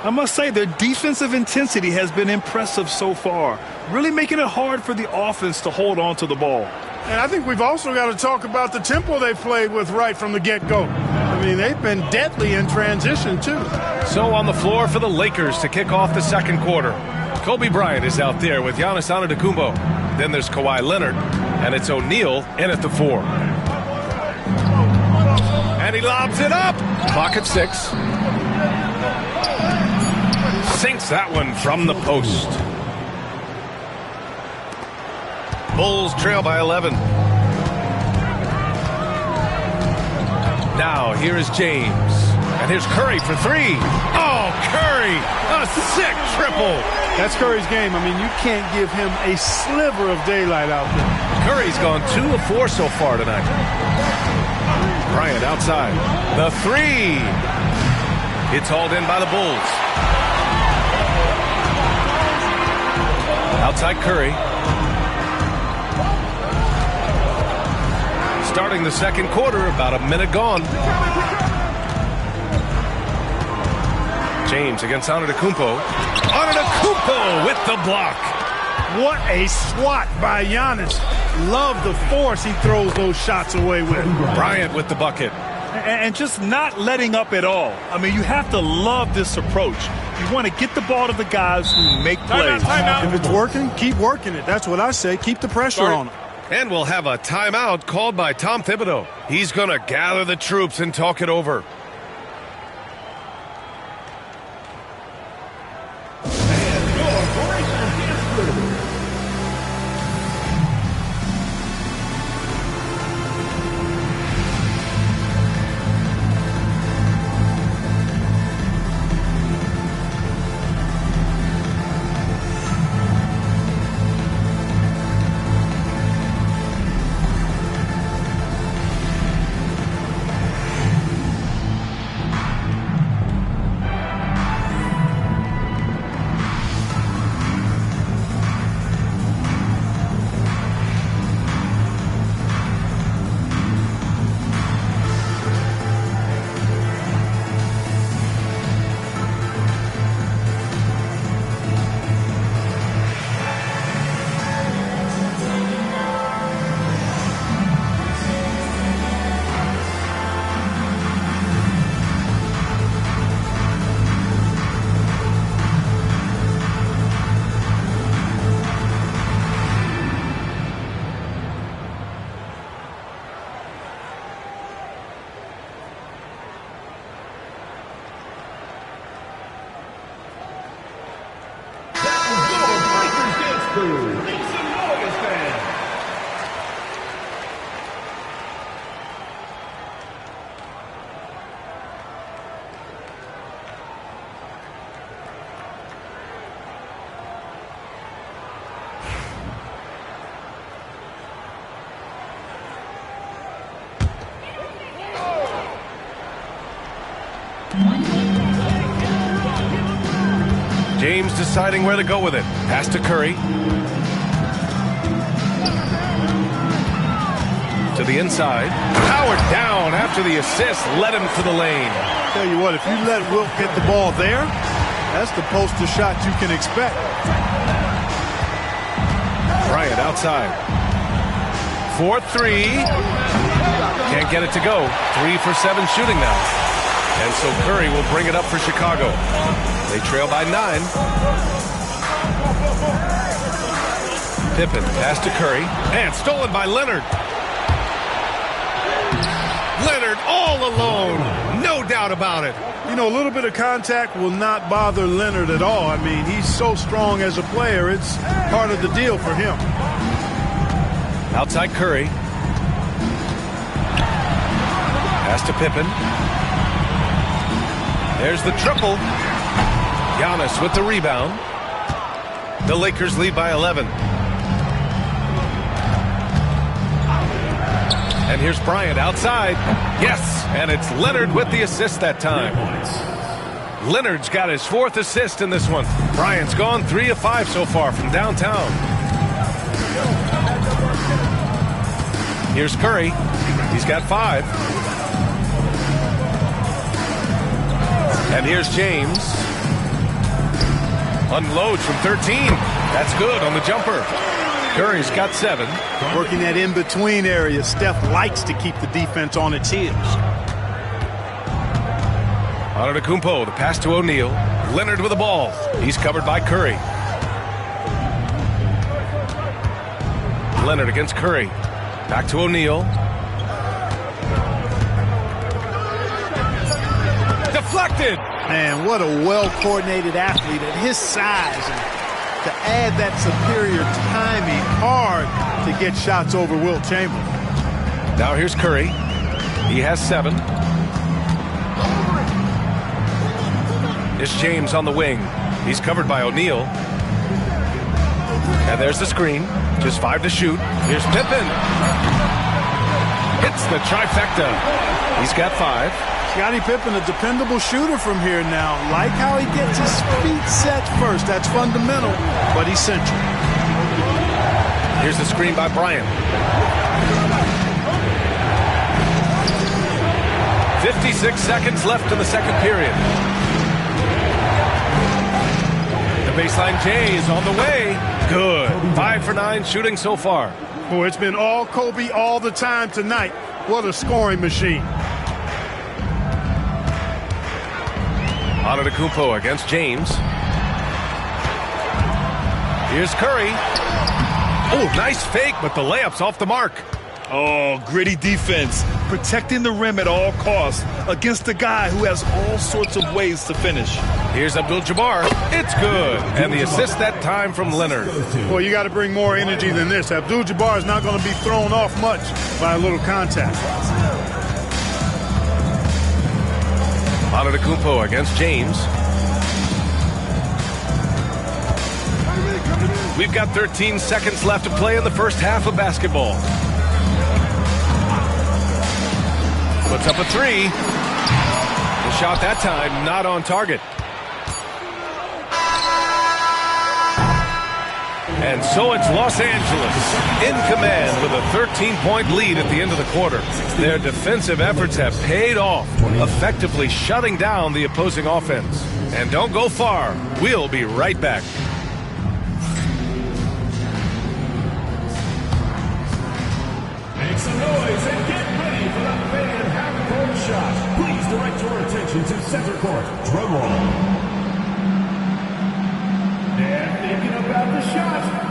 [SPEAKER 9] I must say their defensive intensity has been impressive so far, really making it hard for the offense to hold on to the ball.
[SPEAKER 20] And I think we've also got to talk about the tempo they've played with right from the get-go. I mean, they've been deadly in transition, too.
[SPEAKER 7] So on the floor for the Lakers to kick off the second quarter. Kobe Bryant is out there with Giannis Antetokounmpo. Then there's Kawhi Leonard, and it's O'Neal in at the 4. And he lobs it up. Clock at 6. Sinks that one from the post. Bulls trail by 11. Now here is James. And here's Curry for three. Oh, Curry, a sick triple.
[SPEAKER 20] That's Curry's game. I mean, you can't give him a sliver of daylight out there.
[SPEAKER 7] Curry's gone 2 of 4 so far tonight. Bryant outside. The three. It's hauled in by the Bulls. Outside Curry. Starting the second quarter, about a minute gone. James against Antetokounmpo. Antetokounmpo with the block.
[SPEAKER 20] What a swat by Giannis. Love the force he throws those shots away with.
[SPEAKER 7] Bryant with the bucket.
[SPEAKER 9] And just not letting up at all. I mean, you have to love this approach. You want to get the ball to the guys who make plays.
[SPEAKER 20] If it's working, keep working it. That's what I say. Keep the pressure on them.
[SPEAKER 7] And we'll have a timeout called by Tom Thibodeau. He's going to gather the troops and talk it over. James deciding where to go with it. Pass to Curry. To the inside. Powered down after the assist. Led him to the lane.
[SPEAKER 20] Tell you what, if you let Wilt get the ball there, that's the poster shot you can expect.
[SPEAKER 7] Bryant outside. 4-3. Can't get it to go. 3 for 7 shooting now. And so Curry will bring it up for Chicago. They trail by 9. Pippen pass to Curry. And stolen by Leonard. Leonard all alone. No doubt about it.
[SPEAKER 20] You know, a little bit of contact will not bother Leonard at all. I mean, he's so strong as a player. It's part of the deal for him.
[SPEAKER 7] Outside Curry. Pass to Pippen. There's the triple. Giannis with the rebound. The Lakers lead by 11. And here's Bryant outside. Yes, and it's Leonard with the assist that time. Leonard's got his 4th assist in this one. Bryant's gone 3 of 5 so far from downtown. Here's Curry. He's got 5. And here's James. Unloads from 13. That's good on the jumper. Curry's got 7.
[SPEAKER 20] Working that in-between area. Steph likes to keep the defense on its heels.
[SPEAKER 7] Antetokounmpo, the pass to O'Neal. Leonard with the ball. He's covered by Curry. Leonard against Curry. Back to O'Neal. Deflected.
[SPEAKER 20] Man, what a well-coordinated athlete at his size. And to add that superior timing, hard to get shots over Wilt Chamberlain.
[SPEAKER 7] Now here's Curry. He has 7. It's James on the wing. He's covered by O'Neal. And there's the screen. Just 5 to shoot. Here's Pippen. Hits the trifecta. He's got 5.
[SPEAKER 20] Scottie Pippen, a dependable shooter from here now. Like how he gets his feet set first. That's fundamental, but essential.
[SPEAKER 7] Here's the screen by Bryant. 56 seconds left in the second period. The baseline J is on the way. Good. 5 for 9 shooting so far.
[SPEAKER 20] Boy, it's been all Kobe all the time tonight. What a scoring machine.
[SPEAKER 7] Antetokounmpo against James. Here's Curry. Oh, nice fake, but the layup's off the mark.
[SPEAKER 9] Oh, gritty defense. Protecting the rim at all costs against a guy who has all sorts of ways to finish.
[SPEAKER 7] Here's Abdul-Jabbar. It's good. And the assist that time from Leonard.
[SPEAKER 20] Well, you got to bring more energy than this. Abdul-Jabbar is not going to be thrown off much by a little contact.
[SPEAKER 7] Antetokounmpo against James. We've got 13 seconds left to play in the first half of basketball. Puts up a 3. The shot that time not on target. And so it's Los Angeles in command with a 13-point lead at the end of the quarter. Their defensive efforts have paid off, effectively shutting down the opposing offense. And don't go far. We'll be right back.
[SPEAKER 5] Make some noise and get ready for the fan half-court shot. Please direct your attention to center court. Drum roll. They're thinking about the shot.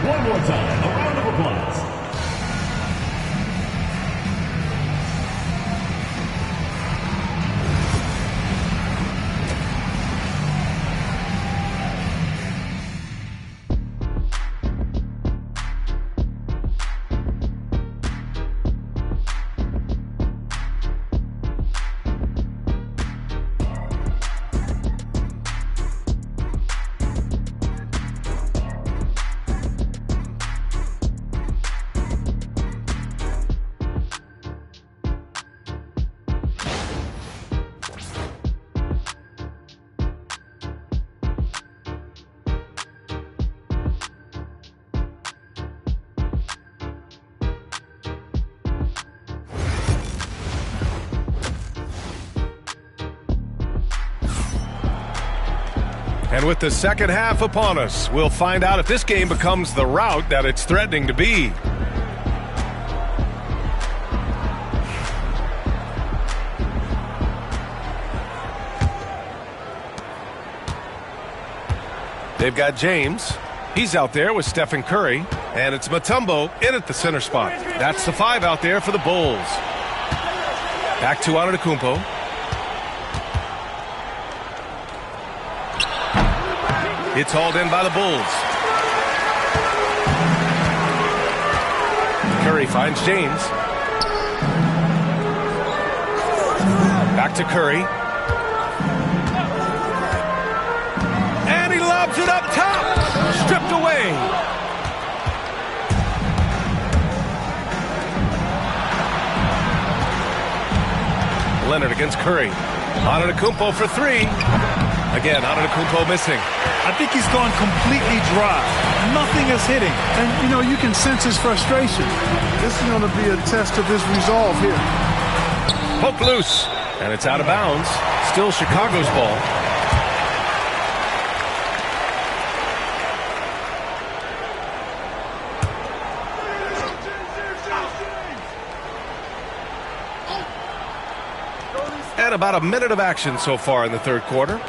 [SPEAKER 5] One more time, a round of applause.
[SPEAKER 7] And with the second half upon us, we'll find out if this game becomes the rout that it's threatening to be. They've got James. He's out there with Stephen Curry. And it's Mutombo in at the center spot. That's the 5 out there for the Bulls. Back to Antetokounmpo. It's hauled in by the Bulls. Curry finds James. Back to Curry. And he lobs it up top. Stripped away. Leonard against Curry. Antetokounmpo for 3. Again, Antetokounmpo missing.
[SPEAKER 20] I think he's gone completely dry. Nothing is hitting. And, you know, you can sense his frustration. This is going to be a test of his resolve here.
[SPEAKER 7] Poke loose. And it's out of bounds. Still Chicago's ball. And about a minute of action so far in the third quarter.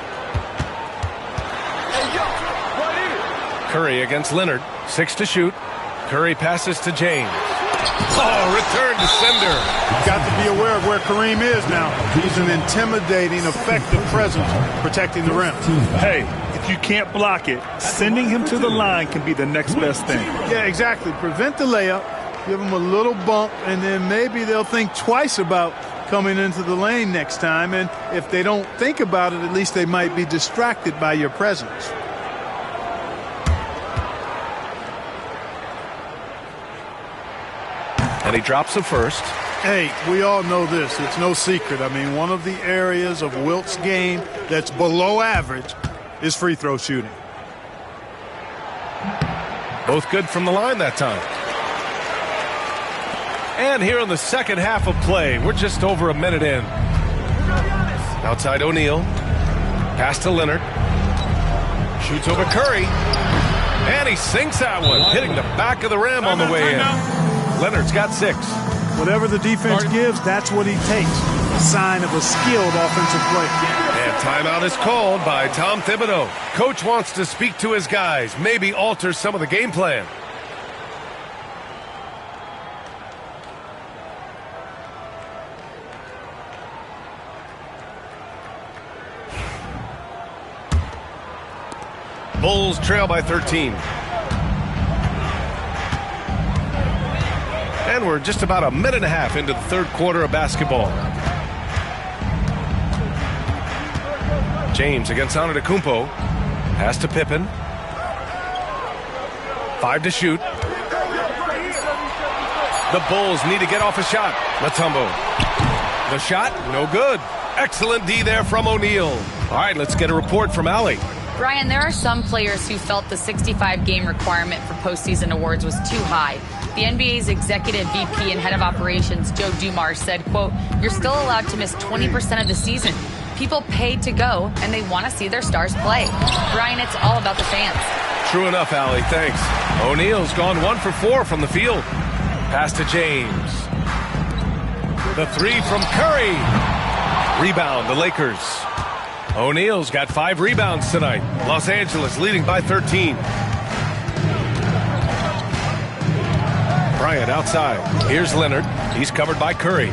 [SPEAKER 7] Curry against Leonard. 6 to shoot. Curry passes to James. Oh, return to sender.
[SPEAKER 20] Got to be aware of where Kareem is now. He's an intimidating, effective presence protecting the rim.
[SPEAKER 9] Hey, if if you can't block it, sending him to the line can be the next best thing.
[SPEAKER 20] Yeah, exactly. Prevent the layup, give them a little bump, and then maybe they'll think twice about coming into the lane next time. And if they don't think about it, at least they might be distracted by your presence.
[SPEAKER 7] And he drops the first.
[SPEAKER 20] Hey, we all know this. It's no secret. I mean, one of the areas of Wilt's game that's below average is free throw shooting.
[SPEAKER 7] Both good from the line that time. And here in the second half of play, we're just over a minute in. Outside O'Neal. Pass to Leonard. Shoots over Curry. And he sinks that one, hitting the back of the rim on the way in. Leonard's got 6.
[SPEAKER 20] Whatever the defense gives, that's what he takes. A sign of a skilled offensive player.
[SPEAKER 7] And timeout is called by Tom Thibodeau. Coach wants to speak to his guys, maybe alter some of the game plan. Bulls trail by 13. And we're just about a minute and a half into the third quarter of basketball. James against Antetokounmpo. Pass to Pippen. 5 to shoot. The Bulls need to get off a shot. Mutombo. The shot, no good. Excellent D there from O'Neal. All right, let's get a report from Allie.
[SPEAKER 11] Brian, there are some players who felt the 65-game requirement for postseason awards was too high. The NBA's executive VP and head of operations, Joe Dumars, said, quote, "You're still allowed to miss 20% of the season. People paid to go, and they want to see their stars play." Brian, it's all about the fans.
[SPEAKER 7] True enough, Allie. Thanks. O'Neal's gone 1 for 4 from the field. Pass to James. The 3 from Curry. Rebound, the Lakers. O'Neal's got 5 rebounds tonight. Los Angeles leading by 13. Bryant outside. Here's Leonard. He's covered by Curry.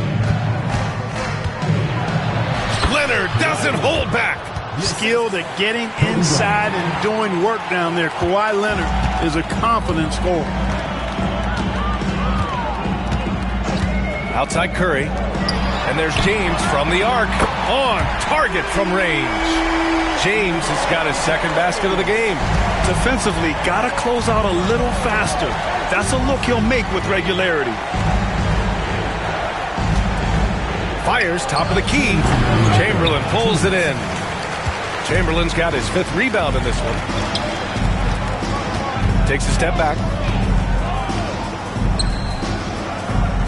[SPEAKER 7] Leonard doesn't hold back.
[SPEAKER 20] Skilled at getting inside and doing work down there. Kawhi Leonard is a confident scorer.
[SPEAKER 7] Outside Curry. And there's James from the arc. On target from range. James has got his second basket of the game.
[SPEAKER 9] Defensively, got to close out a little faster. That's a look he'll make with regularity.
[SPEAKER 7] Fires top of the key. Chamberlain pulls it in. Chamberlain's got his 5th rebound in this one. Takes a step back.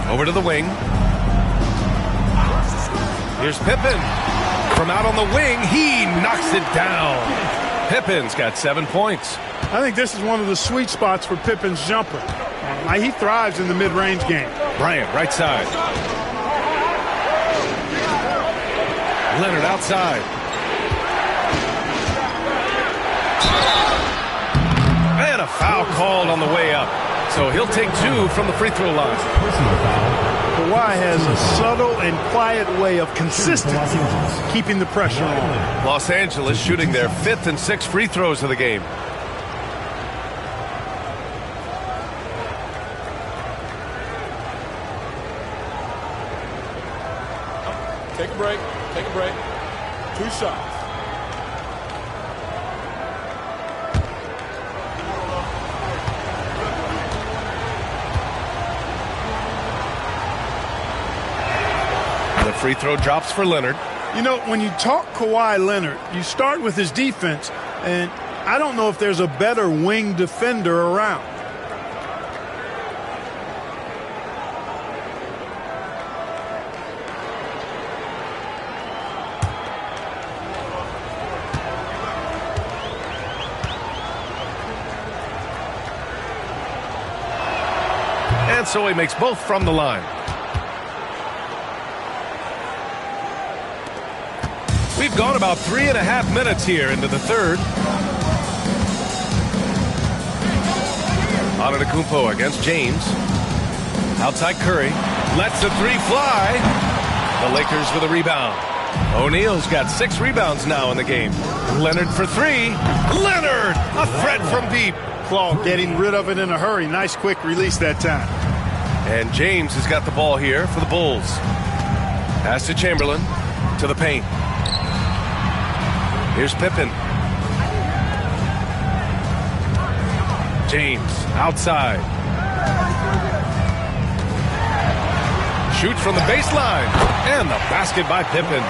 [SPEAKER 7] Over to the wing. Here's Pippen. From out on the wing, he knocks it down. Pippen's got 7 points.
[SPEAKER 20] I think this is one of the sweet spots for Pippen's jumper. He thrives in the mid-range game.
[SPEAKER 7] Bryant, right side. Leonard outside. And a foul called on the way up. So he'll take 2 from the free throw line.
[SPEAKER 20] Kawhi has a subtle and quiet way of consistently keeping the pressure on.
[SPEAKER 7] Los Angeles shooting their 5th and 6th free throws of the game.
[SPEAKER 6] Take a break. Take a break. 2 shots.
[SPEAKER 7] The free throw drops for Leonard.
[SPEAKER 20] You know, when you talk Kawhi Leonard, you start with his defense, and I don't know if there's a better wing defender around.
[SPEAKER 7] And so he makes both from the line. We've gone about 3.5 minutes here into the third. Antetokounmpo against James. Outside Curry. Lets the 3 fly. The Lakers with a rebound. O'Neal's got 6 rebounds now in the game. Leonard for 3. Leonard, a threat from deep.
[SPEAKER 20] Claw getting rid of it in a hurry. Nice quick release that time.
[SPEAKER 7] And James has got the ball here for the Bulls. Pass to Chamberlain, to the paint. Here's Pippen. James, outside. Shoots from the baseline. And the basket by Pippen.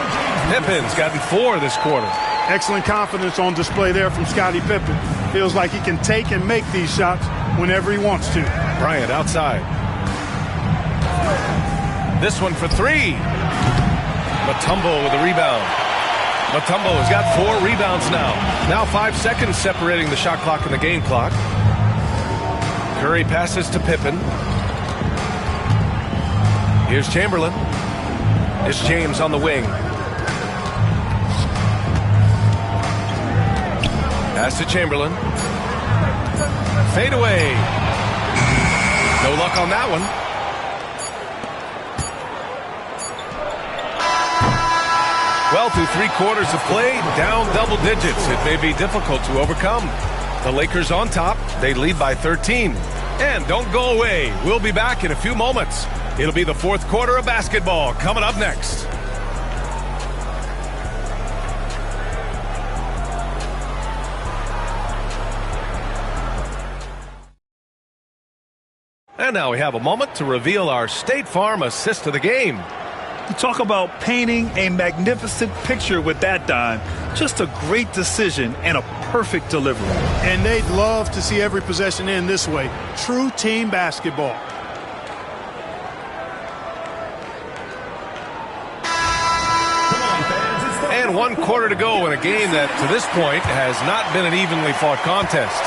[SPEAKER 7] Pippen's gotten 4 this quarter.
[SPEAKER 20] Excellent confidence on display there from Scottie Pippen. Feels like he can take and make these shots whenever he wants to.
[SPEAKER 7] Bryant outside. This one for 3. Mutombo with a rebound. Mutombo has got 4 rebounds now. Now 5 seconds separating the shot clock and the game clock. Curry passes to Pippen. Here's Chamberlain. It's James on the wing. Pass to Chamberlain. Fade away. No luck on that one. Well, through 3 quarters of play, down double digits. It may be difficult to overcome. The Lakers on top. They lead by 13. And don't go away. We'll be back in a few moments. It'll be the 4th quarter of basketball coming up next. And now we have a moment to reveal our State Farm assist of the game.
[SPEAKER 9] You talk about painting a magnificent picture with that dime. Just a great decision and a perfect delivery.
[SPEAKER 20] And they'd love to see every possession end this way. True team basketball.
[SPEAKER 7] And 1 quarter to go in a game that, to this point, has not been an evenly fought contest.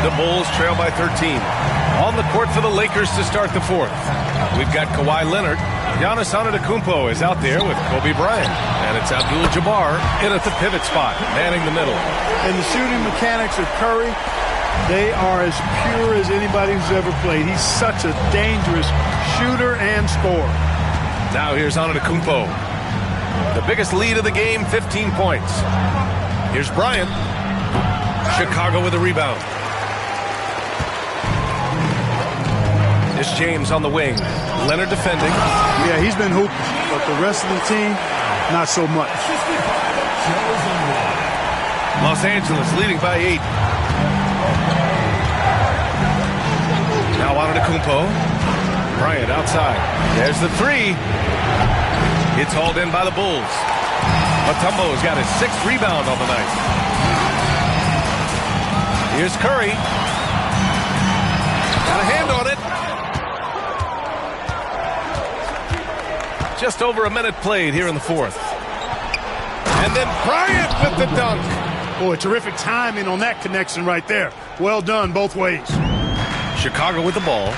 [SPEAKER 7] The Bulls trail by 13. On the court for the Lakers to start the 4th. We've got Kawhi Leonard. Giannis Antetokounmpo is out there with Kobe Bryant. And it's Abdul-Jabbar in at the pivot spot, manning the middle.
[SPEAKER 20] And the shooting mechanics of Curry, they are as pure as anybody who's ever played. He's such a dangerous shooter and scorer.
[SPEAKER 7] Now here's Antetokounmpo. The biggest lead of the game, 15 points. Here's Bryant. Chicago with a rebound. It's James on the wing. Leonard defending.
[SPEAKER 20] Yeah, he's been hooping, but the rest of the team, not so much.
[SPEAKER 7] Los Angeles leading by 8. Now Antetokounmpo. Bryant outside. There's the 3. It's hauled in by the Bulls. Mutombo's got his 6th rebound on the night. Here's Curry. Got a hand on it. Just over a minute played here in the 4th. And then Bryant with the dunk.
[SPEAKER 20] Boy, terrific timing on that connection right there. Well done both ways.
[SPEAKER 7] Chicago with the ball.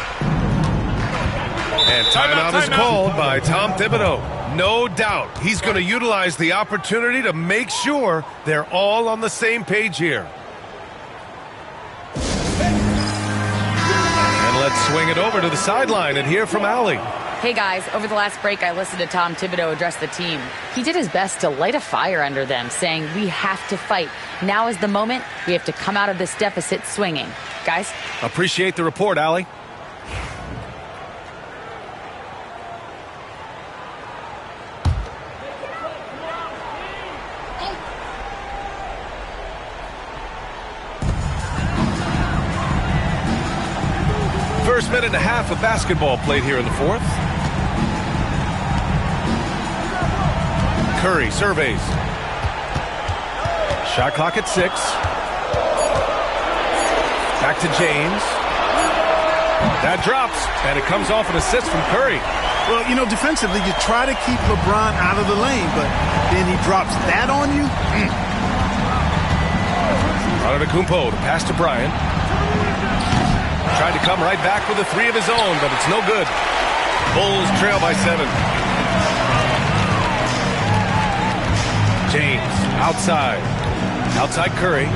[SPEAKER 7] And timeout is called by Tom Thibodeau. No doubt he's going to utilize the opportunity to make sure they're all on the same page here. And let's swing it over to the sideline and hear from Allie.
[SPEAKER 11] Hey guys, over the last break I listened to Tom Thibodeau address the team. He did his best to light a fire under them, saying we have to fight. Now is the moment. We have to come out of this deficit swinging. Guys?
[SPEAKER 7] Appreciate the report, Allie. First minute and a half of basketball played here in the 4th. Curry surveys. Shot clock at 6. Back to James. That drops, and it comes off an assist from Curry.
[SPEAKER 20] Well, you know, defensively, you try to keep LeBron out of the lane, but then he drops that on you.
[SPEAKER 7] Antetokounmpo, the pass to Bryant. Tried to come right back with a 3 of his own, but it's no good. Bulls trail by 7. James, outside. Outside Curry.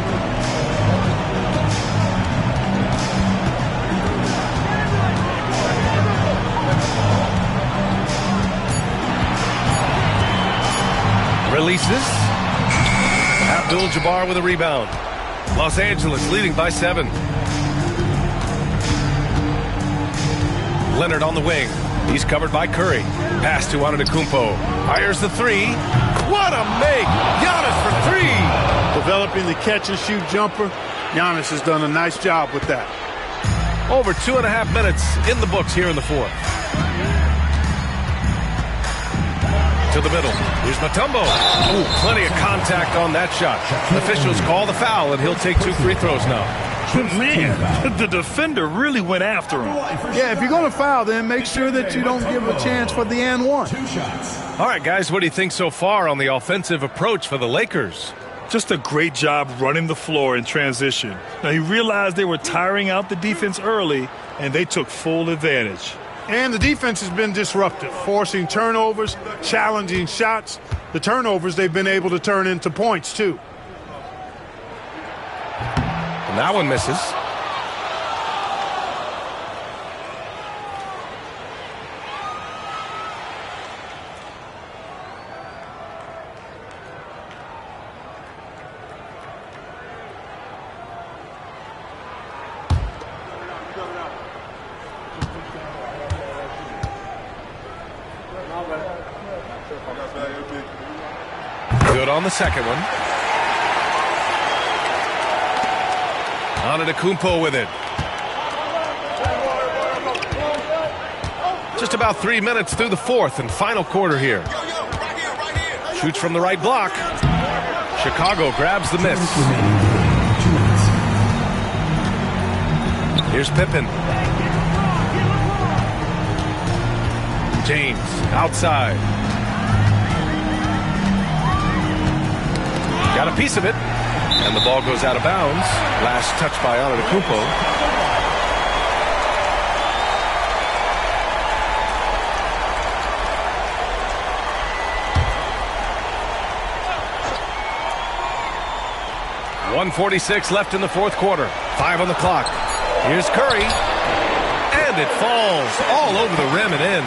[SPEAKER 7] releases. Abdul-Jabbar with a rebound. Los Angeles leading by 7. Leonard on the wing. He's covered by Curry. Pass to Antetokounmpo. Fires the 3. What a make! Giannis for 3!
[SPEAKER 20] Developing the catch-and-shoot jumper. Giannis has done a nice job with that.
[SPEAKER 7] Over 2.5 minutes in the books here in the fourth. To the middle. Here's Mutombo. Ooh, plenty of contact on that shot. Officials call the foul, and he'll take 2 free throws now.
[SPEAKER 9] Man, the defender really went after him.
[SPEAKER 20] Yeah, if you're going to foul, then make sure that you don't give a chance for the and one.
[SPEAKER 7] All right, guys, what do you think so far on the offensive approach for the Lakers?
[SPEAKER 9] Just a great job running the floor in transition. Now, he realized they were tiring out the defense early, and they took full advantage.
[SPEAKER 20] And the defense has been disruptive, forcing turnovers, challenging shots. The turnovers they've been able to turn into points, too.
[SPEAKER 7] And that one misses. Good on the second one. Antetokounmpo with it. Just about 3 minutes through the fourth and final quarter here. Shoots from the right block. Chicago grabs the miss. Here's Pippen. James outside. Got a piece of it. And the ball goes out of bounds. Last touch by Antetokounmpo. .146 left in the fourth quarter. 5 on the clock. Here's Curry. And it falls all over the rim and in.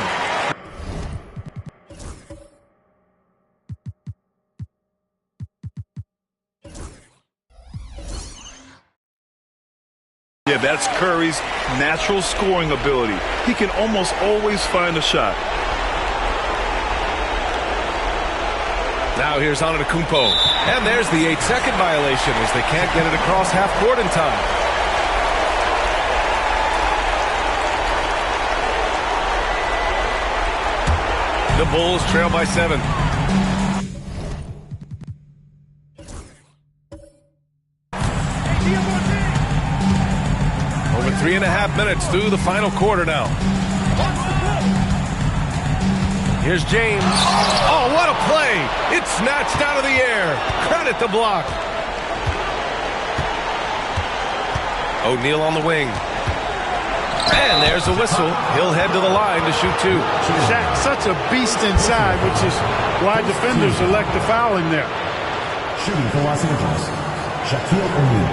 [SPEAKER 9] Yeah, that's Curry's natural scoring ability. He can almost always find a shot.
[SPEAKER 7] Now here's Antetokounmpo. And there's the 8-second violation as they can't get it across half court in time. The Bulls trail by 7. Over 3.5 minutes through the final quarter now. Here's James. Oh, what a play! It's snatched out of the air. Credit the block. O'Neal on the wing. And there's a whistle. He'll head to the line to shoot 2.
[SPEAKER 20] Shaq's such a beast inside, which is why defenders elect to foul him there.
[SPEAKER 5] Shooting for Los Angeles, Shaquille O'Neal.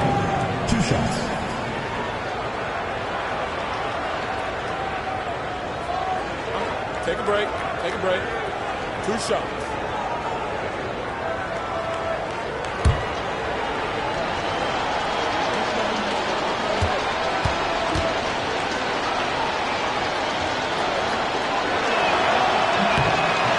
[SPEAKER 5] 2 shots.
[SPEAKER 6] Take a break. Take a break. 2 shots.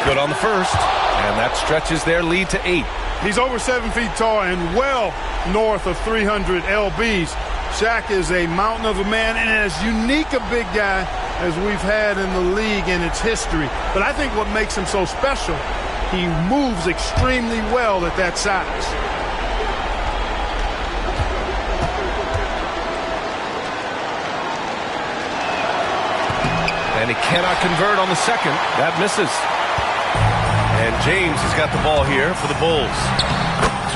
[SPEAKER 7] Good on the first, and that stretches their lead to 8.
[SPEAKER 20] He's over 7 feet tall and well north of 300 lbs. Shaq is a mountain of a man and as unique a big guy as we've had in the league in its history. But I think what makes him so special, he moves extremely well at that size.
[SPEAKER 7] And he cannot convert on the second. That misses. And James has got the ball here for the Bulls.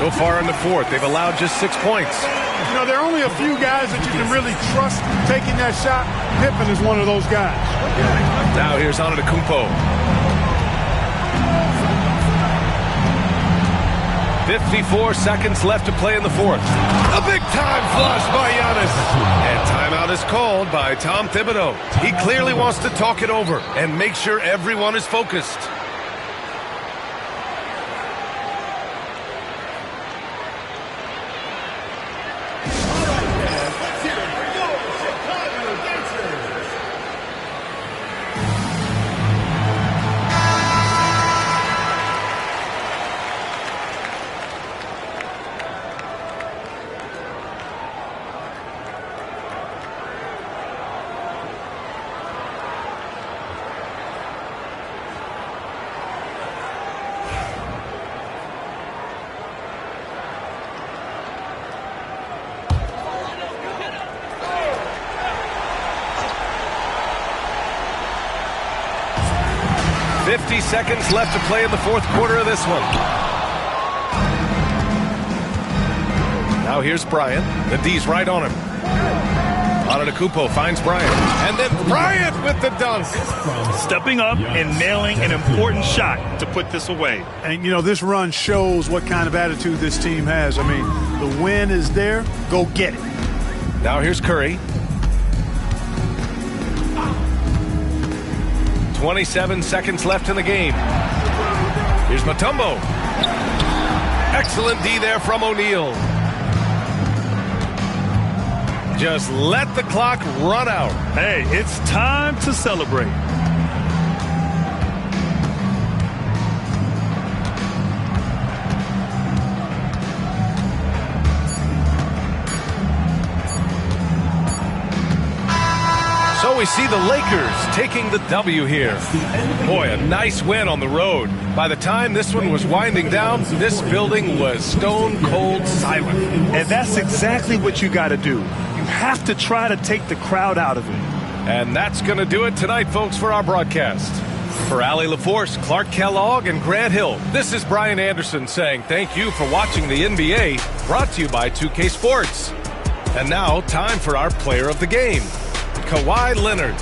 [SPEAKER 7] So far in the fourth, they've allowed just 6 points.
[SPEAKER 20] You know, there are only a few guys that you can really trust taking that shot. Pippen is one of those guys.
[SPEAKER 7] Now here's Antetokounmpo. 54 seconds left to play in the fourth. A big-time flush by Giannis. And timeout is called by Tom Thibodeau. He clearly wants to talk it over and make sure everyone is focused. 50 seconds left to play in the fourth quarter of this one. Now here's Bryant. The D's right on him. Antetokounmpo finds Bryant. And then Bryant with the dunk.
[SPEAKER 21] Stepping up and nailing an important shot to put this away.
[SPEAKER 20] And, you know, this run shows what kind of attitude this team has. I mean, the win is there. Go get it.
[SPEAKER 7] Now here's Curry. 27 seconds left in the game. Here's Mutombo. Excellent D there from O'Neal. Just let the clock run out.
[SPEAKER 21] Hey, it's time to celebrate.
[SPEAKER 7] So we see the Lakers taking the W here. Boy, a nice win on the road. By the time this one was winding down, this building was stone cold silent.
[SPEAKER 21] And that's exactly what you got to do. You have to try to take the crowd out of it.
[SPEAKER 7] And that's going to do it tonight, folks, for our broadcast. For Allie LaForce, Clark Kellogg, and Grant Hill, this is Brian Anderson saying thank you for watching the NBA, brought to you by 2K Sports. And now, time for our player of the game, Kawhi Leonard.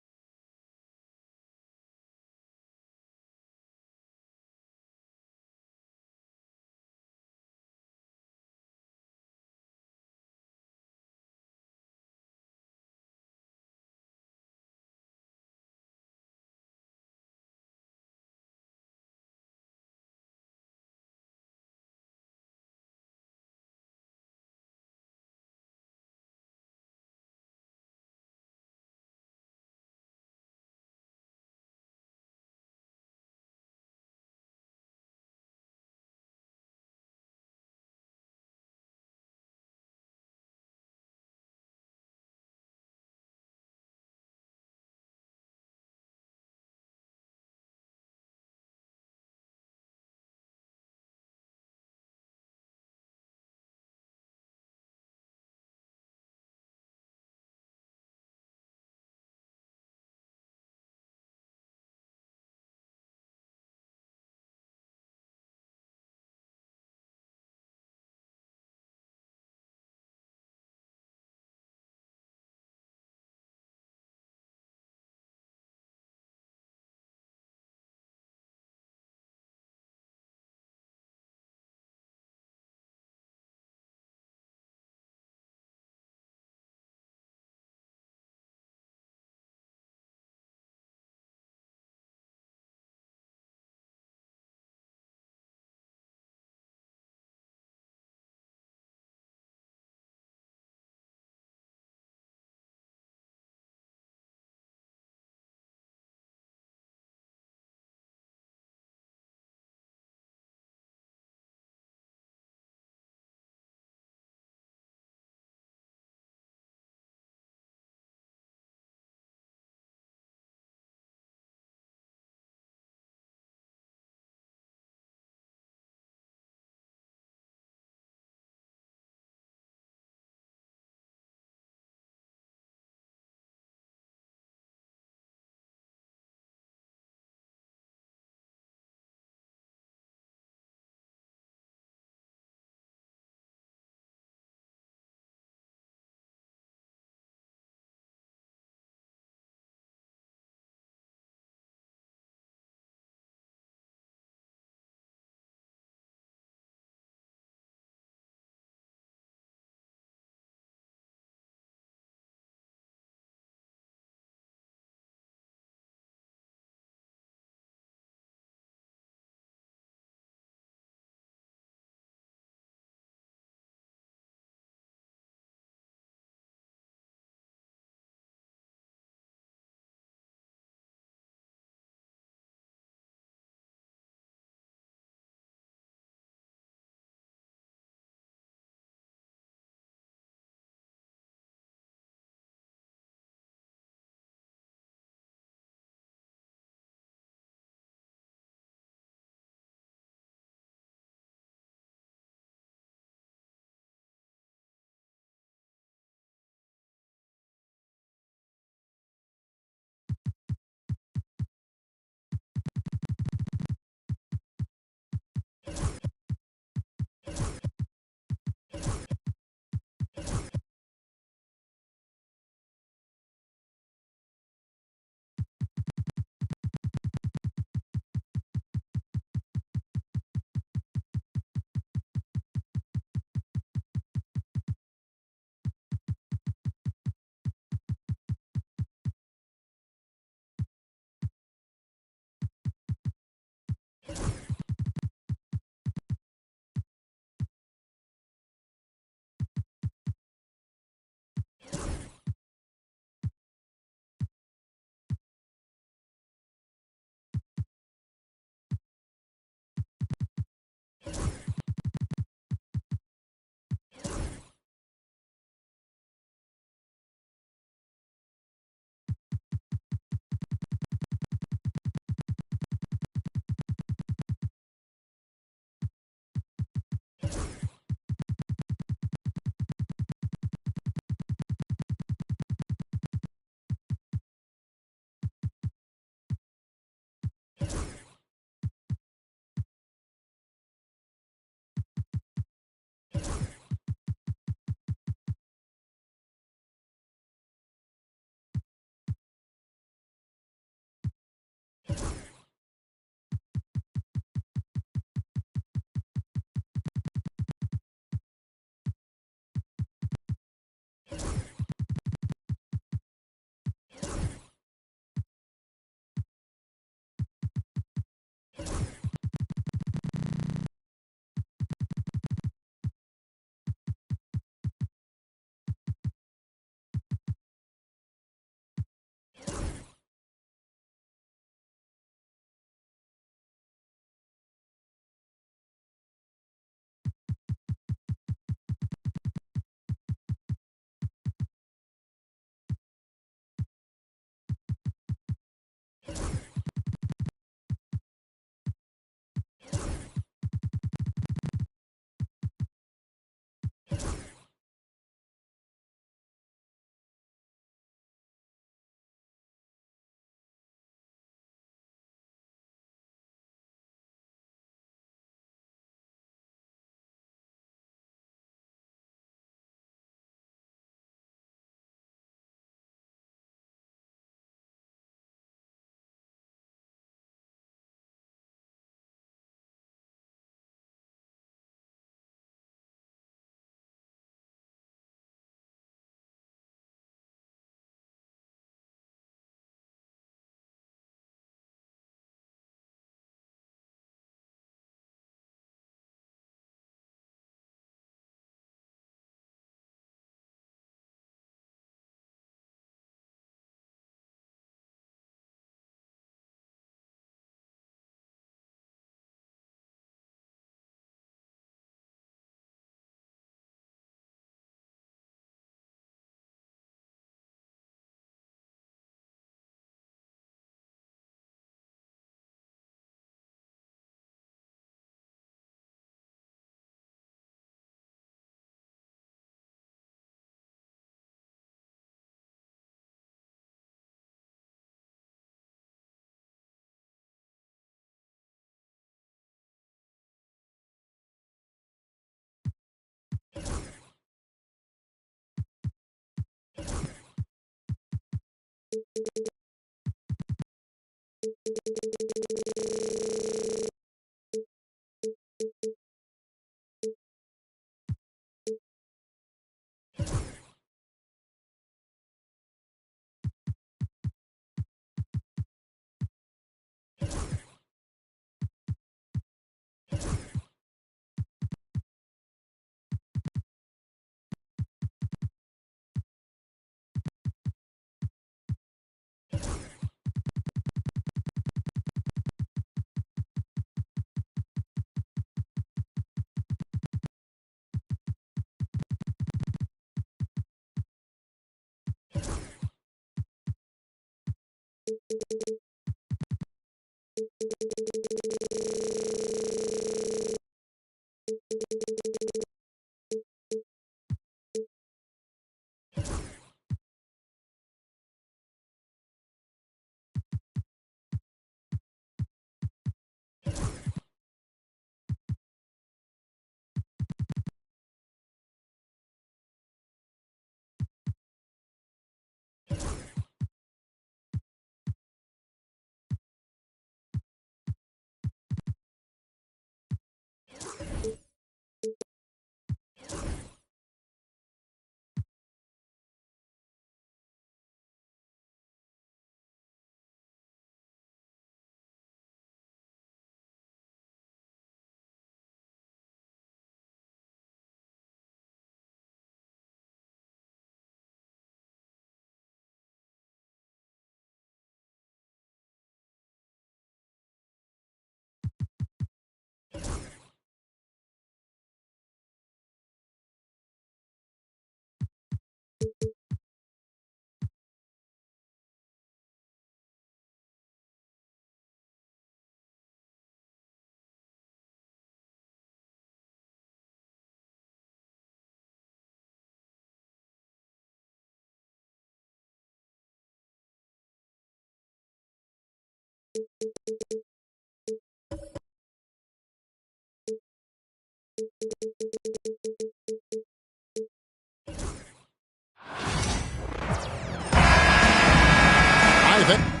[SPEAKER 1] I think.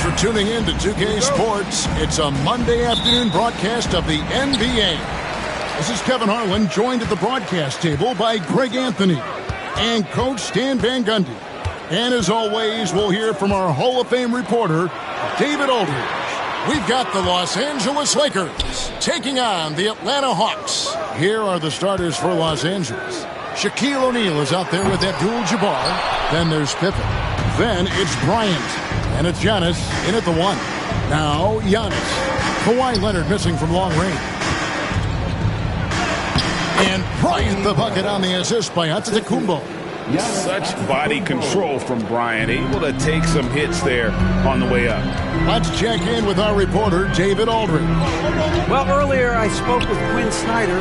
[SPEAKER 1] For tuning in to 2K Sports, it's a Monday afternoon broadcast of the NBA. This is Kevin Harlan, joined at the broadcast table by Greg Anthony and Coach Stan Van Gundy. And as always, we'll hear from our Hall of Fame reporter, David Aldridge. We've got the Los Angeles Lakers taking on the Atlanta Hawks. Here are the starters for Los Angeles. Shaquille O'Neal is out there with Abdul-Jabbar. Then there's Pippen. Then it's Bryant. And it's Giannis in at the 1. Now Giannis. Kawhi Leonard missing from long range. And Bryant the bucket on the assist by Antetokounmpo.
[SPEAKER 2] Such body control from Bryant. Able to take some hits there on the way up.
[SPEAKER 1] Let's check in with our reporter, David Aldridge.
[SPEAKER 4] Well, earlier I spoke with Quinn Snyder.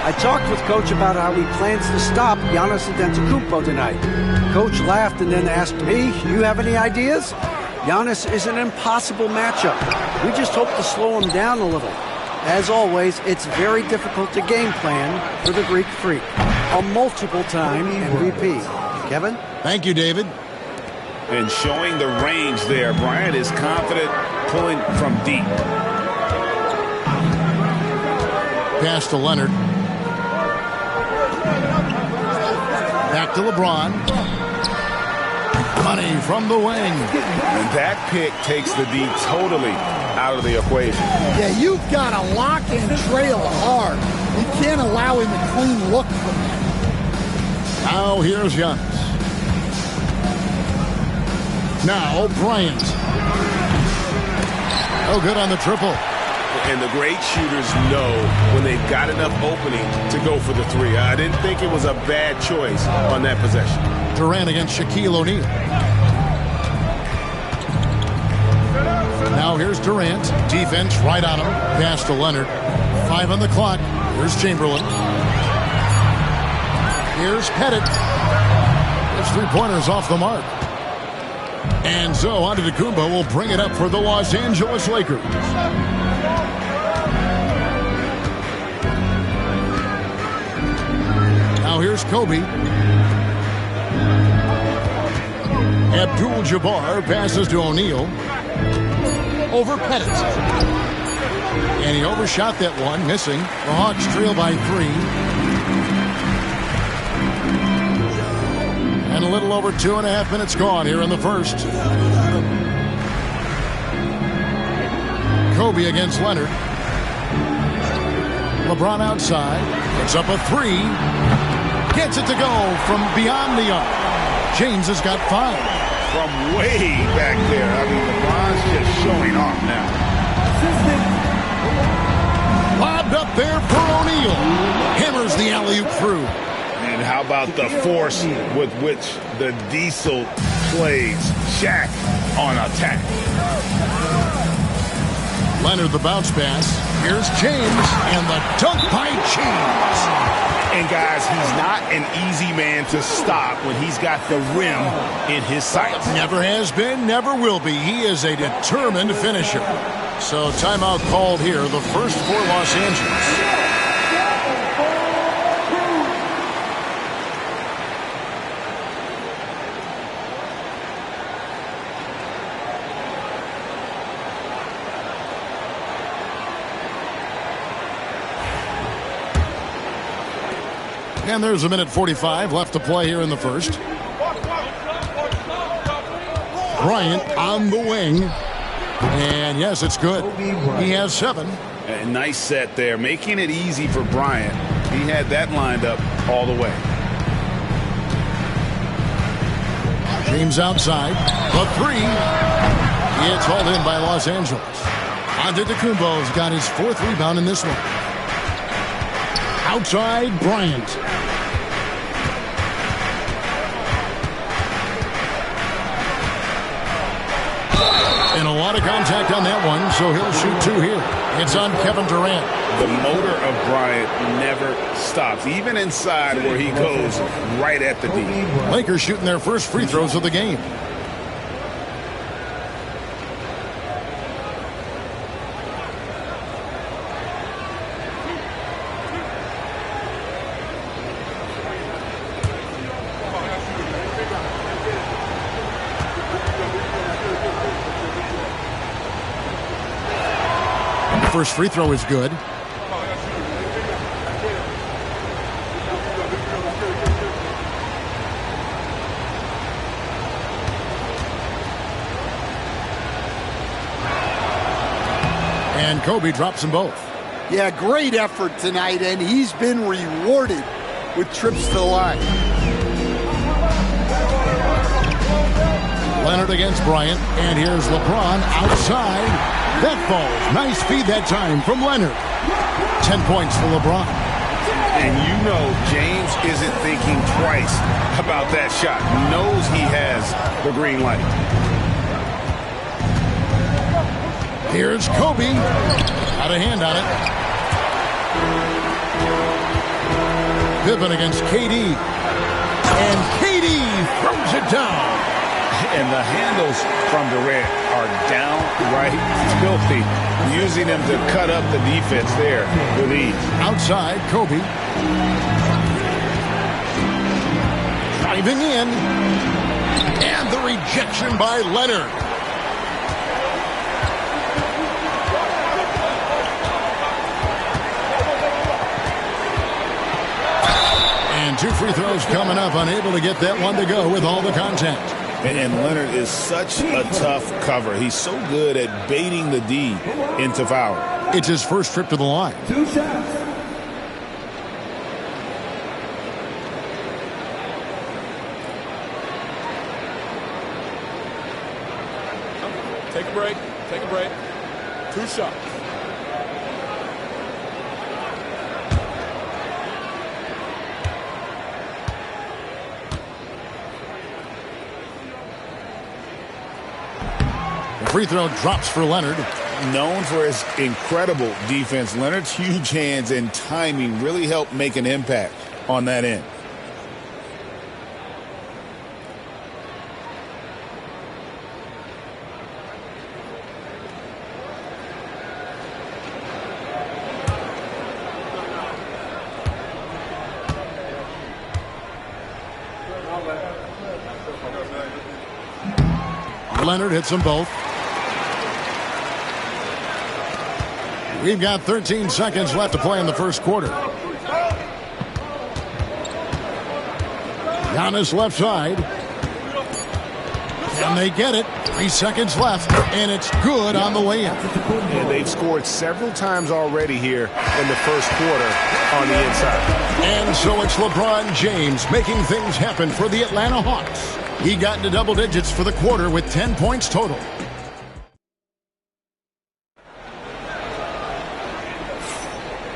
[SPEAKER 4] I talked with Coach about how he plans to stop Giannis Antetokounmpo tonight. Coach laughed and then asked me, you have any ideas? Giannis is an impossible matchup. We just hope to slow him down a little. As always, it's very difficult to game plan for the Greek Freak, a multiple-time MVP. Kevin?
[SPEAKER 1] Thank you, David.
[SPEAKER 2] And showing the range there, Bryant is confident pulling from deep.
[SPEAKER 1] Pass to Leonard. Back to LeBron. Money from the wing.
[SPEAKER 2] And that pick takes the D totally out of the equation.
[SPEAKER 3] Yeah, you've got to lock and trail hard. You can't allow him a clean look from that.
[SPEAKER 1] Now here's Giannis. Now Bryant. Oh, good on the triple.
[SPEAKER 2] And the great shooters know when they've got enough opening to go for the 3. I didn't think it was a bad choice on that possession.
[SPEAKER 1] Durant against Shaquille O'Neal. Now here's Durant. Defense right on him. Pass to Leonard. 5 on the clock. Here's Chamberlain. Here's Pettit. His 3-pointers off the mark. And so Antetokounmpo will bring it up for the Los Angeles Lakers. Now here's Kobe. Abdul-Jabbar passes to O'Neal. Over Pettit. And he overshot that one, missing. The Hawks trail by 3. And a little over 2.5 minutes gone here in the first. Kobe against Leonard. LeBron outside. It's up a 3. Gets it to go from beyond the arc. James has got 5.
[SPEAKER 2] From way back there. I mean, LeBron's just showing off now.
[SPEAKER 1] Lobbed up there for O'Neal. Hammers the alley-oop through.
[SPEAKER 2] And how about the force with which the Diesel plays Shaq on attack?
[SPEAKER 1] Leonard the bounce pass. Here's James and the dunk by James.
[SPEAKER 2] And guys, he's not an easy man to stop when he's got the rim in his sights.
[SPEAKER 1] Never has been, never will be. He is a determined finisher. So timeout called here, the first for Los Angeles. And there's a minute 45 left to play here in the first. Bryant on the wing. And yes, it's good. He has 7.
[SPEAKER 2] A nice set there, making it easy for Bryant. He had that lined up all the way.
[SPEAKER 1] James outside. The 3. It's hauled in by Los Angeles. Antetokounmpo's got his 4th rebound in this one. Outside, Bryant. And a lot of contact on that one, so he'll shoot 2 here. It's on Kevin Durant.
[SPEAKER 2] The motor of Bryant never stops, even inside where he goes right at the D.
[SPEAKER 1] Lakers shooting their first free throws of the game. First free throw is good. And Kobe drops them both.
[SPEAKER 3] Yeah, great effort tonight, and he's been rewarded with trips to the line.
[SPEAKER 1] Leonard against Bryant, and here's LeBron outside. That falls. Nice feed that time from Leonard. 10 points for LeBron.
[SPEAKER 2] And you know James isn't thinking twice about that shot. He knows he has the green light.
[SPEAKER 1] Here's Kobe. Got a hand on it. Pippen against KD. And KD throws it down.
[SPEAKER 2] And the handles from Durant are downright filthy, using them to cut up the defense there with ease.
[SPEAKER 1] Outside, Kobe. Driving in. And the rejection by Leonard. And two free throws coming up, unable to get that one to go with all the contact.
[SPEAKER 2] And Leonard is such a tough cover. He's so good at baiting the D into foul.
[SPEAKER 1] It's his first trip to the line.
[SPEAKER 5] 2 shots.
[SPEAKER 6] Take a break. Take a break. 2 shots.
[SPEAKER 1] Free throw drops for Leonard.
[SPEAKER 2] Known for his incredible defense, Leonard's huge hands and timing really helped make an impact on that end.
[SPEAKER 1] Leonard hits them both. We've got 13 seconds left to play in the first quarter. Giannis left side. And they get it. 3 seconds left, and it's good on the way in.
[SPEAKER 2] And they've scored several times already here in the first quarter on the inside.
[SPEAKER 1] And so it's LeBron James making things happen for the Atlanta Hawks. He got into double digits for the quarter with 10 points total.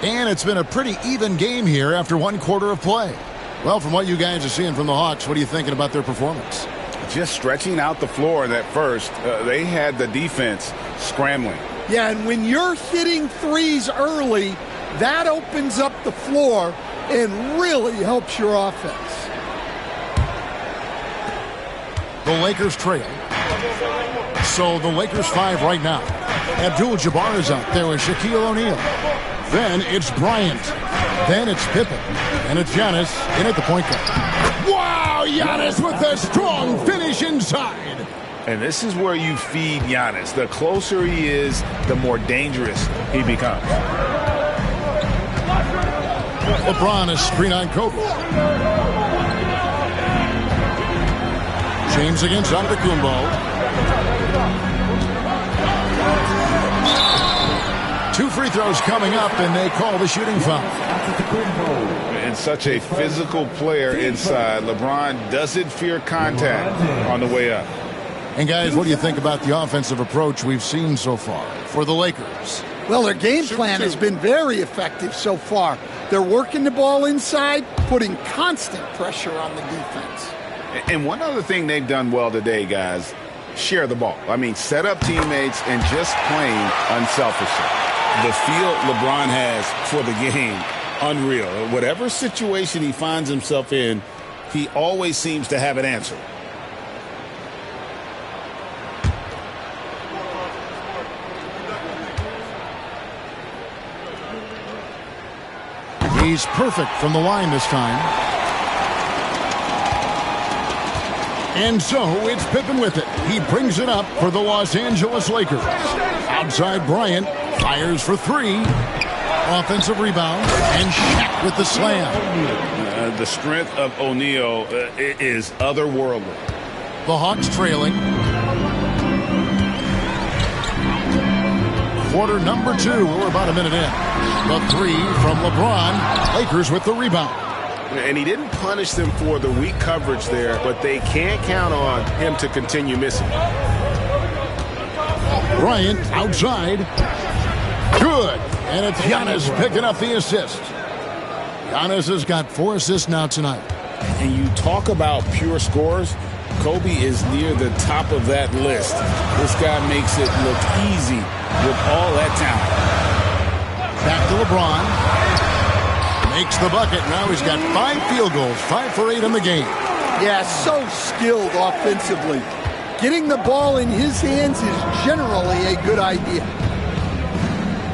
[SPEAKER 1] And it's been a pretty even game here after 1 quarter of play. Well, from what you guys are seeing from the Hawks, what are you thinking about their performance?
[SPEAKER 2] Just stretching out the floor in that first. They had the defense scrambling.
[SPEAKER 3] Yeah, and when you're hitting threes early, that opens up the floor and really helps your offense.
[SPEAKER 1] The Lakers trail. So the Lakers 5 right now. Abdul-Jabbar is out there with Shaquille O'Neal. Then it's Bryant. Then it's Pippen. And it's Giannis in at the point guard. Wow, Giannis with a strong finish inside.
[SPEAKER 2] And this is where you feed Giannis. The closer he is, the more dangerous he becomes.
[SPEAKER 1] LeBron is screen on Kobe. James against Antetokounmpo. 2 free throws coming up, and they call the shooting foul.
[SPEAKER 2] And such a physical player inside. LeBron doesn't fear contact on the way up.
[SPEAKER 1] And guys, what do you think about the offensive approach we've seen so far for the Lakers?
[SPEAKER 3] Well, their game plan has been very effective so far. They're working the ball inside, putting constant pressure on the defense.
[SPEAKER 2] And one other thing they've done well today, guys, share the ball. I mean, set up teammates and just playing unselfishly. The feel LeBron has for the game, unreal. Whatever situation he finds himself in, he always seems to have an answer.
[SPEAKER 1] He's perfect from the line this time. And so it's Pippen with it. He brings it up for the Los Angeles Lakers. Outside Bryant fires for three. Offensive rebound, and Shaq with the slam.
[SPEAKER 2] The strength of O'Neal is otherworldly.
[SPEAKER 1] The Hawks trailing. Quarter number 2. We're about a minute in. The three from LeBron. Lakers with the rebound.
[SPEAKER 2] And he didn't punish them for the weak coverage there, but they can't count on him to continue missing.
[SPEAKER 1] Bryant outside. Good. And it's Giannis picking up the assist. Giannis has got 4 assists now tonight.
[SPEAKER 2] And you talk about pure scores, Kobe is near the top of that list. This guy makes it look easy with all that talent.
[SPEAKER 1] Back to LeBron. Makes the bucket. Now he's got 5 field goals, 5 for 8 in the game.
[SPEAKER 3] Yeah, so skilled offensively. Getting the ball in his hands is generally a good idea.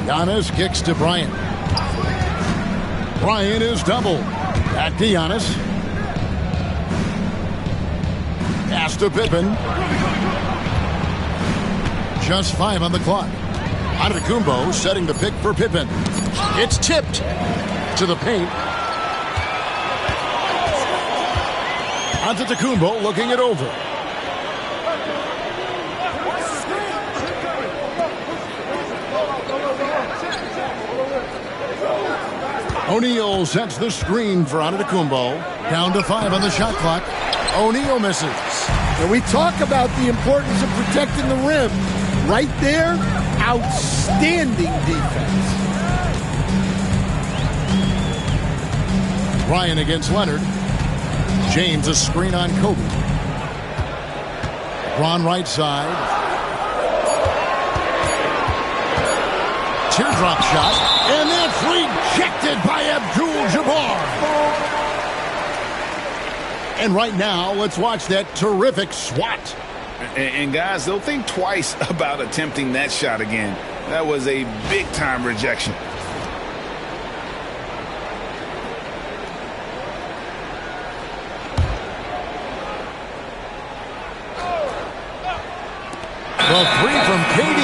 [SPEAKER 1] Giannis kicks to Bryant. Bryant is doubled. Back to Giannis. Pass to Pippen. Just 5 on the clock. Antetokounmpo setting the pick for Pippen. It's tipped to the paint. Antetokounmpo looking it over. O'Neal sets the screen for Antetokounmpo. Down to 5 on the shot clock. O'Neal misses.
[SPEAKER 3] And we talk about the importance of protecting the rim. Right there, outstanding defense.
[SPEAKER 1] Ryan against Leonard. James a screen on Kobe. Ron right side. Teardrop shot. And that's rejected by Abdul-Jabbar. And right now, let's watch that terrific swat.
[SPEAKER 2] And guys, they'll think twice about attempting that shot again. That was a big-time rejection.
[SPEAKER 1] The three from KD.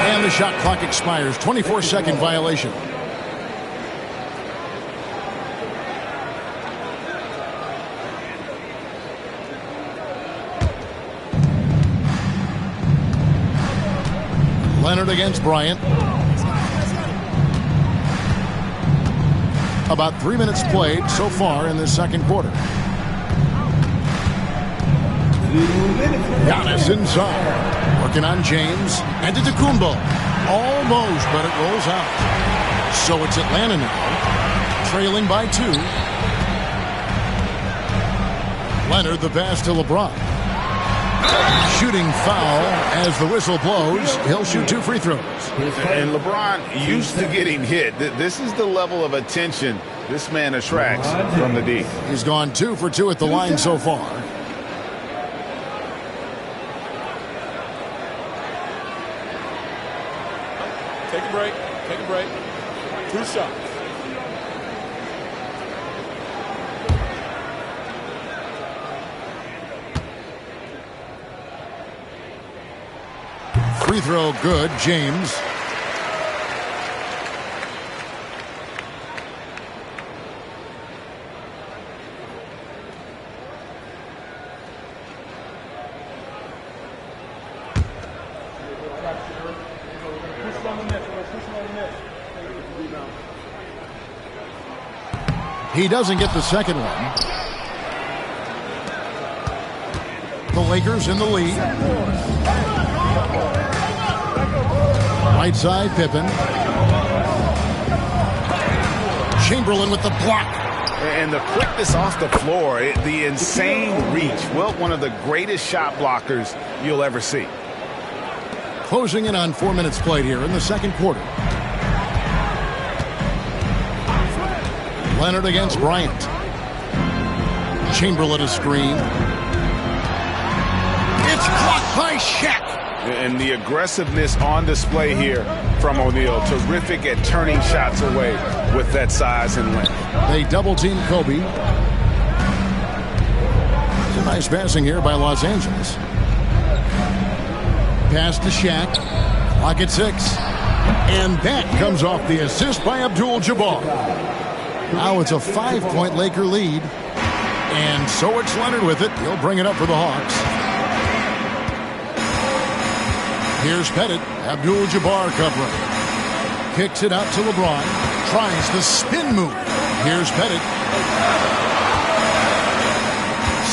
[SPEAKER 1] And the shot clock expires. 24-second violation. Leonard against Bryant. About 3 minutes played so far in this second quarter. Giannis inside. Working on James. Antetokounmpo. Almost, but it rolls out. So it's Atlanta now. Trailing by 2. Leonard the pass to LeBron. Shooting foul as the whistle blows. He'll shoot 2 free throws.
[SPEAKER 2] And LeBron used to getting hit. This is the level of attention this man attracts from the D.
[SPEAKER 1] He's gone 2 for 2 at the line so far.
[SPEAKER 6] Take a break. Take a break. 2 shots.
[SPEAKER 1] Free throw good, James. He doesn't get the second one. The Lakers in the lead. Right side, Pippen. Chamberlain with the block.
[SPEAKER 2] And the quickness off the floor, the insane reach. Well, one of the greatest shot blockers you'll ever see.
[SPEAKER 1] Closing in on 4 minutes played here in the second quarter. Leonard against Bryant. Chamberlain a screen. It's blocked by Shaq.
[SPEAKER 2] And the aggressiveness on display here from O'Neal. Terrific at turning shots away with that size and length.
[SPEAKER 1] They double-team Kobe. Some nice passing here by Los Angeles. Pass to Shaq. Clock at 6. And that comes off the assist by Abdul-Jabbar. Now it's a 5-point Laker lead. And so it's Leonard with it. He'll bring it up for the Hawks. Here's Pettit. Abdul-Jabbar covering. Kicks it out to LeBron. Tries the spin move. Here's Pettit.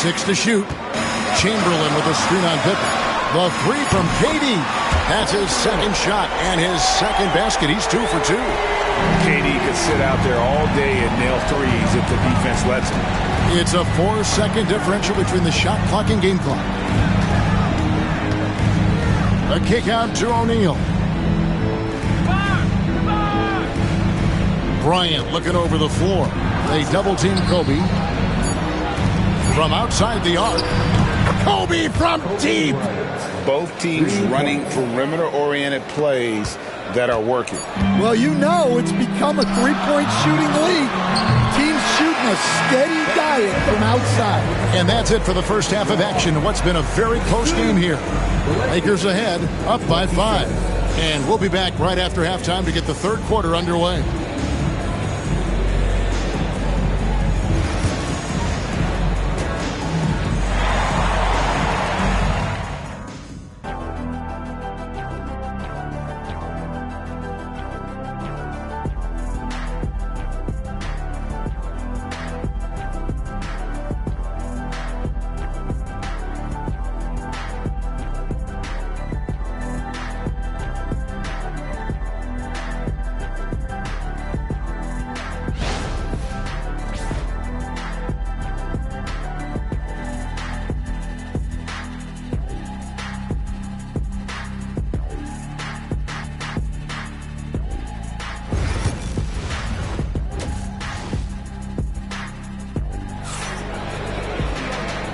[SPEAKER 1] 6 to shoot. Chamberlain with a screen on Pippen. The 3 from KD. That's his second shot and his second basket. He's 2 for 2.
[SPEAKER 2] KD could sit out there all day and nail threes if the defense lets him.
[SPEAKER 1] It's a 4-second differential between the shot clock and game clock. A kick out to O'Neal. Bryant looking over the floor. They double-team Kobe. From outside the arc. Kobe from deep.
[SPEAKER 2] Both teams running perimeter-oriented plays that are working.
[SPEAKER 3] Well, you know it's become a three-point shooting league. Teams shooting a steady diet from outside.
[SPEAKER 1] And that's it for the first half of action. What's been a very close game here. Lakers ahead, up by 5. And we'll be back right after halftime to get the third quarter underway.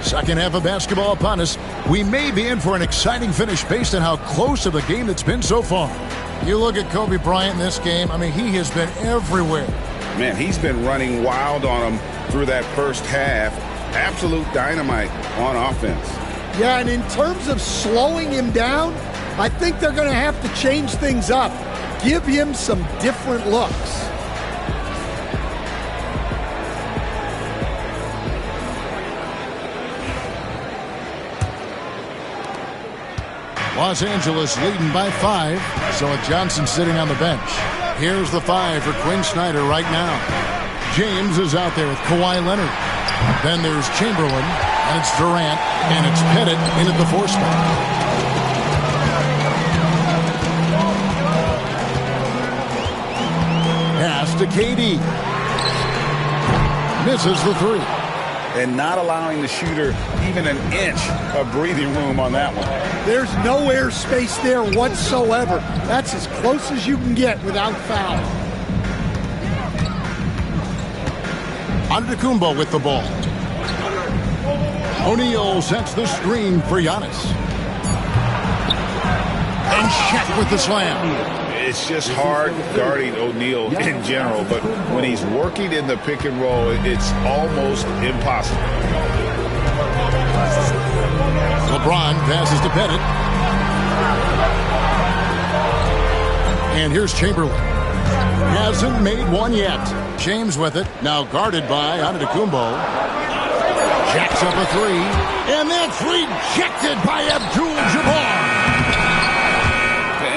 [SPEAKER 1] Second half of basketball upon us. We may be in for an exciting finish based on how close of a game it's been so far. You look at Kobe Bryant in this game, I mean, he has been everywhere.
[SPEAKER 2] Man, he's been running wild on him through that first half. Absolute dynamite on offense.
[SPEAKER 3] Yeah, and in terms of slowing him down, I think they're going to have to change things up. Give him some different looks.
[SPEAKER 1] Los Angeles leading by 5. So with Johnson sitting on the bench. Here's the 5 for Quinn Snyder right now. James is out there with Kawhi Leonard. Then there's Chamberlain, and it's Durant, and it's Pettit in at the 4 spot. Pass to KD. Misses the 3.
[SPEAKER 2] And not allowing the shooter even an inch of breathing room on that one.
[SPEAKER 3] There's no air space there whatsoever. That's as close as you can get without foul.
[SPEAKER 1] Antetokounmpo with the ball. O'Neal sets the screen for Giannis. And Shaq with the slam.
[SPEAKER 2] It's just hard guarding O'Neal in general, but when he's working in the pick and roll, it's almost impossible.
[SPEAKER 1] LeBron passes to Pettit. And here's Chamberlain. Hasn't made one yet. James with it. Now guarded by Antetokounmpo. Jacks up a 3. And that's rejected by Abdul-Jabbar.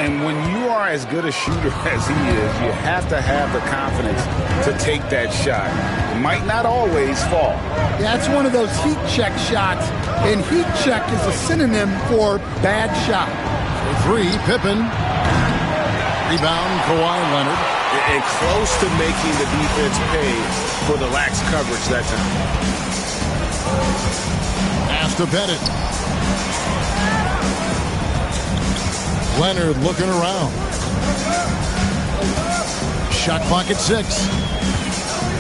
[SPEAKER 2] And when you are as good a shooter as he is, you have to have the confidence to take that shot. It might not always fall.
[SPEAKER 3] That's one of those heat check shots, and heat check is a synonym for bad shot.
[SPEAKER 1] For 3, Pippen. Rebound, Kawhi Leonard.
[SPEAKER 2] And close to making the defense pay for the lax coverage that time.
[SPEAKER 1] Pass to Pettit. Leonard looking around. Shot clock at 6.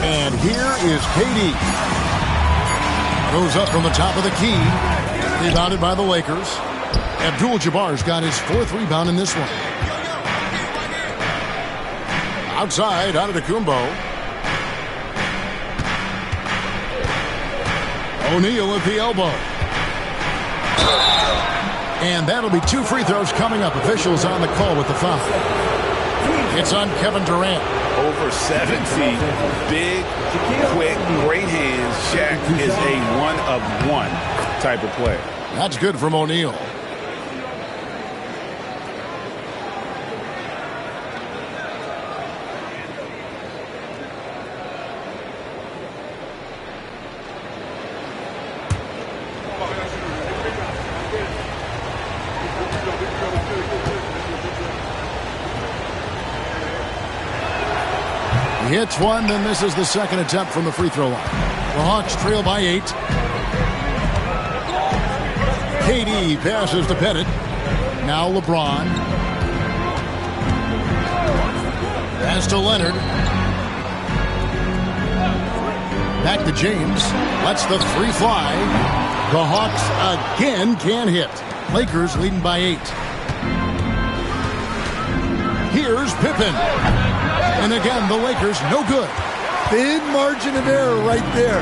[SPEAKER 1] And here is KD. Goes up from the top of the key. Rebounded by the Lakers. Abdul-Jabbar's got his 4th rebound in this one. Outside, Antetokounmpo. O'Neal at the elbow. And that'll be 2 free throws coming up. Officials on the call with the foul. It's on Kevin Durant.
[SPEAKER 2] Over 7 feet, big, quick, great hands. Shaq is a one-of-one type of player.
[SPEAKER 1] That's good from O'Neal. He hits one, then this is the second attempt from the free throw line. The Hawks trail by 8. KD passes to Pettit. Now LeBron. Pass to Leonard. Back to James. Lets the 3 fly. The Hawks again can't hit. Lakers leading by 8. Here's Pippen. And again, the Lakers no good.
[SPEAKER 3] Thin margin of error right there.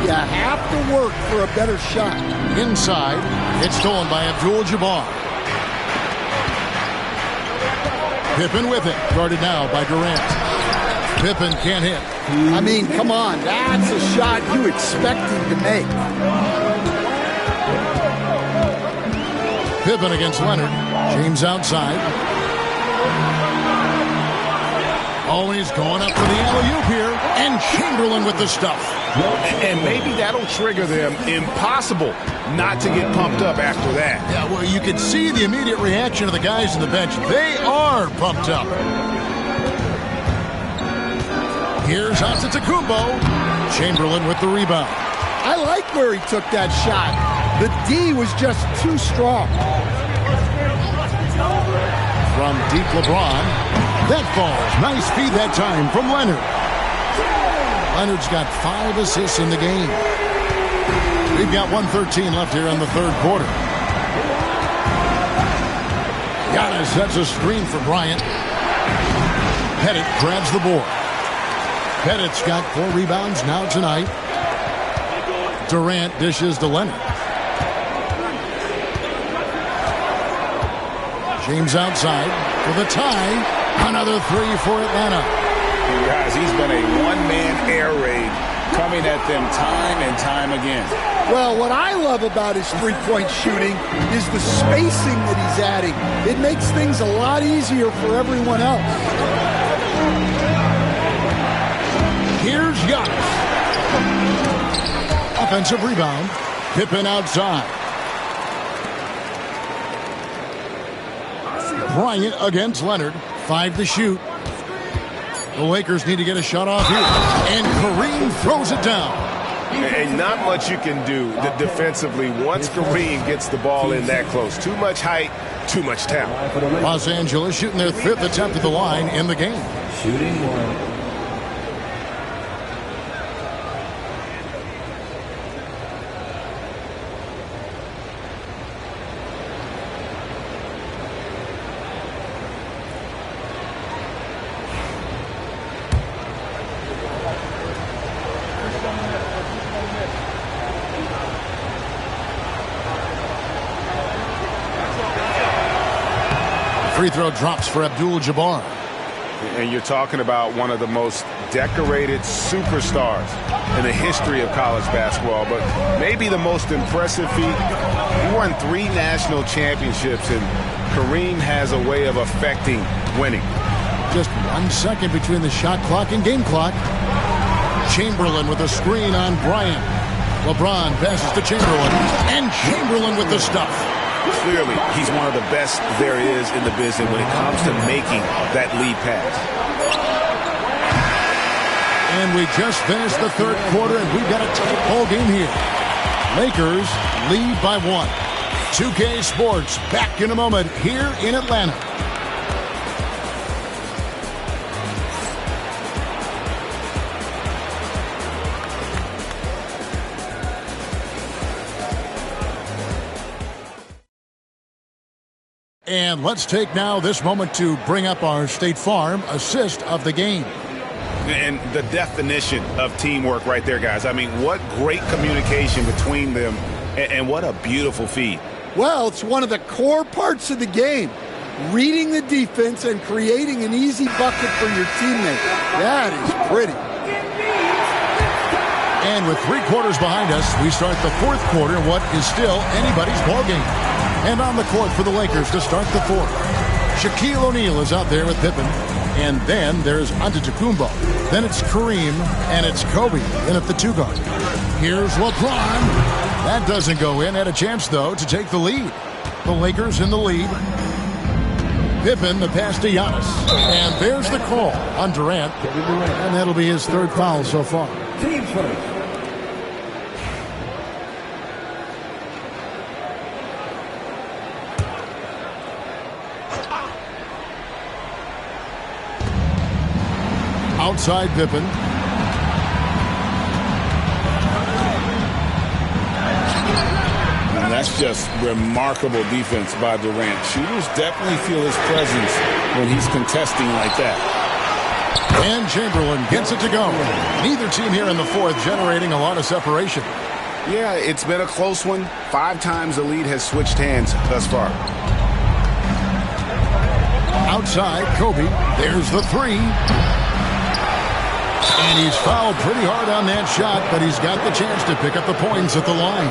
[SPEAKER 3] You have to work for a better shot.
[SPEAKER 1] Inside, it's stolen by Abdul-Jabbar. Pippen with it. Guarded now by Durant. Pippen can't hit.
[SPEAKER 3] I mean, come on. That's a shot you expect him to make.
[SPEAKER 1] Pippen against Leonard. James outside. Always going up for the alley-oop here. And Chamberlain with the stuff.
[SPEAKER 2] And maybe that'll trigger them. Impossible not to get pumped up after that.
[SPEAKER 1] Yeah, well, you can see the immediate reaction of the guys on the bench. They are pumped up. Here's Antetokounmpo. Chamberlain with the rebound.
[SPEAKER 3] I like where he took that shot. The D was just too strong.
[SPEAKER 1] From deep LeBron. That falls. Nice feed that time from Leonard. Leonard's got 5 assists in the game. We've got 1:13 left here in the 3rd quarter. Giannis sets a screen for Bryant. Pettit grabs the board. Pettit's got 4 rebounds now tonight. Durant dishes to Leonard. James outside for the tie. Another 3 for Atlanta.
[SPEAKER 2] Guys, he's been a one-man air raid coming at them time and time again.
[SPEAKER 3] Well, what I love about his three-point shooting is the spacing that he's adding. It makes things a lot easier for everyone else.
[SPEAKER 1] Here's Giannis. Offensive rebound. Pippen outside. Bryant against Leonard. 5 to shoot. The Lakers need to get a shot off here. And Kareem throws it down.
[SPEAKER 2] And not much you can do defensively once Kareem gets the ball in that close. Too much height, too much talent.
[SPEAKER 1] Los Angeles shooting their 5th attempt at the line in the game.
[SPEAKER 5] Shooting 1.
[SPEAKER 1] Free throw drops for Abdul-Jabbar.
[SPEAKER 2] And you're talking about one of the most decorated superstars in the history of college basketball, but maybe the most impressive feat. He won 3 national championships, and Kareem has a way of affecting winning.
[SPEAKER 1] Just 1 second between the shot clock and game clock. Chamberlain with a screen on Bryant. LeBron passes to Chamberlain, and Chamberlain with the stuff.
[SPEAKER 2] Clearly, he's one of the best there is in the business when it comes to making that lead pass.
[SPEAKER 1] And we just finished the 3rd quarter, and we've got a tight ball game here. Lakers lead by 1. 2K Sports back in a moment here in Atlanta. And let's take now this moment to bring up our State Farm assist of the game.
[SPEAKER 2] And the definition of teamwork right there, guys. I mean, what great communication between them, and what a beautiful feed.
[SPEAKER 3] Well, it's one of the core parts of the game. Reading the defense and creating an easy bucket for your teammate. That is pretty.
[SPEAKER 1] And with 3 quarters behind us, we start the 4th quarter, what is still anybody's ballgame. And on the court for the Lakers to start the 4th. Shaquille O'Neal is out there with Pippen. And then there's Antetokounmpo. Then it's Kareem, and it's Kobe in at the 2 guard. Here's LeBron. That doesn't go in. Had a chance, though, to take the lead. The Lakers in the lead. Pippen, the pass to Giannis. And there's the call on Durant. And that'll be his 3rd foul so far.
[SPEAKER 5] Team first.
[SPEAKER 1] Outside Pippen.
[SPEAKER 2] And that's just remarkable defense by Durant. Shooters definitely feel his presence when he's contesting like that.
[SPEAKER 1] And Chamberlain gets it to go. Neither team here in the 4th generating a lot of separation.
[SPEAKER 2] Yeah, it's been a close one. 5 times the lead has switched hands thus far.
[SPEAKER 1] Outside Kobe. There's the 3. And he's fouled pretty hard on that shot, but he's got the chance to pick up the points at the line.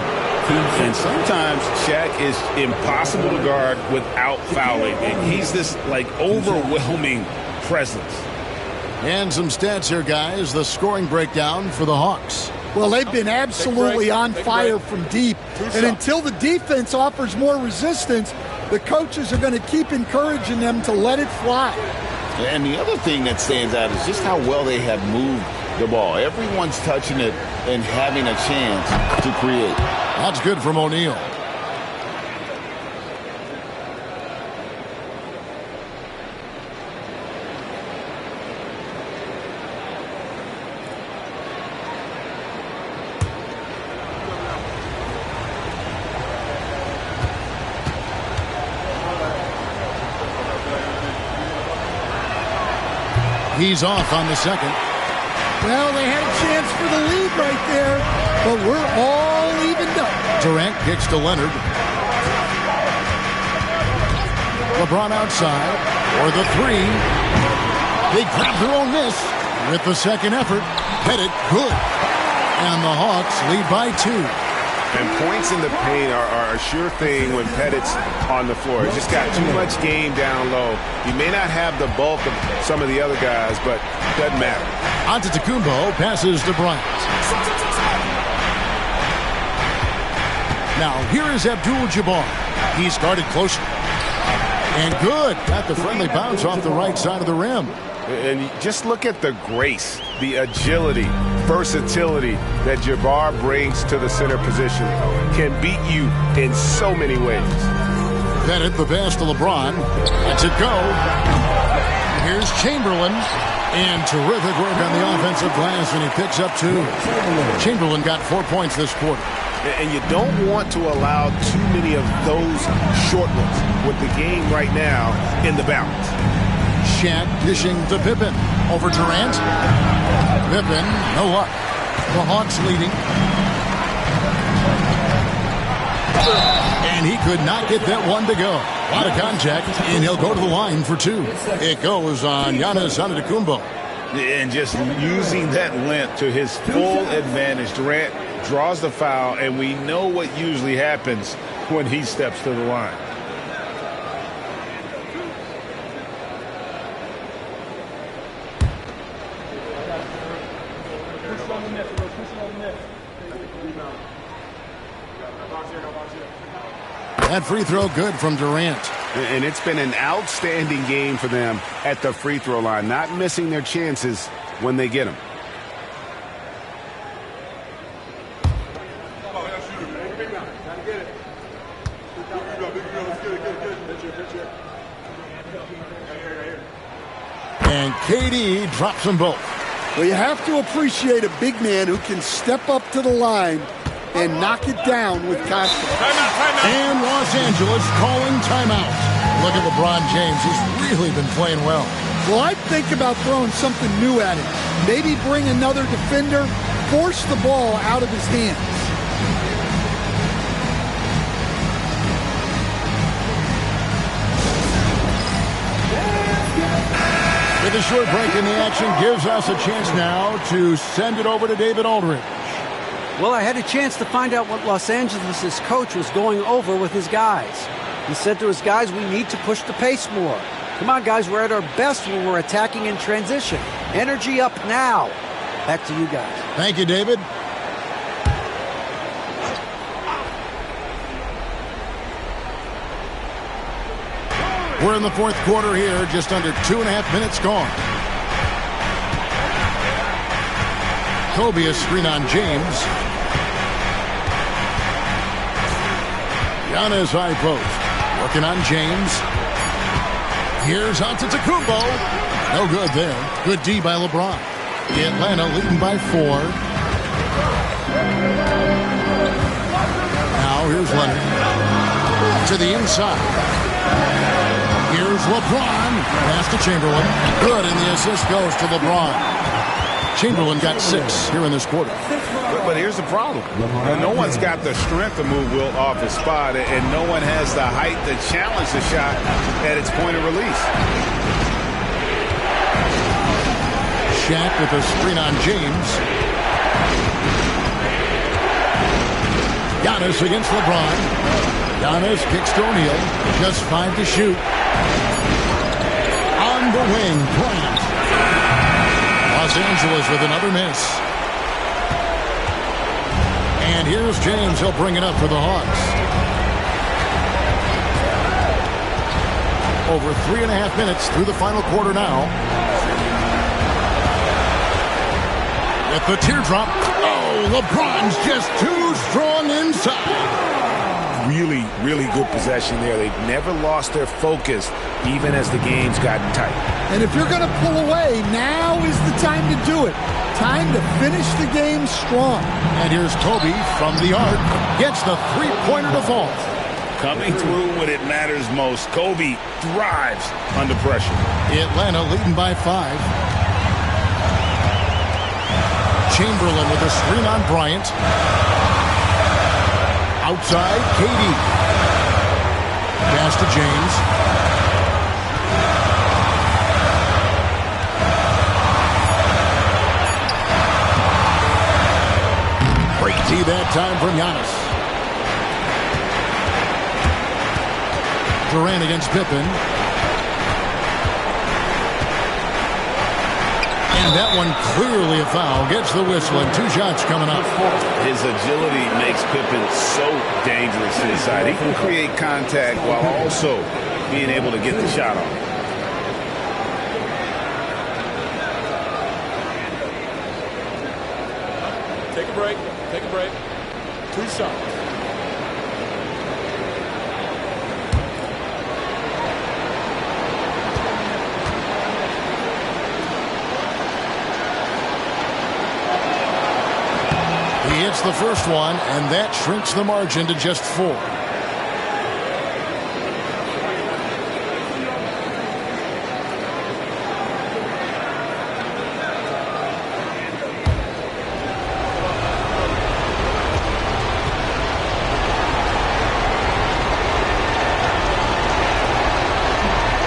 [SPEAKER 2] And sometimes Shaq is impossible to guard without fouling. And he's this, like, overwhelming presence.
[SPEAKER 1] And some stats here, guys. The scoring breakdown for the Hawks.
[SPEAKER 3] Well, they've been absolutely on fire from deep. And until the defense offers more resistance, the coaches are going to keep encouraging them to let it fly.
[SPEAKER 2] And the other thing that stands out is just how well they have moved the ball. Everyone's touching it and having a chance to create.
[SPEAKER 1] That's good from O'Neal. He's off on the 2nd.
[SPEAKER 3] Well, they had a chance for the lead right there, but we're all evened up.
[SPEAKER 1] Durant kicks to Leonard. LeBron outside for the 3. They grab their own miss with the 2nd effort. Pettit, good. And the Hawks lead by 2.
[SPEAKER 2] And points in the paint are a sure thing when Pettit's on the floor. He's just got too much game down low. He may not have the bulk of some of the other guys, but it doesn't matter.
[SPEAKER 1] Antetokounmpo passes to Bryant. Now here is Abdul-Jabbar. He started closely. And good. Got the friendly bounce off the right side of the rim.
[SPEAKER 2] And just look at the grace, the agility, versatility that Jabbar brings to the center position. Can beat you in so many ways.
[SPEAKER 1] Pettit, the pass to LeBron. Lets it go. Here's Chamberlain. And terrific work on the offensive glass, and he picks up 2. Chamberlain got 4 points this quarter.
[SPEAKER 2] And you don't want to allow too many of those short ones with the game right now in the balance.
[SPEAKER 1] Shaq dishing to Pippen. Over Durant. Pippen, no luck. The Hawks leading. And he could not get that one to go. A lot of contact, and he'll go to the line for 2. It goes on Giannis Antetokounmpo.
[SPEAKER 2] And just using that length to his full advantage. Durant draws the foul, and we know what usually happens when he steps to the line.
[SPEAKER 1] That free throw good from Durant.
[SPEAKER 2] And it's been an outstanding game for them at the free throw line, not missing their chances when they get them.
[SPEAKER 1] And KD drops them both.
[SPEAKER 3] Well, you have to appreciate a big man who can step up to the line and knock it down with confidence.
[SPEAKER 1] And Los Angeles calling timeout. Look at LeBron James. He's really been playing well.
[SPEAKER 3] Well, I'd think about throwing something new at him. Maybe bring another defender, force the ball out of his hands.
[SPEAKER 1] With a short break in the action gives us a chance now to send it over to David Aldridge.
[SPEAKER 4] Well, I had a chance to find out what Los Angeles' coach was going over with his guys. He said to his guys, we need to push the pace more. Come on, guys, we're at our best when we're attacking in transition. Energy up now. Back to you guys.
[SPEAKER 1] Thank you, David. We're in the fourth quarter here, just under 2.5 minutes gone. Kobe a screen on James. Giannis high post. Working on James. Here's Antetokounmpo. No good there. Good D by LeBron. Atlanta leading by 4. Now here's Leonard. To the inside. Here's LeBron. Pass to Chamberlain. Good, and the assist goes to LeBron. Chamberlain got 6 here in this quarter.
[SPEAKER 2] But here's the problem. No one's got the strength to move Wilt off his spot, and no one has the height to challenge the shot at its point of release.
[SPEAKER 1] Shaq with a screen on James. Giannis against LeBron. Giannis kicks to O'Neal. Just 5 to shoot. On the wing, Bryant. Los Angeles with another miss. And here's James. He'll bring it up for the Hawks. Over 3.5 minutes through the final quarter now. With the teardrop. Oh, LeBron's just too strong inside.
[SPEAKER 2] Really, really good possession there. They've never lost their focus, even as the game's gotten tight.
[SPEAKER 3] And if you're going to pull away, now is the time to do it. Time to finish the game strong.
[SPEAKER 1] And here's Kobe from the arc. Gets the three-pointer to fall.
[SPEAKER 2] Coming through when it matters most. Kobe thrives under pressure.
[SPEAKER 1] Atlanta leading by 5. Chamberlain with a screen on Bryant. Outside, KD. Pass to James. Great D that time from Giannis. Durant against Pippen. And that one clearly a foul. Gets the whistle and 2 shots coming up.
[SPEAKER 2] His agility makes Pippen so dangerous inside. He can create contact while also being able to get the shot off.
[SPEAKER 6] Take a break. Take a break. 2 shots.
[SPEAKER 1] He hits the first one, and that shrinks the margin to just 4.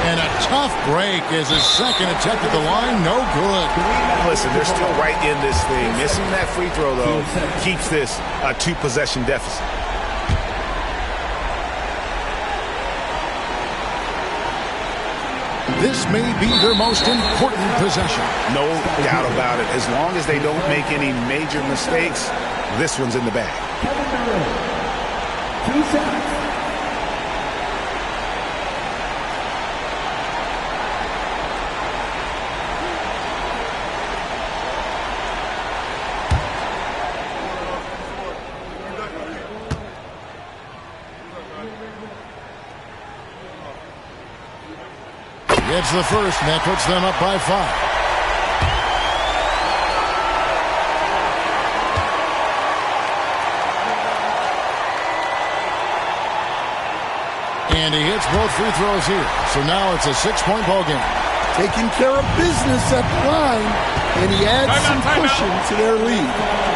[SPEAKER 1] And a tough break is his second attempt at the line. No good.
[SPEAKER 2] Listen, they're still right in this thing. Missing that free throw, though, keeps this a 2-possession deficit.
[SPEAKER 1] This may be their most important possession.
[SPEAKER 2] No doubt about it. As long as they don't make any major mistakes, this one's in the bag.
[SPEAKER 5] 2 shots.
[SPEAKER 1] Gets the first, and that puts them up by 5. And he hits both free throws here. So now it's a 6-point ball game.
[SPEAKER 3] Taking care of business at the line, and he adds some cushion to their lead.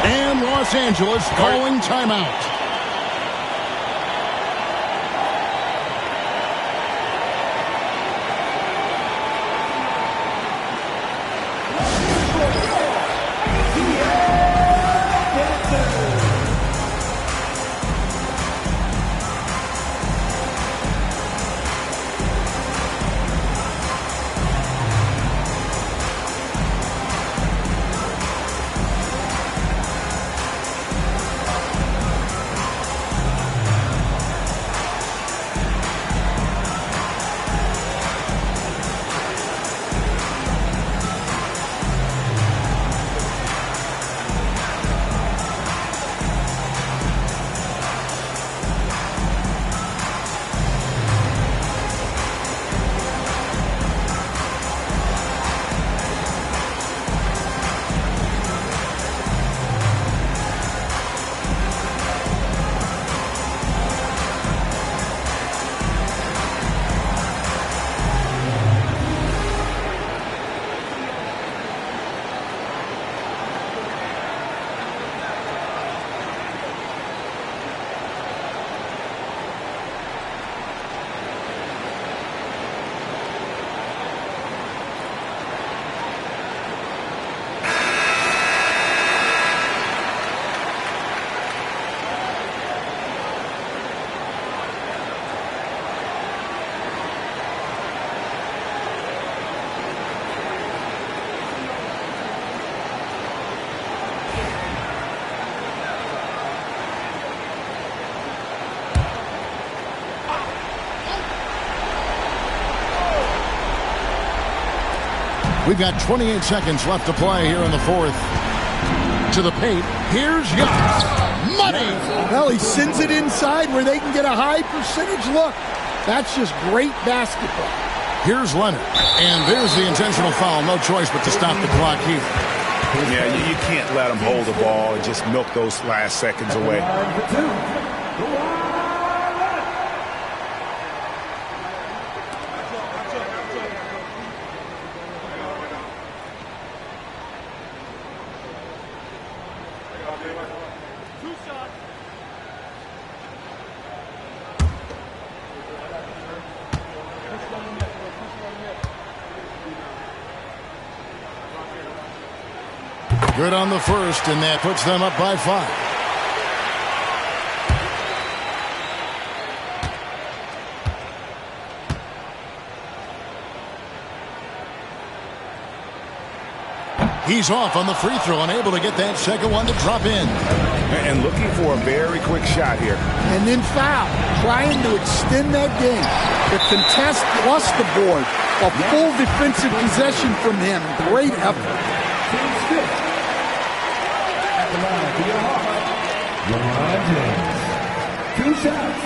[SPEAKER 1] And Los Angeles calling timeout. We've got 28 seconds left to play here in the fourth. To the paint. Here's Giannis. Money!
[SPEAKER 3] Well, he sends it inside where they can get a high percentage look. That's just great basketball.
[SPEAKER 1] Here's Leonard. And there's the intentional foul. No choice but to stop the clock here.
[SPEAKER 2] Yeah, you can't let them hold the ball and just milk those last seconds away.
[SPEAKER 1] Good on the first, and that puts them up by 5. He's off on the free throw, unable to get that second one to drop in.
[SPEAKER 2] And looking for a very quick shot here.
[SPEAKER 3] And then foul, trying to extend that game. The contest plus the board. A full defensive possession from him. Great effort.
[SPEAKER 5] LeBron James. 2 shots.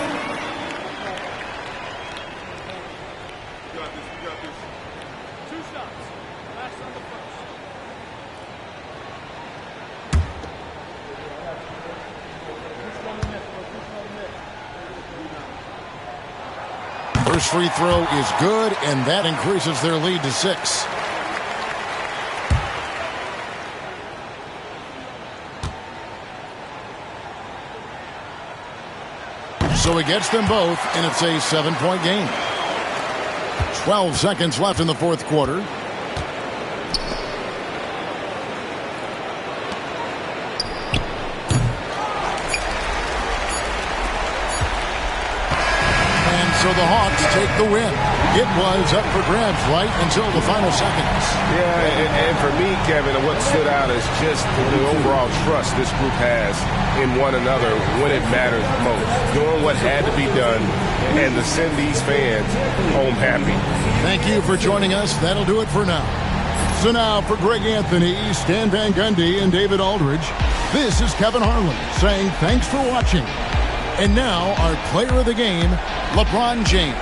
[SPEAKER 1] First free throw is good, and that increases their lead to 6. So he gets them both, and it's a 7-point game. 12 seconds left in the fourth quarter. So the Hawks take the win. It was up for grabs right until the final seconds.
[SPEAKER 2] Yeah, and for me, Kevin, what stood out is just the overall trust this group has in one another when it matters most. Doing what had to be done and to send these fans home happy.
[SPEAKER 1] Thank you for joining us. That'll do it for now. So now for Greg Anthony, Stan Van Gundy, and David Aldridge, this is Kevin Harlan saying thanks for watching. And now our player of the game, LeBron James.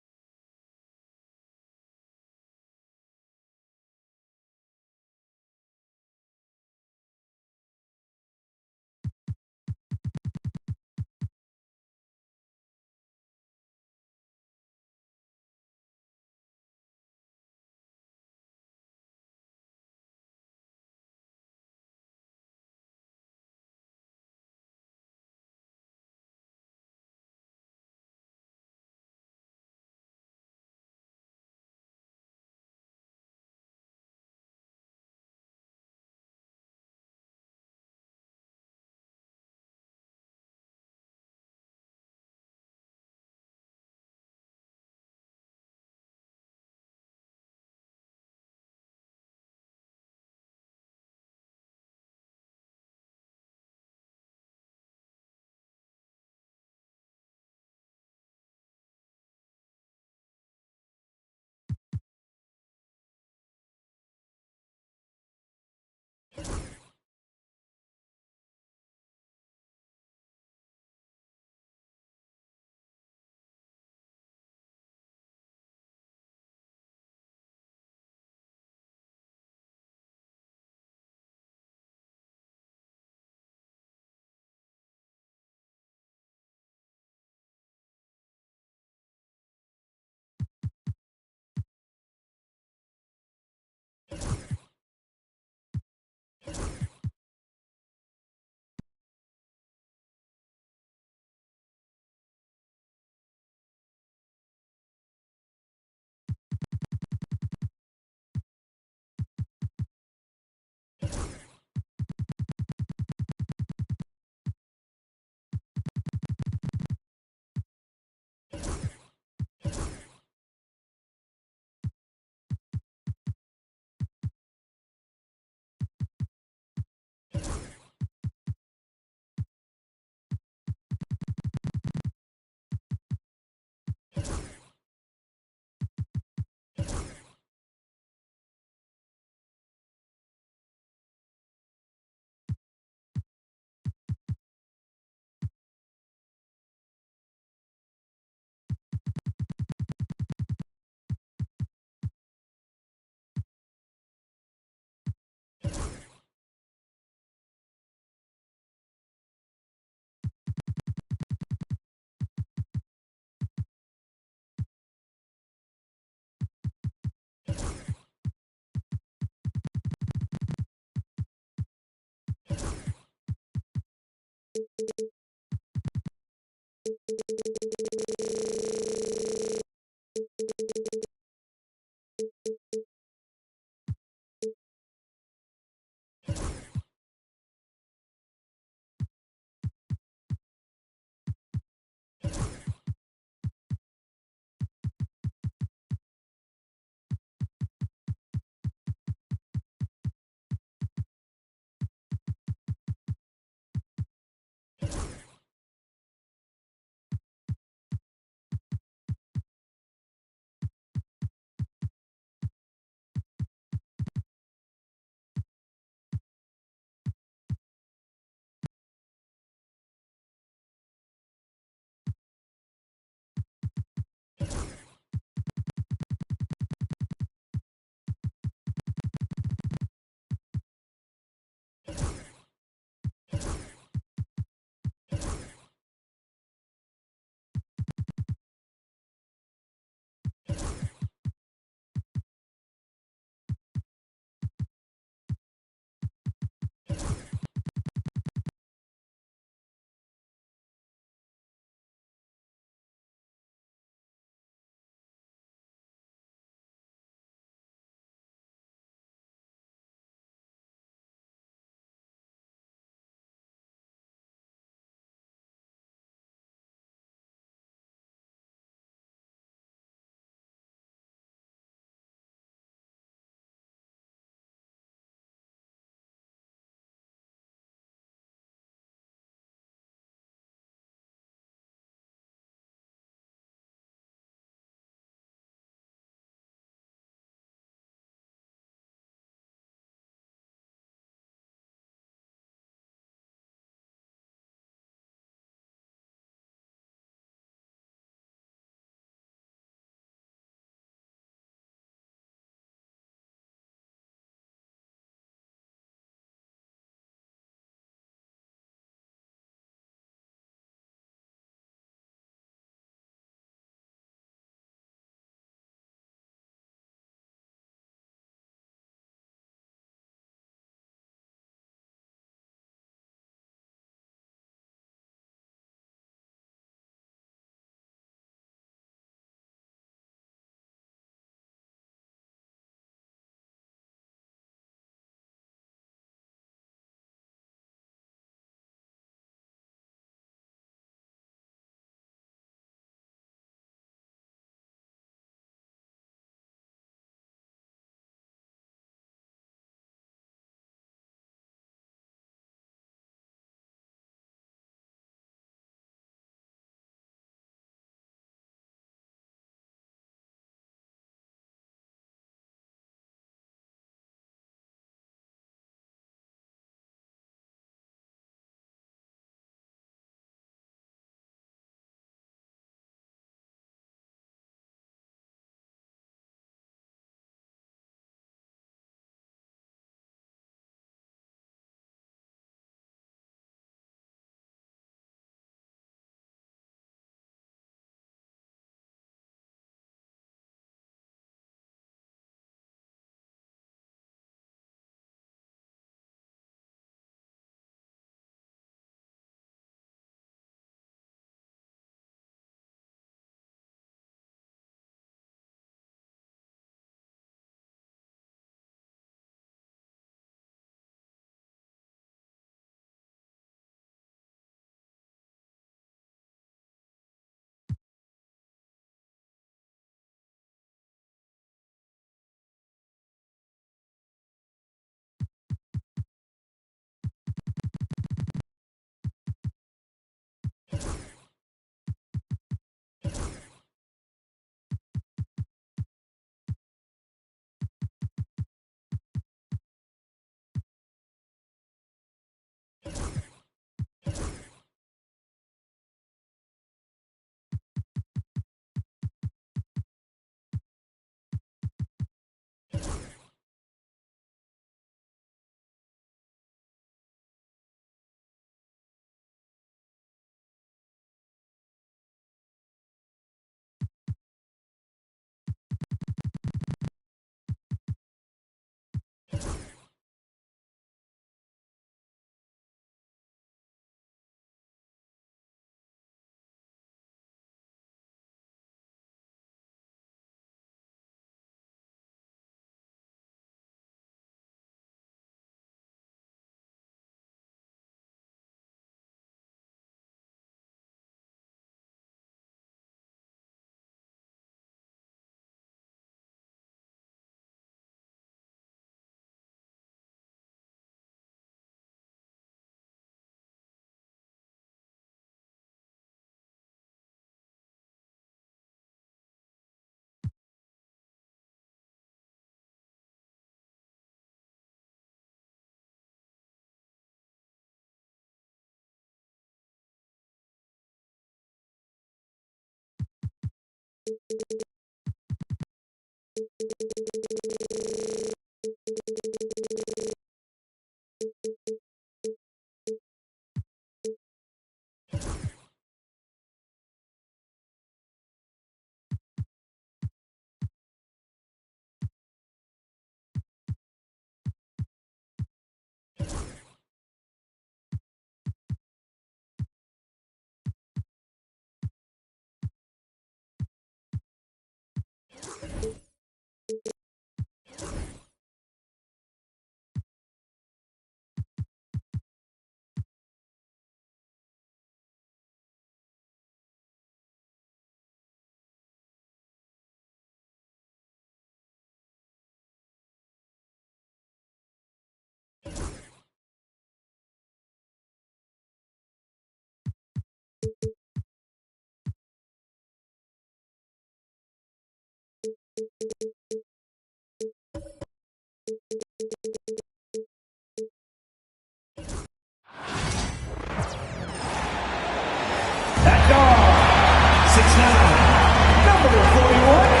[SPEAKER 5] That dog, 6'9", number 41.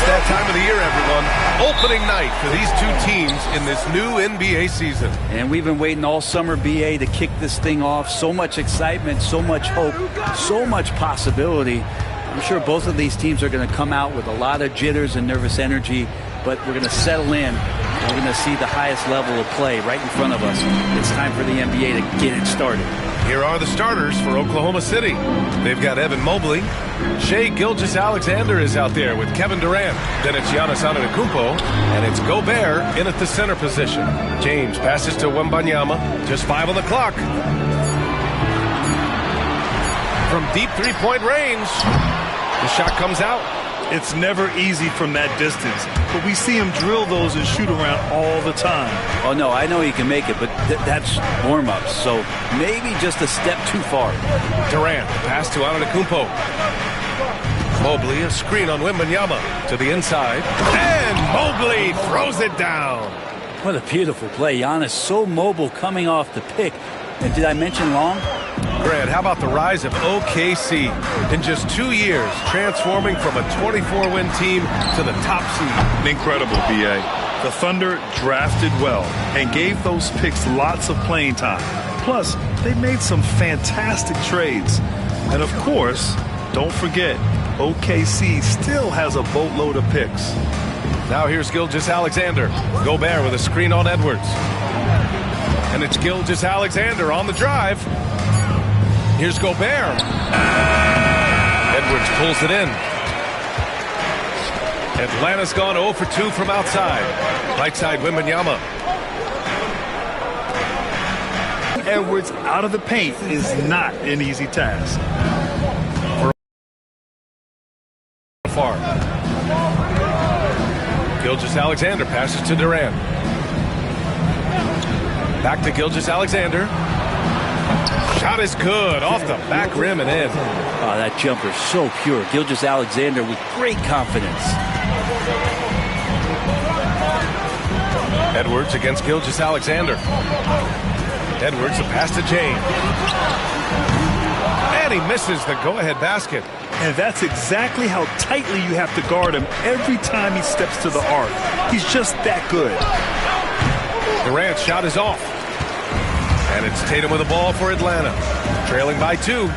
[SPEAKER 7] That time of the year, everyone. Opening night for these two teams in this new NBA season.
[SPEAKER 10] And we've been waiting all summer, BA, to kick this thing off. So much excitement, so much hope, so much possibility. I'm sure both of these teams are going to come out with a lot of jitters and nervous energy, but we're going to settle in. And we're going to see the highest level of play right in front of us. It's time for the NBA to get it started.
[SPEAKER 7] Here are the starters for Oklahoma City. They've got Evan Mobley. Shai Gilgeous-Alexander is out there with Kevin Durant. Then it's Giannis Antetokounmpo, and it's Gobert in at the center position. James passes to Wembanyama. Just 5 on the clock. From deep three-point range, the shot comes out.
[SPEAKER 21] It's never easy from that distance, but we see him drill those and shoot around all the time.
[SPEAKER 10] Oh, no, I know he can make it, but that's warm-ups, so maybe just a step too far.
[SPEAKER 7] Durant, pass to Antetokounmpo. Mobley, a screen on Wembanyama to the inside, and Mobley throws it down.
[SPEAKER 10] What a beautiful play. Giannis so mobile coming off the pick. And did I mention long?
[SPEAKER 7] Grant, how about the rise of OKC? In just 2 years, transforming from a 24-win team to the top seed.
[SPEAKER 21] Incredible, B.A. The Thunder drafted well and gave those picks lots of playing time. Plus, they made some fantastic trades. And of course, don't forget, OKC still has a boatload of picks.
[SPEAKER 7] Now here's Gilgeous-Alexander. Gobert with a screen on Edwards. And it's Gilgeous-Alexander on the drive. Here's Gobert. Edwards pulls it in. Atlanta's gone 0 for 2 from outside. Right side, Wembanyama.
[SPEAKER 21] Edwards out of the paint is not an easy task.
[SPEAKER 7] Far. Gilgeous-Alexander passes to Durant. Back to Gilgeous-Alexander. Shot is good, off the back rim and in.
[SPEAKER 10] Oh, that jumper so pure. Gilgeous-Alexander with great confidence.
[SPEAKER 7] Edwards against Gilgeous-Alexander. Edwards, the pass to James. And he misses the go-ahead basket.
[SPEAKER 21] And that's exactly how tightly you have to guard him every time he steps to the arc. He's just that good.
[SPEAKER 7] Durant's shot is off. And it's Tatum with the ball for Atlanta. Trailing by 2.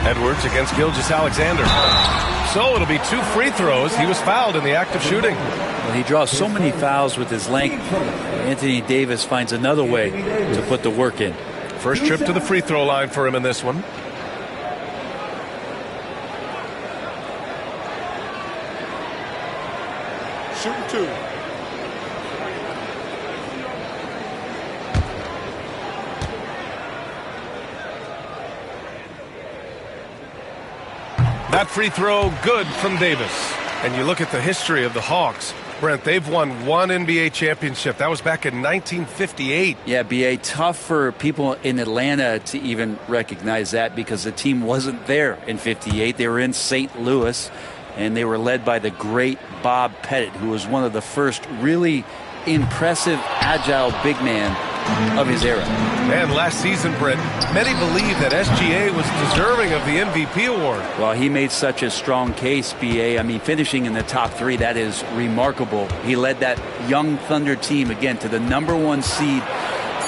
[SPEAKER 7] Edwards against Gilgeous-Alexander. So it'll be 2 free throws. He was fouled in the act of shooting.
[SPEAKER 10] Well, he draws so many fouls with his length. Anthony Davis finds another way to put the work in.
[SPEAKER 7] First trip to the free throw line for him in this one.
[SPEAKER 6] Shooting 2.
[SPEAKER 7] That free throw good from Davis. And you look at the history of the Hawks. Brent, they've won 1 NBA championship. That was back in 1958.
[SPEAKER 10] Yeah, B.A., tough for people in Atlanta to even recognize that because the team wasn't there in 58. They were in St. Louis, and they were led by the great Bob Pettit, who was one of the first really impressive, agile big man of his era.
[SPEAKER 7] And last season, Brent, many believe that SGA was deserving of the MVP award.
[SPEAKER 10] Well, he made such a strong case, B.A. I mean, finishing in the top 3, that is remarkable. He led that young Thunder team, again, to the #1 seed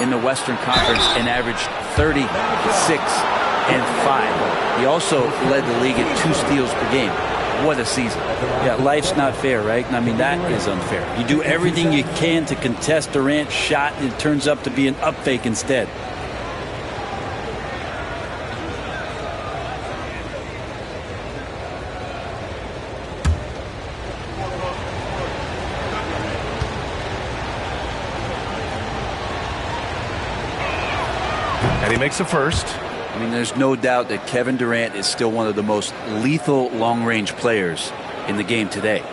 [SPEAKER 10] in the Western Conference and averaged 30, 6, and 5. He also led the league in 2 steals per game. What a season. Yeah, life's not fair, right? I mean, that is unfair. You do everything you can to contest Durant's shot, and it turns up to be an up fake instead.
[SPEAKER 7] And he makes the first.
[SPEAKER 10] I mean, there's no doubt that Kevin Durant is still one of the most lethal long-range players in the game today.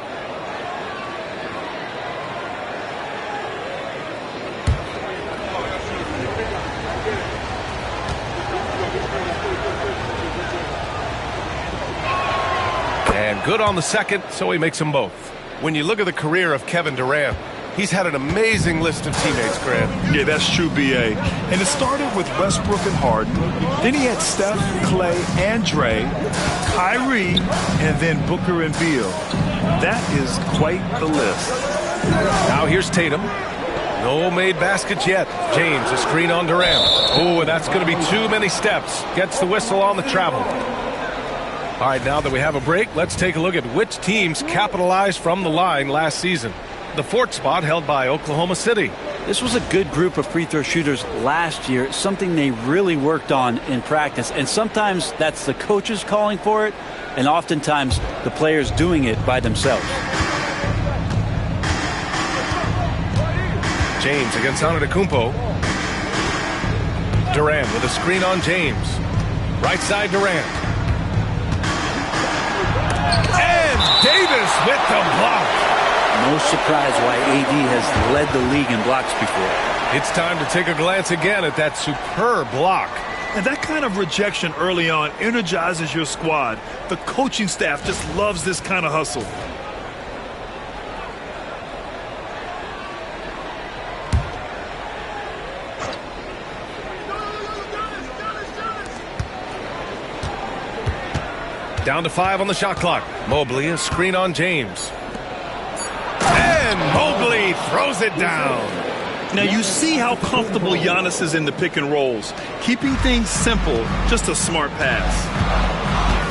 [SPEAKER 7] And good on the second, so he makes them both. When you look at the career of Kevin Durant, he's had an amazing list of teammates, Grant.
[SPEAKER 21] Yeah, that's true, B.A. And it started with Westbrook and Harden. Then he had Steph, Clay, and Dre, Kyrie, and then Booker and Beal. That is quite the list.
[SPEAKER 7] Now here's Tatum. No made baskets yet. James, a screen on Durant. Oh, and that's going to be too many steps. Gets the whistle on the travel. All right, now that we have a break, let's take a look at which teams capitalized from the line last season. The 4th spot held by Oklahoma City.
[SPEAKER 10] This was a good group of free throw shooters last year, something they really worked on in practice. And sometimes that's the coaches calling for it, and oftentimes the players doing it by themselves.
[SPEAKER 7] James against Antetokounmpo. Durant with a screen on James. Right side Durant. And Davis with the block.
[SPEAKER 10] No surprise why AD has led the league in blocks before.
[SPEAKER 7] It's time to take a glance again at that superb block.
[SPEAKER 21] And that kind of rejection early on energizes your squad. The coaching staff just loves this kind of hustle.
[SPEAKER 7] Down to 5 on the shot clock. Mobley, a screen on James. And Mobley throws it down.
[SPEAKER 21] Now you see how comfortable Giannis is in the pick and rolls. Keeping things simple, just a smart pass.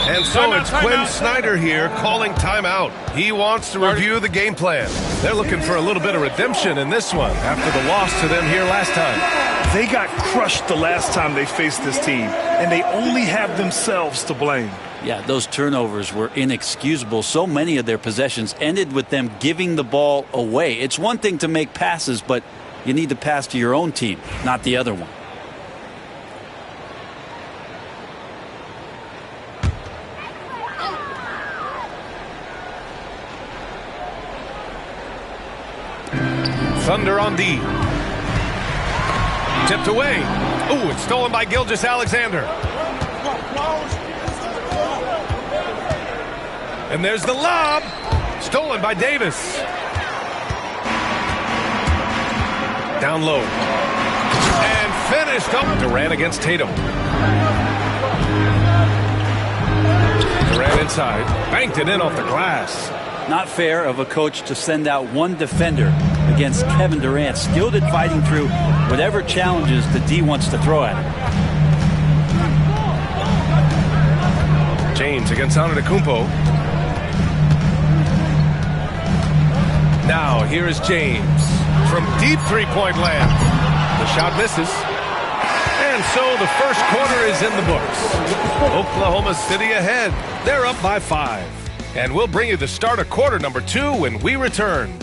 [SPEAKER 7] And so it's Quinn Snyder here calling timeout. He wants to review the game plan. They're looking for a little bit of redemption in this one after the loss to them here last time.
[SPEAKER 21] They got crushed the last time they faced this team, and they only have themselves to blame.
[SPEAKER 10] Yeah, those turnovers were inexcusable. So many of their possessions ended with them giving the ball away. It's one thing to make passes, but You need to pass to your own team, not the other one.
[SPEAKER 7] Thunder on D. Tipped away. Ooh, it's stolen by Gilgeous-Alexander. And there's the lob. Stolen by Davis. Down low. And finished up. Durant against Tatum. Durant inside. Banked it in off the glass.
[SPEAKER 10] Not fair of a coach to send out one defender against Kevin Durant, skilled at fighting through whatever challenges the D wants to throw at him.
[SPEAKER 7] James against Antetokounmpo. Now here is James from deep three-point land. The shot misses. And so the first quarter is in the books. Oklahoma City ahead. They're up by 5. And we'll bring you the start of quarter number 2 when we return.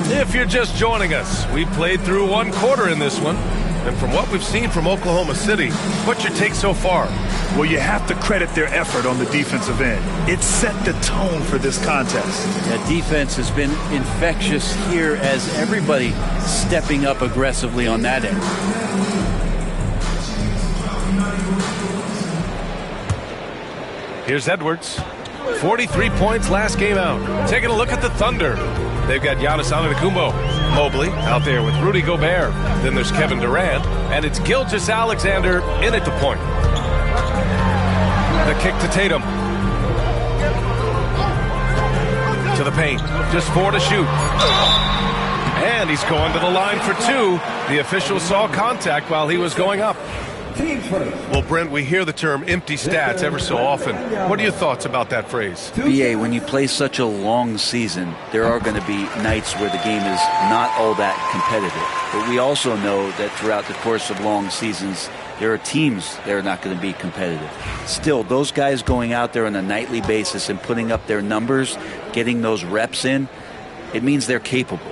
[SPEAKER 7] If you're just joining us, we played through 1 quarter in this one. And from what we've seen from Oklahoma City, what's your take so far?
[SPEAKER 21] Well, you have to credit their effort on the defensive end. It set the tone for this contest.
[SPEAKER 10] That defense has been infectious here as everybody stepping up aggressively on that end.
[SPEAKER 7] Here's Edwards. 43 points last game out. Taking a look at the Thunder. They've got Giannis Antetokounmpo. Mobley out there with Rudy Gobert. Then there's Kevin Durant. And it's Gilgeous-Alexander in at the point. The kick to Tatum. To the paint. Just 4 to shoot. And he's going to the line for 2. The official saw contact while he was going up. Well, Brent, we hear the term empty stats ever so often. What are your thoughts about that phrase?
[SPEAKER 10] BA, when you play such a long season, there are going to be nights where the game is not all that competitive. But we also know that throughout the course of long seasons, there are teams that are not going to be competitive. Still, those guys going out there on a nightly basis and putting up their numbers, getting those reps in, it means they're capable.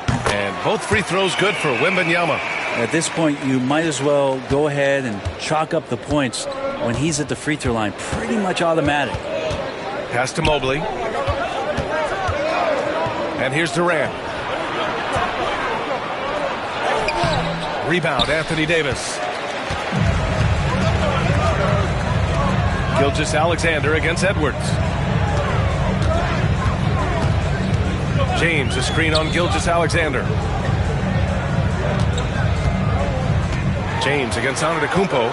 [SPEAKER 7] And both free throws good for Wembanyama.
[SPEAKER 10] At this point, you might as well go ahead and chalk up the points when he's at the free throw line. Pretty much automatic.
[SPEAKER 7] Pass to Mobley. And here's Durant. Rebound, Anthony Davis. Gilgeous-Alexander against Edwards. James, a screen on Gilgeous-Alexander. James against Antetokounmpo.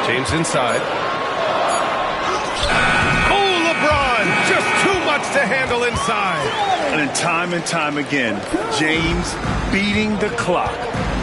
[SPEAKER 7] James inside. Oh, LeBron! Just too much to handle inside.
[SPEAKER 21] And time again, James beating the clock.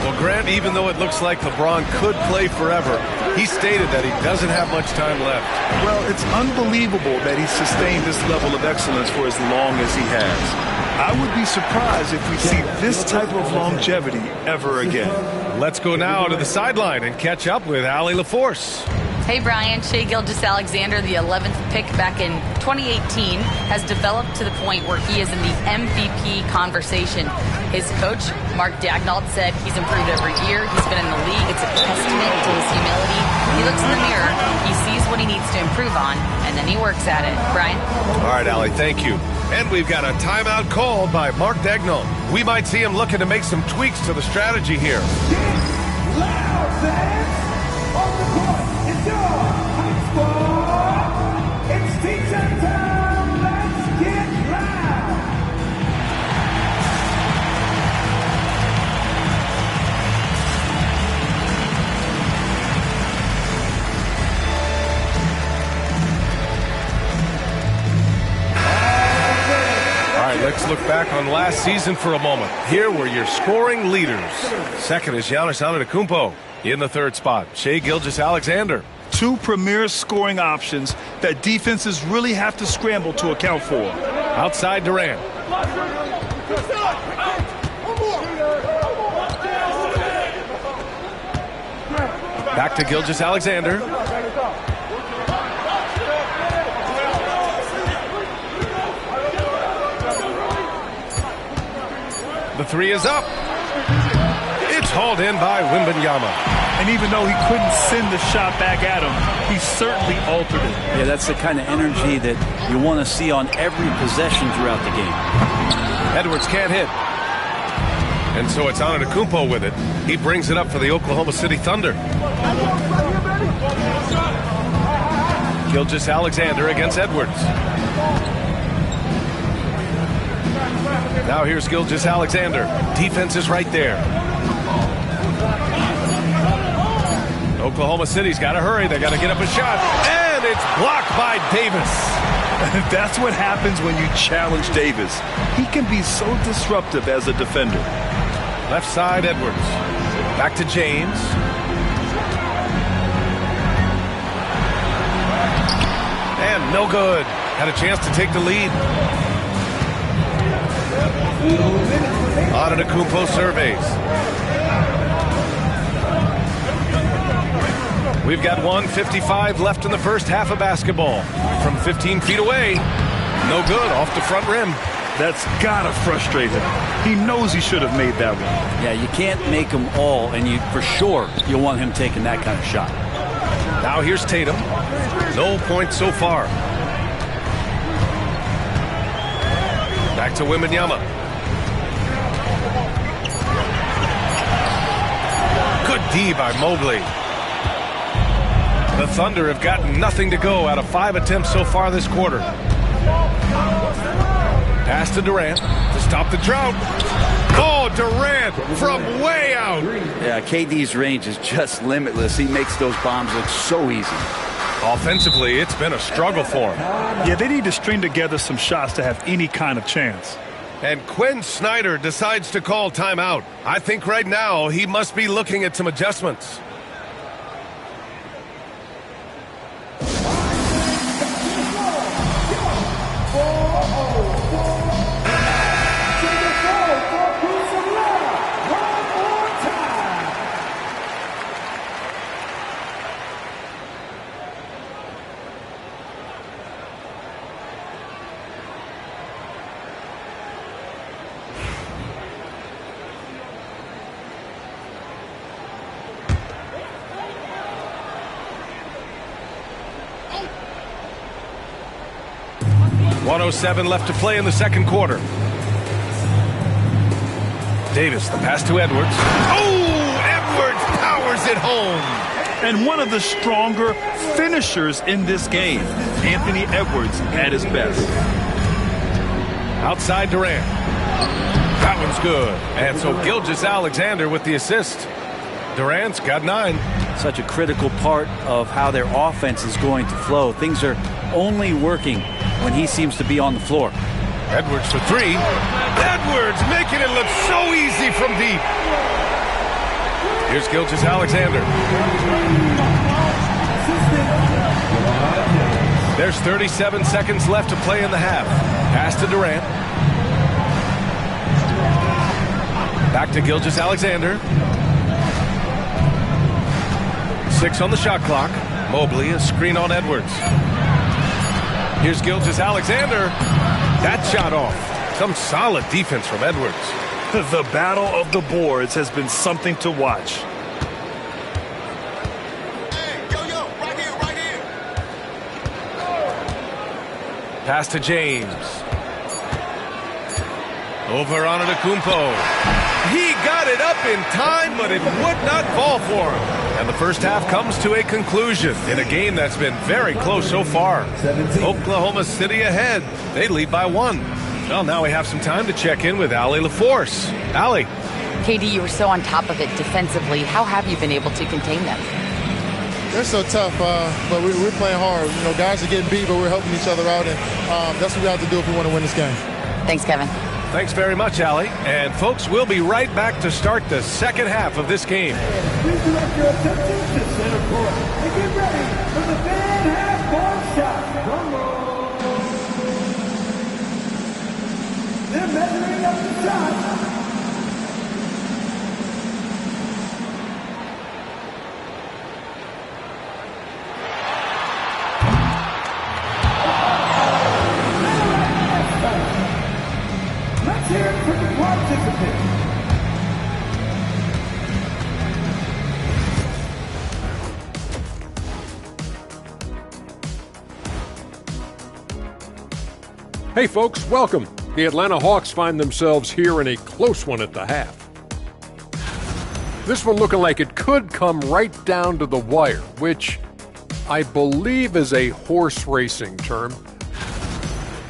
[SPEAKER 7] Well, Grant, even though it looks like LeBron could play forever, he stated that he doesn't have much time left.
[SPEAKER 21] Well, it's unbelievable that he's sustained this level of excellence for as long as he has. I would be surprised if we see this type of longevity ever again.
[SPEAKER 7] Let's go now to the sideline and catch up with Allie LaForce.
[SPEAKER 11] Hey, Brian. Shai Gilgeous-Alexander, the 11th pick back in 2018, has developed to the point where he is in the MVP conversation. His coach, Mark Daigneault, said he's improved every year. He's been in the league. It's a testament to his humility. He looks in the mirror, he sees what he needs to improve on, and then he works at it. Brian?
[SPEAKER 7] All right, Allie, thank you. And we've got a timeout called by Mark Daigneault. We might see him looking to make some tweaks to the strategy here.
[SPEAKER 5] It's teacher time. Let's get loud.
[SPEAKER 7] All right, let's look back on last season for a moment. Here were your scoring leaders. Second is Giannis Antetokounmpo. In the third spot, Shai Gilgeous-Alexander.
[SPEAKER 21] 2 premier scoring options that defenses really have to scramble to account for.
[SPEAKER 7] Outside Durant. Back to Gilgeous-Alexander. The three is up. It's hauled in by Wembanyama.
[SPEAKER 21] And even though he couldn't send the shot back at him, he certainly altered it.
[SPEAKER 10] Yeah, that's the kind of energy that you want to see on every possession throughout the game.
[SPEAKER 7] Edwards can't hit. And so it's Antetokounmpo with it. He brings it up for the Oklahoma City Thunder. Gilgeous-Alexander against Edwards. Now here's Gilgeous-Alexander. Defense is right there. Oklahoma City's got to hurry. They got to get up a shot. And it's blocked by Davis.
[SPEAKER 21] That's what happens when you challenge Davis. He can be so disruptive as a defender.
[SPEAKER 7] Left side, Edwards. Back to James. And no good. Had a chance to take the lead. Antetokounmpo surveys. We've got 1:55 left in the first half of basketball. From 15 feet away. No good, off the front rim.
[SPEAKER 21] That's gotta frustrate him. He knows he should have made that one.
[SPEAKER 10] Yeah, you can't make them all, and for sure you want him taking that kind of shot.
[SPEAKER 7] Now here's Tatum. No points so far. Back to Wembanyama. Good D by Mobley. The Thunder have gotten nothing to go out of 5 attempts so far this quarter. Pass to Durant to stop the drought. Oh, Durant from way out.
[SPEAKER 10] Yeah, KD's range is just limitless. He makes those bombs look so easy.
[SPEAKER 7] Offensively, it's been a struggle for him.
[SPEAKER 21] Yeah, they need to string together some shots to have any kind of chance.
[SPEAKER 7] And Quinn Snyder decides to call timeout. I think right now he must be looking at some adjustments. .107 left to play in the second quarter. Davis, the pass to Edwards. Oh, Edwards powers it home.
[SPEAKER 21] And one of the stronger finishers in this game, Anthony Edwards at his best.
[SPEAKER 7] Outside Durant. That one's good. And so Gilgeous-Alexander with the assist. Durant's got 9.
[SPEAKER 10] Such a critical part of how their offense is going to flow. Things are only working when he seems to be on the floor.
[SPEAKER 7] Edwards for 3. Edwards making it look so easy from deep. Here's Gilgeous-Alexander. There's 37 seconds left to play in the half. Pass to Durant. Back to Gilgeous-Alexander. 6 on the shot clock. Mobley, a screen on Edwards. Here's Gilgeous-Alexander. That shot off. Some solid defense from Edwards.
[SPEAKER 21] The battle of the boards has been something to watch.
[SPEAKER 5] Hey, yo, right here.
[SPEAKER 7] Pass to James. Over Antetokounmpo. He got it up in time, but it would not fall for him. And the first half comes to a conclusion in a game that's been very close so far. Oklahoma City ahead. They lead by 1. Well, now we have some time to check in with Allie LaForce. Allie.
[SPEAKER 11] KD, you were so on top of it defensively. How have you been able to contain them?
[SPEAKER 13] They're so tough, but we're playing hard. You know, guys are getting beat, but we're helping each other out, and that's what we have to do if we want to win this game.
[SPEAKER 11] Thanks, Kevin.
[SPEAKER 7] Thanks very much, Allie. And, folks, we'll be right back to start the second half of this game.
[SPEAKER 5] Please direct your attention to center court and get ready for the fan half-court shot. Drum roll. They're measuring up the shot.
[SPEAKER 12] Hey folks, welcome. The Atlanta Hawks find themselves here in a close one at the half. This one looking like it could come right down to the wire, which I believe is a horse racing term.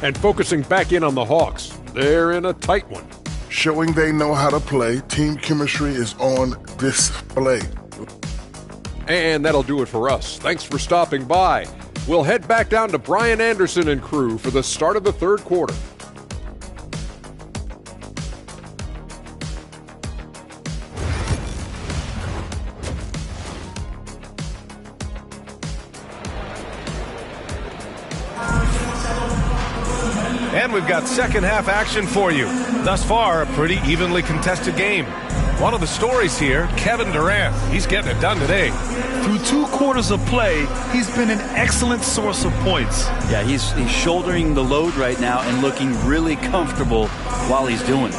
[SPEAKER 12] And focusing back in on the Hawks, they're in a tight one.
[SPEAKER 14] Showing they know how to play, team chemistry is on display.
[SPEAKER 12] And that'll do it for us. Thanks for stopping by. We'll head back down to Brian Anderson and crew for the start of the third quarter.
[SPEAKER 7] And we've got second half action for you. Thus far, a pretty evenly contested game. One of the stories here, Kevin Durant. He's getting it done today.
[SPEAKER 21] Through 2 quarters of play, he's been an excellent source of points.
[SPEAKER 10] Yeah, he's shouldering the load right now and looking really comfortable while he's doing it.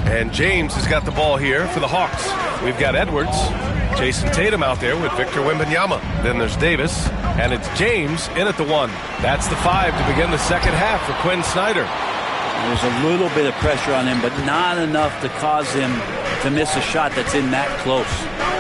[SPEAKER 7] And James has got the ball here for the Hawks. We've got Edwards, Jason Tatum out there with Victor Wembanyama. Then there's Davis, and it's James in at the 1. That's the 5 to begin the second half for Quinn Snyder.
[SPEAKER 10] There's a little bit of pressure on him, but not enough to cause him to miss a shot that's in that close.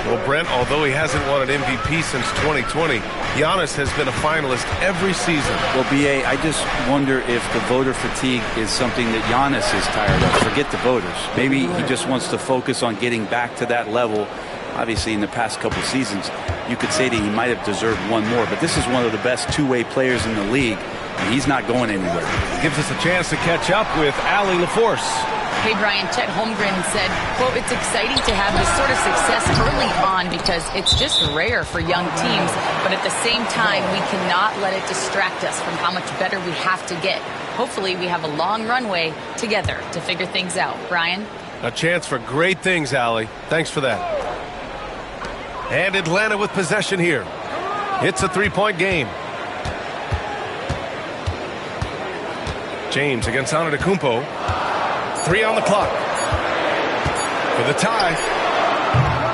[SPEAKER 7] Well, Brent, although he hasn't won an MVP since 2020, Giannis has been a finalist every season.
[SPEAKER 10] Well, B.A., I just wonder if the voter fatigue is something that Giannis is tired of. Forget the voters. Maybe he just wants to focus on getting back to that level. Obviously, in the past couple seasons, you could say that he might have deserved one more, but this is one of the best two-way players in the league, and he's not going anywhere.
[SPEAKER 7] Gives us a chance to catch up with Allie LaForce.
[SPEAKER 11] Hey, Brian, Chet Holmgren said, quote, "It's exciting to have this sort of success early on because it's just rare for young teams. But at the same time, we cannot let it distract us from how much better we have to get. Hopefully, we have a long runway together to figure things out." Brian?
[SPEAKER 7] A chance for great things, Allie. Thanks for that. And Atlanta with possession here. It's a 3-point game. James against Antetokounmpo. 3 on the clock for the tie.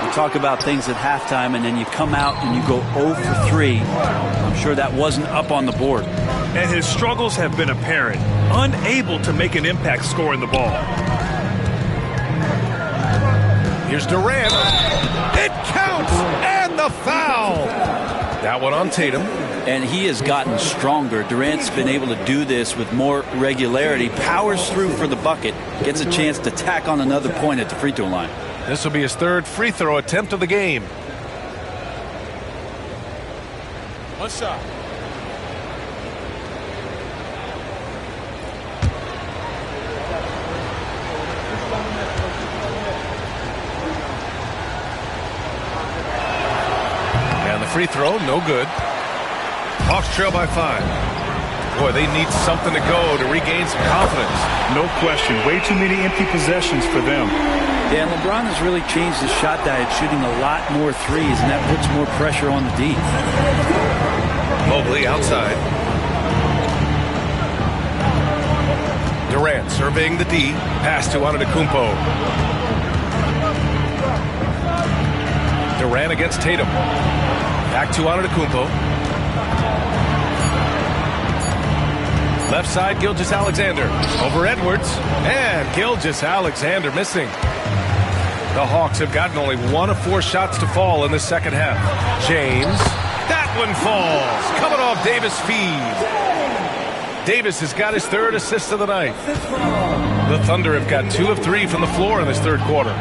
[SPEAKER 10] You talk about things at halftime, and then you come out and you go 0 for 3. I'm sure that wasn't up on the board.
[SPEAKER 21] And his struggles have been apparent. Unable to make an impact scoring the ball.
[SPEAKER 7] Here's Durant. It counts! And the foul! That one on Tatum.
[SPEAKER 10] And he has gotten stronger. Durant's been able to do this with more regularity. Powers through for the bucket. Gets a chance to tack on another point at the free throw line.
[SPEAKER 7] This will be his 3rd free throw attempt of the game.
[SPEAKER 6] One shot.
[SPEAKER 7] And the free throw, no good. Hawks trail by 5. Boy, they need something to go to regain some confidence.
[SPEAKER 21] No question. Way too many empty possessions for them.
[SPEAKER 10] Yeah, and LeBron has really changed his shot diet, shooting a lot more threes, and that puts more pressure on the D.
[SPEAKER 7] Mobley outside. Durant surveying the D. Pass to Antetokounmpo. Durant against Tatum. Back to Antetokounmpo. Left side, Gilgeous-Alexander. Over Edwards. And Gilgeous-Alexander missing. The Hawks have gotten only 1 of 4 shots to fall in the second half. James. That one falls. Coming off Davis' feed. Davis has got his 3rd assist of the night. The Thunder have got 2 of 3 from the floor in this third quarter.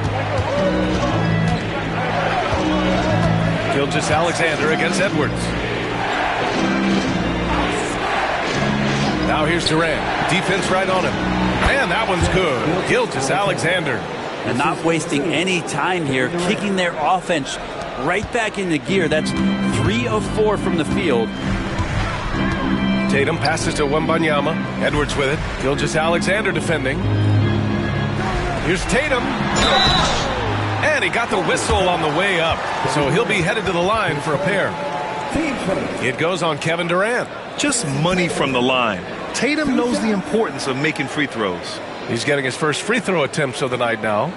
[SPEAKER 7] Gilgeous-Alexander against Edwards. Now here's Durant. Defense right on him. And that one's good. Gilgeous-Alexander.
[SPEAKER 10] And not wasting any time here. Kicking their offense right back into gear. That's 3 of 4 from the field.
[SPEAKER 7] Tatum passes to Wembanyama. Edwards with it. Gilgeous-Alexander defending. Here's Tatum. And he got the whistle on the way up. So he'll be headed to the line for a pair. It goes on Kevin Durant.
[SPEAKER 21] Just money from the line. Tatum knows the importance of making free throws.
[SPEAKER 7] He's getting his first free throw attempts of the night now.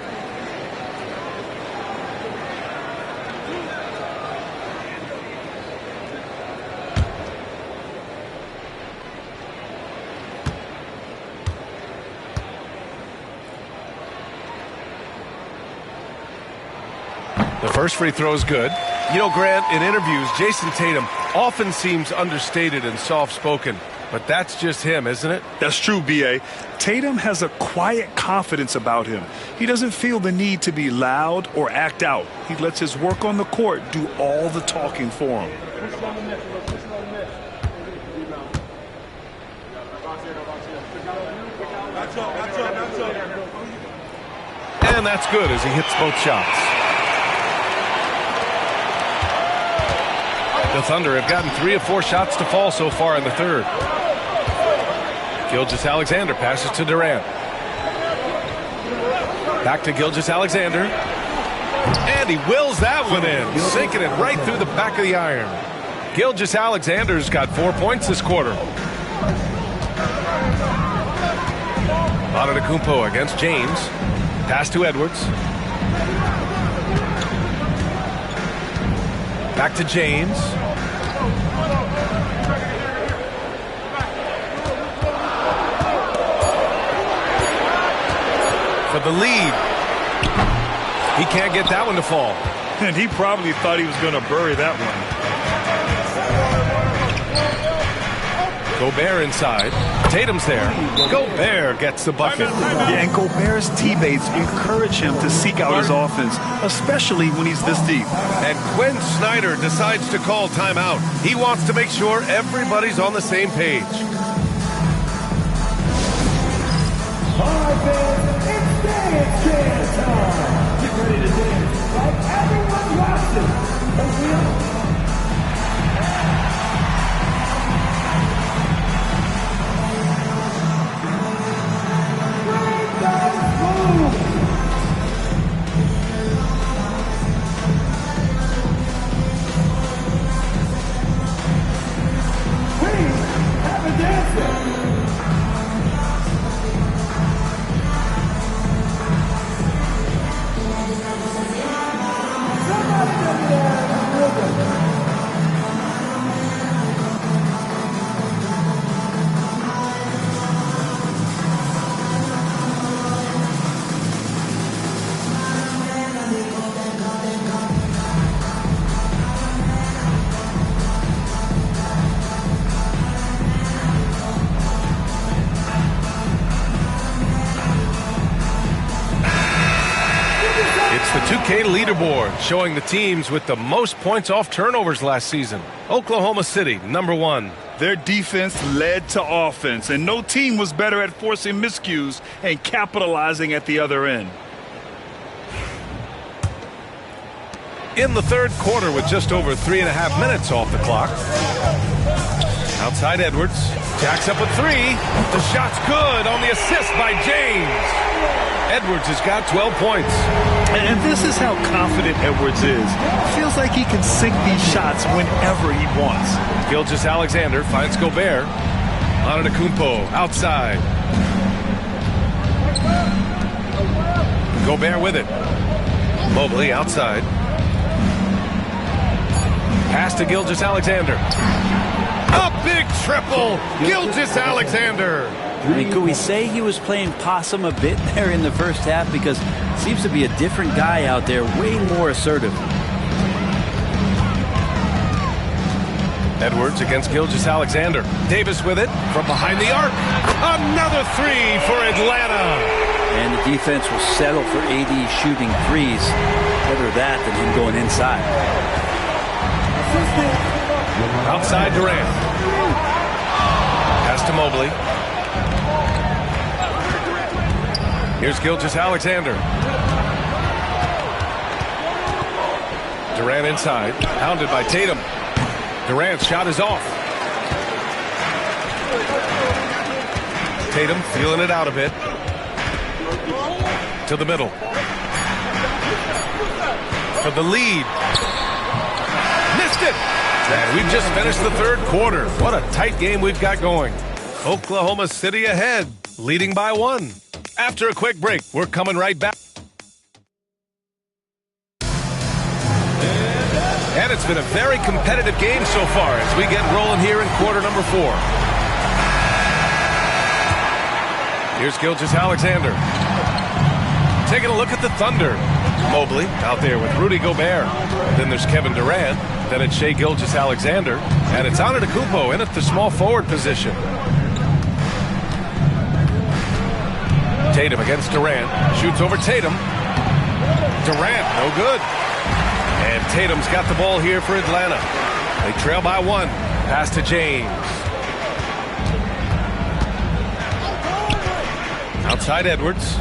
[SPEAKER 7] The first free throw is good. You know, Grant, in interviews, Jason Tatum often seems understated and soft-spoken. But that's just him, isn't it?
[SPEAKER 21] That's true, B.A. Tatum has a quiet confidence about him. He doesn't feel the need to be loud or act out. He lets his work on the court do all the talking for him.
[SPEAKER 7] And that's good as he hits both shots. The Thunder have gotten 3 of 4 shots to fall so far in the third. Gilgeous-Alexander passes to Durant. Back to Gilgeous-Alexander. And he wills that one in, sinking it right through the back of the iron. Gilgeous-Alexander's got 4 points this quarter. Antetokounmpo against James. Pass to Edwards. Back to James. For the lead. He can't get that one to fall.
[SPEAKER 21] And he probably thought he was going to bury that one.
[SPEAKER 7] Gobert inside. Tatum's there. Gobert gets the bucket.
[SPEAKER 21] Yeah, and Gobert's teammates encourage him to seek out his offense, especially when he's this deep.
[SPEAKER 7] And Quinn Snyder decides to call timeout. He wants to make sure everybody's on the same page.
[SPEAKER 5] It's dance time. Get ready to dance like everyone watching.
[SPEAKER 7] The 2K leaderboard showing the teams with the most points off turnovers last season. Oklahoma City, #1.
[SPEAKER 21] Their defense led to offense, and no team was better at forcing miscues and capitalizing at the other end.
[SPEAKER 7] In the third quarter with just over 3.5 minutes off the clock. Outside Edwards. Jacks up a 3. The shot's good on the assist by James. Edwards has got 12 points.
[SPEAKER 21] And this is how confident Edwards is. Feels like he can sink these shots whenever he wants.
[SPEAKER 7] Gilgeous-Alexander finds Gobert. Antetokounmpo outside. Gobert with it. Mobley outside. Pass to Gilgeous-Alexander. A big triple. Gilgeous-Alexander.
[SPEAKER 10] I mean, could we say he was playing possum a bit there in the first half? Because it seems to be a different guy out there, way more assertive.
[SPEAKER 7] Edwards against Gilgeous-Alexander. Davis with it from behind the arc. Another 3 for Atlanta.
[SPEAKER 10] And the defense will settle for AD shooting threes. Better that than him going inside.
[SPEAKER 7] Outside Durant. Pass to Mobley. Here's Gilgeous-Alexander. Durant inside. Pounded by Tatum. Durant's shot is off. Tatum feeling it out a bit. To the middle. For the lead. Missed it. And we've just finished the third quarter. What a tight game we've got going. Oklahoma City ahead, leading by 1. After a quick break, we're coming right back. And it's been a very competitive game so far as we get rolling here in quarter number 4. Here's Gilgeous-Alexander. Taking a look at the Thunder. Mobley out there with Rudy Gobert. Then there's Kevin Durant. Then it's Shai Gilgeous-Alexander. And it's Antetokounmpo in at the small forward position. Tatum against Durant. Shoots over Tatum. Durant, no good. And Tatum's got the ball here for Atlanta. They trail by 1. Pass to James. Outside Edwards.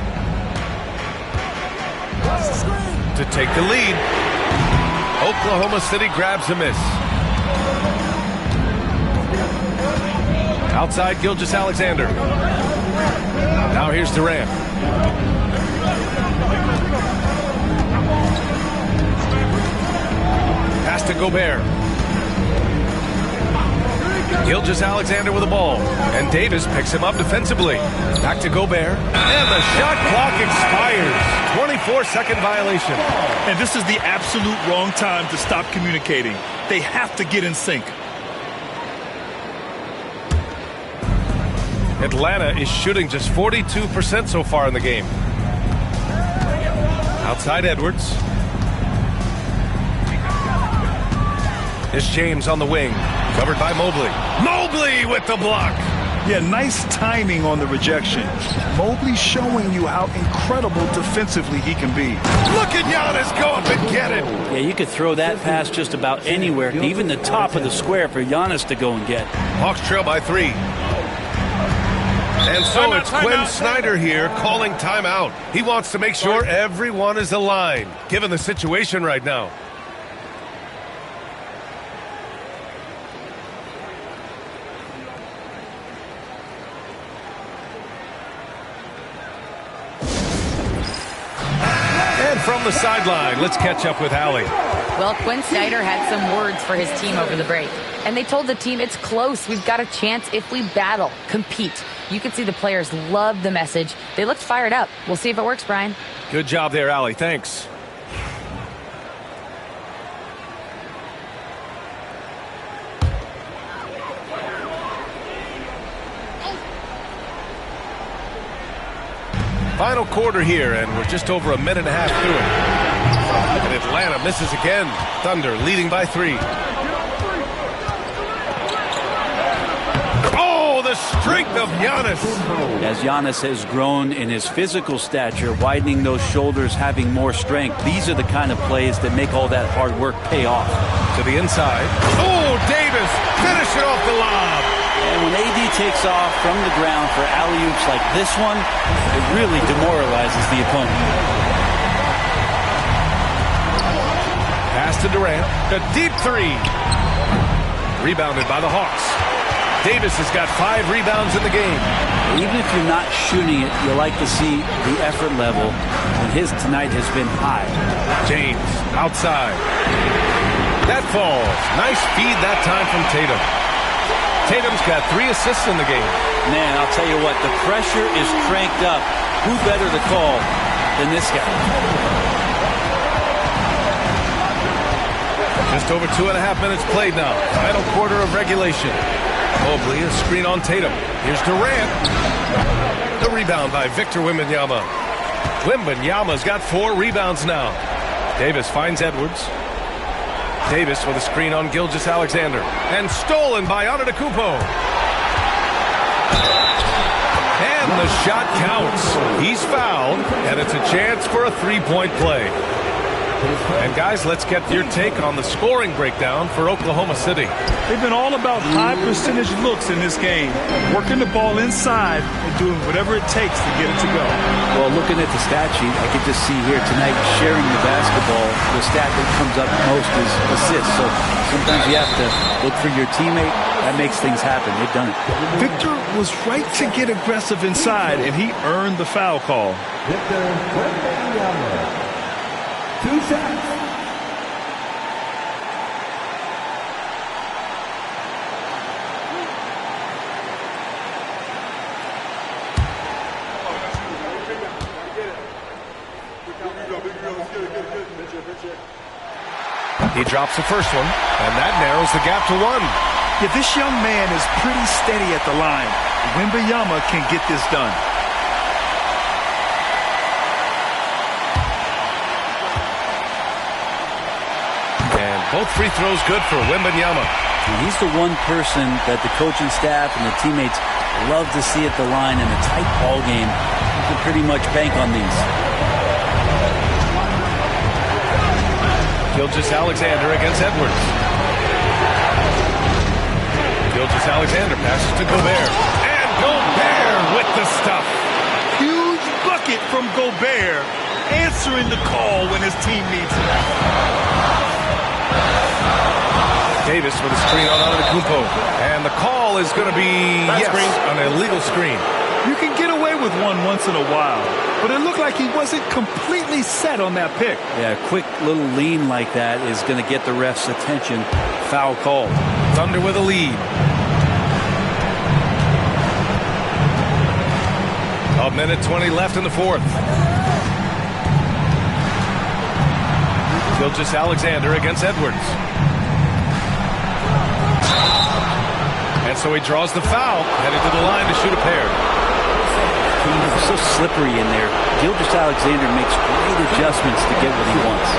[SPEAKER 7] To take the lead. Oklahoma City grabs a miss. Outside Gilgeous-Alexander. Now here's Durant. Pass to Gobert. Gilgeous-Alexander with the ball. And Davis picks him up defensively. Back to Gobert. And the shot clock expires. 24-second violation.
[SPEAKER 21] And this is the absolute wrong time to stop communicating. They have to get in sync.
[SPEAKER 7] Atlanta is shooting just 42% so far in the game. Outside Edwards. It's James on the wing. Covered by Mobley. Mobley with the block.
[SPEAKER 21] Yeah, nice timing on the rejection. Mobley showing you how incredible defensively he can be.
[SPEAKER 7] Look at Giannis go up and get it.
[SPEAKER 10] Yeah, you could throw that pass just about anywhere, even the top of the square for Giannis to go and get.
[SPEAKER 7] Hawks trail by 3. And so it's Quinn Snyder here calling timeout. He wants to make sure everyone is aligned, given the situation right now. From the sideline, let's catch up with Allie.
[SPEAKER 11] Well, Quinn Snyder had some words for his team over the break. And they told the team it's close. We've got a chance if we battle, compete. You could see the players loved the message. They looked fired up. We'll see if it works, Brian.
[SPEAKER 7] Good job there, Allie. Thanks. Final quarter here, and we're just over a minute and a half through it. And Atlanta misses again. Thunder leading by 3. Oh, the strength of Giannis.
[SPEAKER 10] As Giannis has grown in his physical stature, widening those shoulders, having more strength, these are the kind of plays that make all that hard work pay off.
[SPEAKER 7] To the inside. Oh, Davis finishing off the lob.
[SPEAKER 10] And when AD takes off from the ground for alley-oops like this one, it really demoralizes the opponent.
[SPEAKER 7] Pass to Durant. A deep 3. Rebounded by the Hawks. Davis has got 5 rebounds in the game.
[SPEAKER 10] Even if you're not shooting it, you like to see the effort level, and his tonight has been high.
[SPEAKER 7] James outside. That falls. Nice feed that time from Tatum. Tatum's got 3 assists in the game.
[SPEAKER 10] Man, I'll tell you what, the pressure is cranked up. Who better to call than this guy?
[SPEAKER 7] Just over 2.5 minutes played now. Final quarter of regulation. Mobley, a screen on Tatum. Here's Durant. The rebound by Victor Wembanyama. Wembanyama's got 4 rebounds now. Davis finds Edwards. Davis with a screen on Gilgeous-Alexander. And stolen by Antetokounmpo. And the shot counts. He's fouled, and it's a chance for a 3-point play. And guys, let's get your take on the scoring breakdown for Oklahoma City.
[SPEAKER 21] They've been all about high percentage looks in this game, working the ball inside and doing whatever it takes to get it to go.
[SPEAKER 10] Well, looking at the stat sheet, I could just see here tonight sharing the basketball. The stat that comes up most is assists. So sometimes you have to look for your teammate. That makes things happen. They've done it.
[SPEAKER 21] Victor was right to get aggressive inside, and he earned the foul call.
[SPEAKER 5] Victor Wembanyama. 2 shots.
[SPEAKER 7] He drops the first one, and that narrows the gap to 1.
[SPEAKER 21] Yeah, this young man is pretty steady at the line. Wembanyama can get this done.
[SPEAKER 7] Both free throws good for Wembanyama.
[SPEAKER 10] He's the one person that the coaching staff and the teammates love to see at the line in a tight ball game. You can pretty much bank on these.
[SPEAKER 7] Gilgeous-Alexander against Edwards. Gilgeous-Alexander passes to Gobert. And Gobert with the stuff.
[SPEAKER 21] Huge bucket from Gobert, answering the call when his team needs it.
[SPEAKER 7] Davis with a screen on Antetokounmpo. And the call is going to be, an illegal screen.
[SPEAKER 21] You can get away with one once in a while, but it looked like he wasn't completely set on that pick.
[SPEAKER 10] Yeah, a quick little lean like that is going to get the ref's attention. Foul called.
[SPEAKER 7] Thunder with a lead. A minute 20 left in the fourth. Gilgeous-Alexander against Edwards. And so he draws the foul, headed to the line to shoot a pair.
[SPEAKER 10] He's so slippery in there. Gilgeous-Alexander makes great adjustments to get what he wants.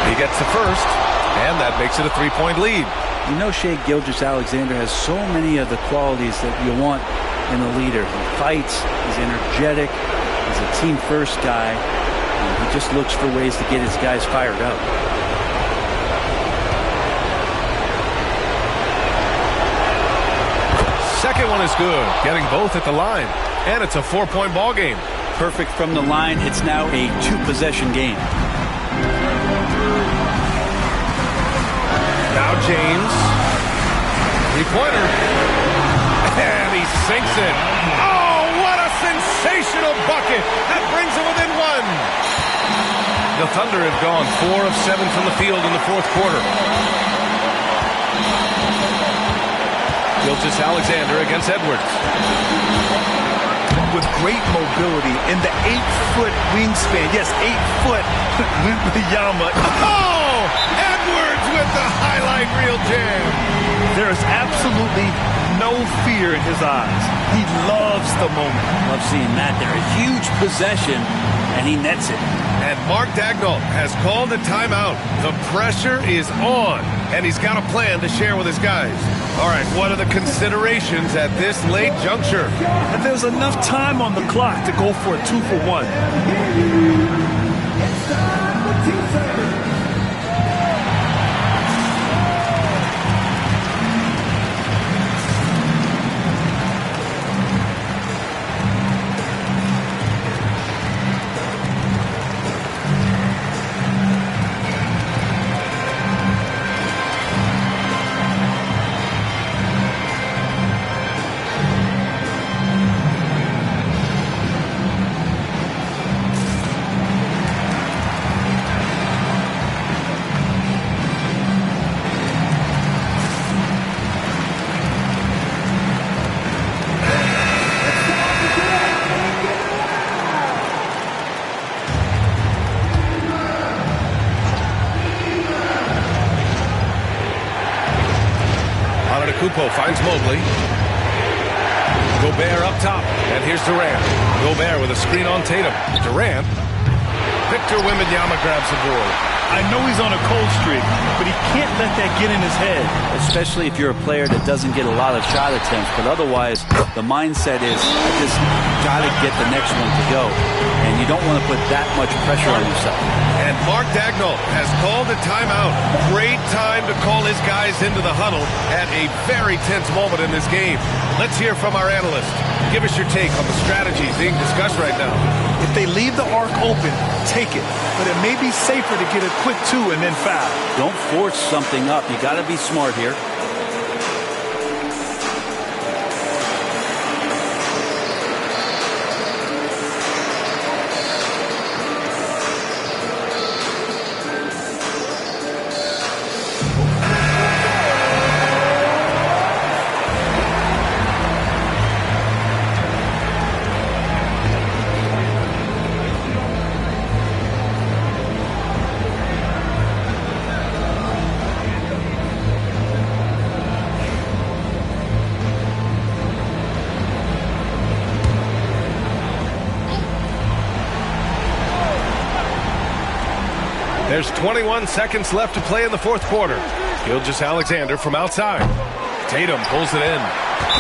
[SPEAKER 7] He gets the first, and that makes it a three-point lead.
[SPEAKER 10] You know, Shai Gilgeous-Alexander has so many of the qualities that you want in a leader. He fights, he's energetic, he's a team-first guy, and he just looks for ways to get his guys fired up.
[SPEAKER 7] Second one is good, getting both at the line, and it's a 4-point ball game.
[SPEAKER 10] Perfect from the line. It's now a 2-possession game.
[SPEAKER 7] Now James, three-pointer, and he sinks it. Oh, what a sensational bucket! That brings him within one. The Thunder have gone 4 of 7 from the field in the fourth quarter. Gilgeous-Alexander against Edwards.
[SPEAKER 21] With great mobility in the 8-foot wingspan. Yes, 8-foot Wembanyama.
[SPEAKER 7] Oh! Edwards with the highlight reel jam.
[SPEAKER 21] There is absolutely no fear in his eyes. He loves the moment.
[SPEAKER 10] Love seeing that there. A huge possession, and he nets it.
[SPEAKER 7] And Mark Daigneault has called a timeout. The pressure is on, and he's got a plan to share with his guys. All right, what are the considerations at this late juncture?
[SPEAKER 21] And there's enough time on the clock to go for a 2-for-1.
[SPEAKER 7] Antetokounmpo finds Mobley. Gobert up top, and here's Durant. Gobert with a screen on Tatum. Durant. Victor Wembanyama grabs the board.
[SPEAKER 21] I know he's on a cold streak, but he can't let that get in his head.
[SPEAKER 10] Especially if you're a player that doesn't get a lot of shot attempts, but otherwise the mindset is, I just got to get the next one to go. And you don't want to put that much pressure on yourself.
[SPEAKER 7] And Mark Daigneault has called a timeout. Great time to call his guys into the huddle at a very tense moment in this game. Let's hear from our analyst. Give us your take on the strategies being discussed right now.
[SPEAKER 21] If they leave the arc open, take it. But it may be safer to get a quick 2 and then foul.
[SPEAKER 10] Don't force something up. You got to be smart here.
[SPEAKER 7] There's 21 seconds left to play in the fourth quarter. Gilgeous-Alexander from outside. Tatum pulls it in.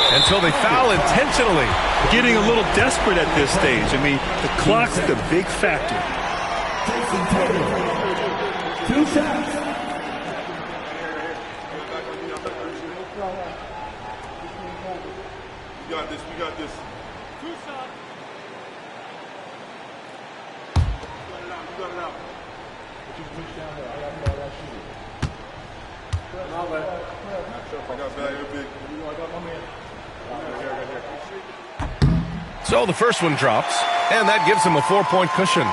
[SPEAKER 7] And so they foul intentionally.
[SPEAKER 21] Getting a little desperate at this stage. I mean, the clock's the big factor.
[SPEAKER 5] Two shots.
[SPEAKER 14] We got this. We got this.
[SPEAKER 5] Two shots.
[SPEAKER 14] You got it out. But you push down there. I got that shooting. I got back here big. I got my man. Right here.
[SPEAKER 7] So the first one drops, and that gives him a 4-point cushion.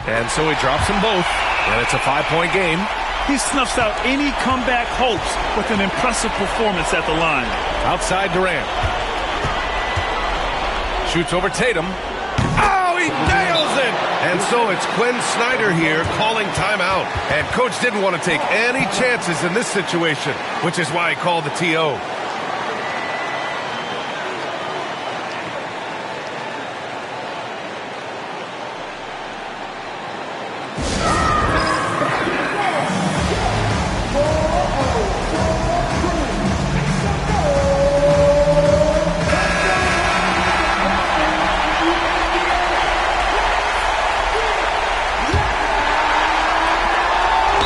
[SPEAKER 7] And so he drops them both, and it's a 5-point game.
[SPEAKER 21] He snuffs out any comeback hopes with an impressive performance at the line.
[SPEAKER 7] Outside Durant. Shoots over Tatum. Oh, he nails it! And so it's Quinn Snyder here calling timeout. And coach didn't want to take any chances in this situation, which is why he called the TO.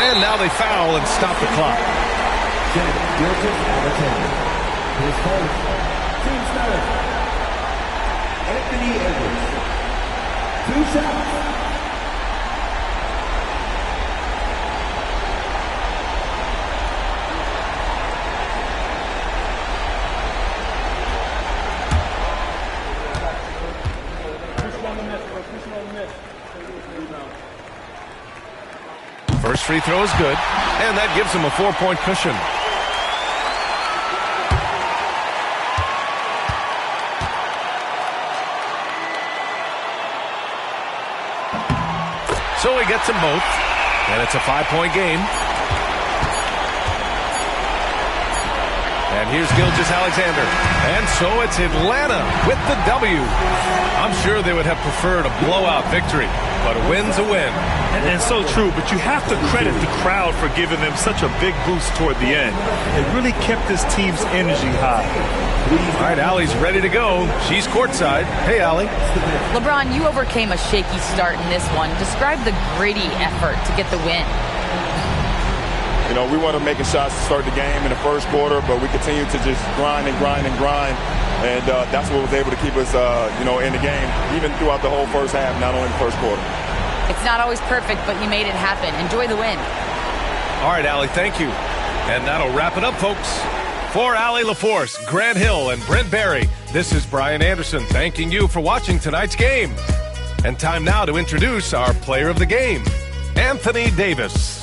[SPEAKER 7] And now they foul and stop the clock.
[SPEAKER 5] Gilgeous-Alexander. His host, Team Snyder. Anthony Edwards. 2 shots.
[SPEAKER 7] First free throw is good, and that gives him a 4-point cushion. So he gets them both, and it's a 5-point game. And here's Gilgeous-Alexander. And so it's Atlanta with the W. I'm sure they would have preferred a blowout victory, but a win's a win.
[SPEAKER 21] And so true, but you have to credit the crowd for giving them such a big boost toward the end. It really kept this team's energy high.
[SPEAKER 7] All right, Allie's ready to go. She's courtside. Hey, Allie.
[SPEAKER 11] LeBron, you overcame a shaky start in this one. Describe the gritty effort to get the win.
[SPEAKER 15] You know, we wanted making shots to start the game in the first quarter, but we continued to just grind and grind and grind. And that's what was able to keep us, in the game, even throughout the whole first half, not only the first quarter.
[SPEAKER 11] It's not always perfect, but you made it happen. Enjoy the win.
[SPEAKER 7] All right, Allie, thank you. And that'll wrap it up, folks. For Allie LaForce, Grant Hill, and Brent Barry, this is Brian Anderson thanking you for watching tonight's game. And time now to introduce our player of the game, Anthony Davis.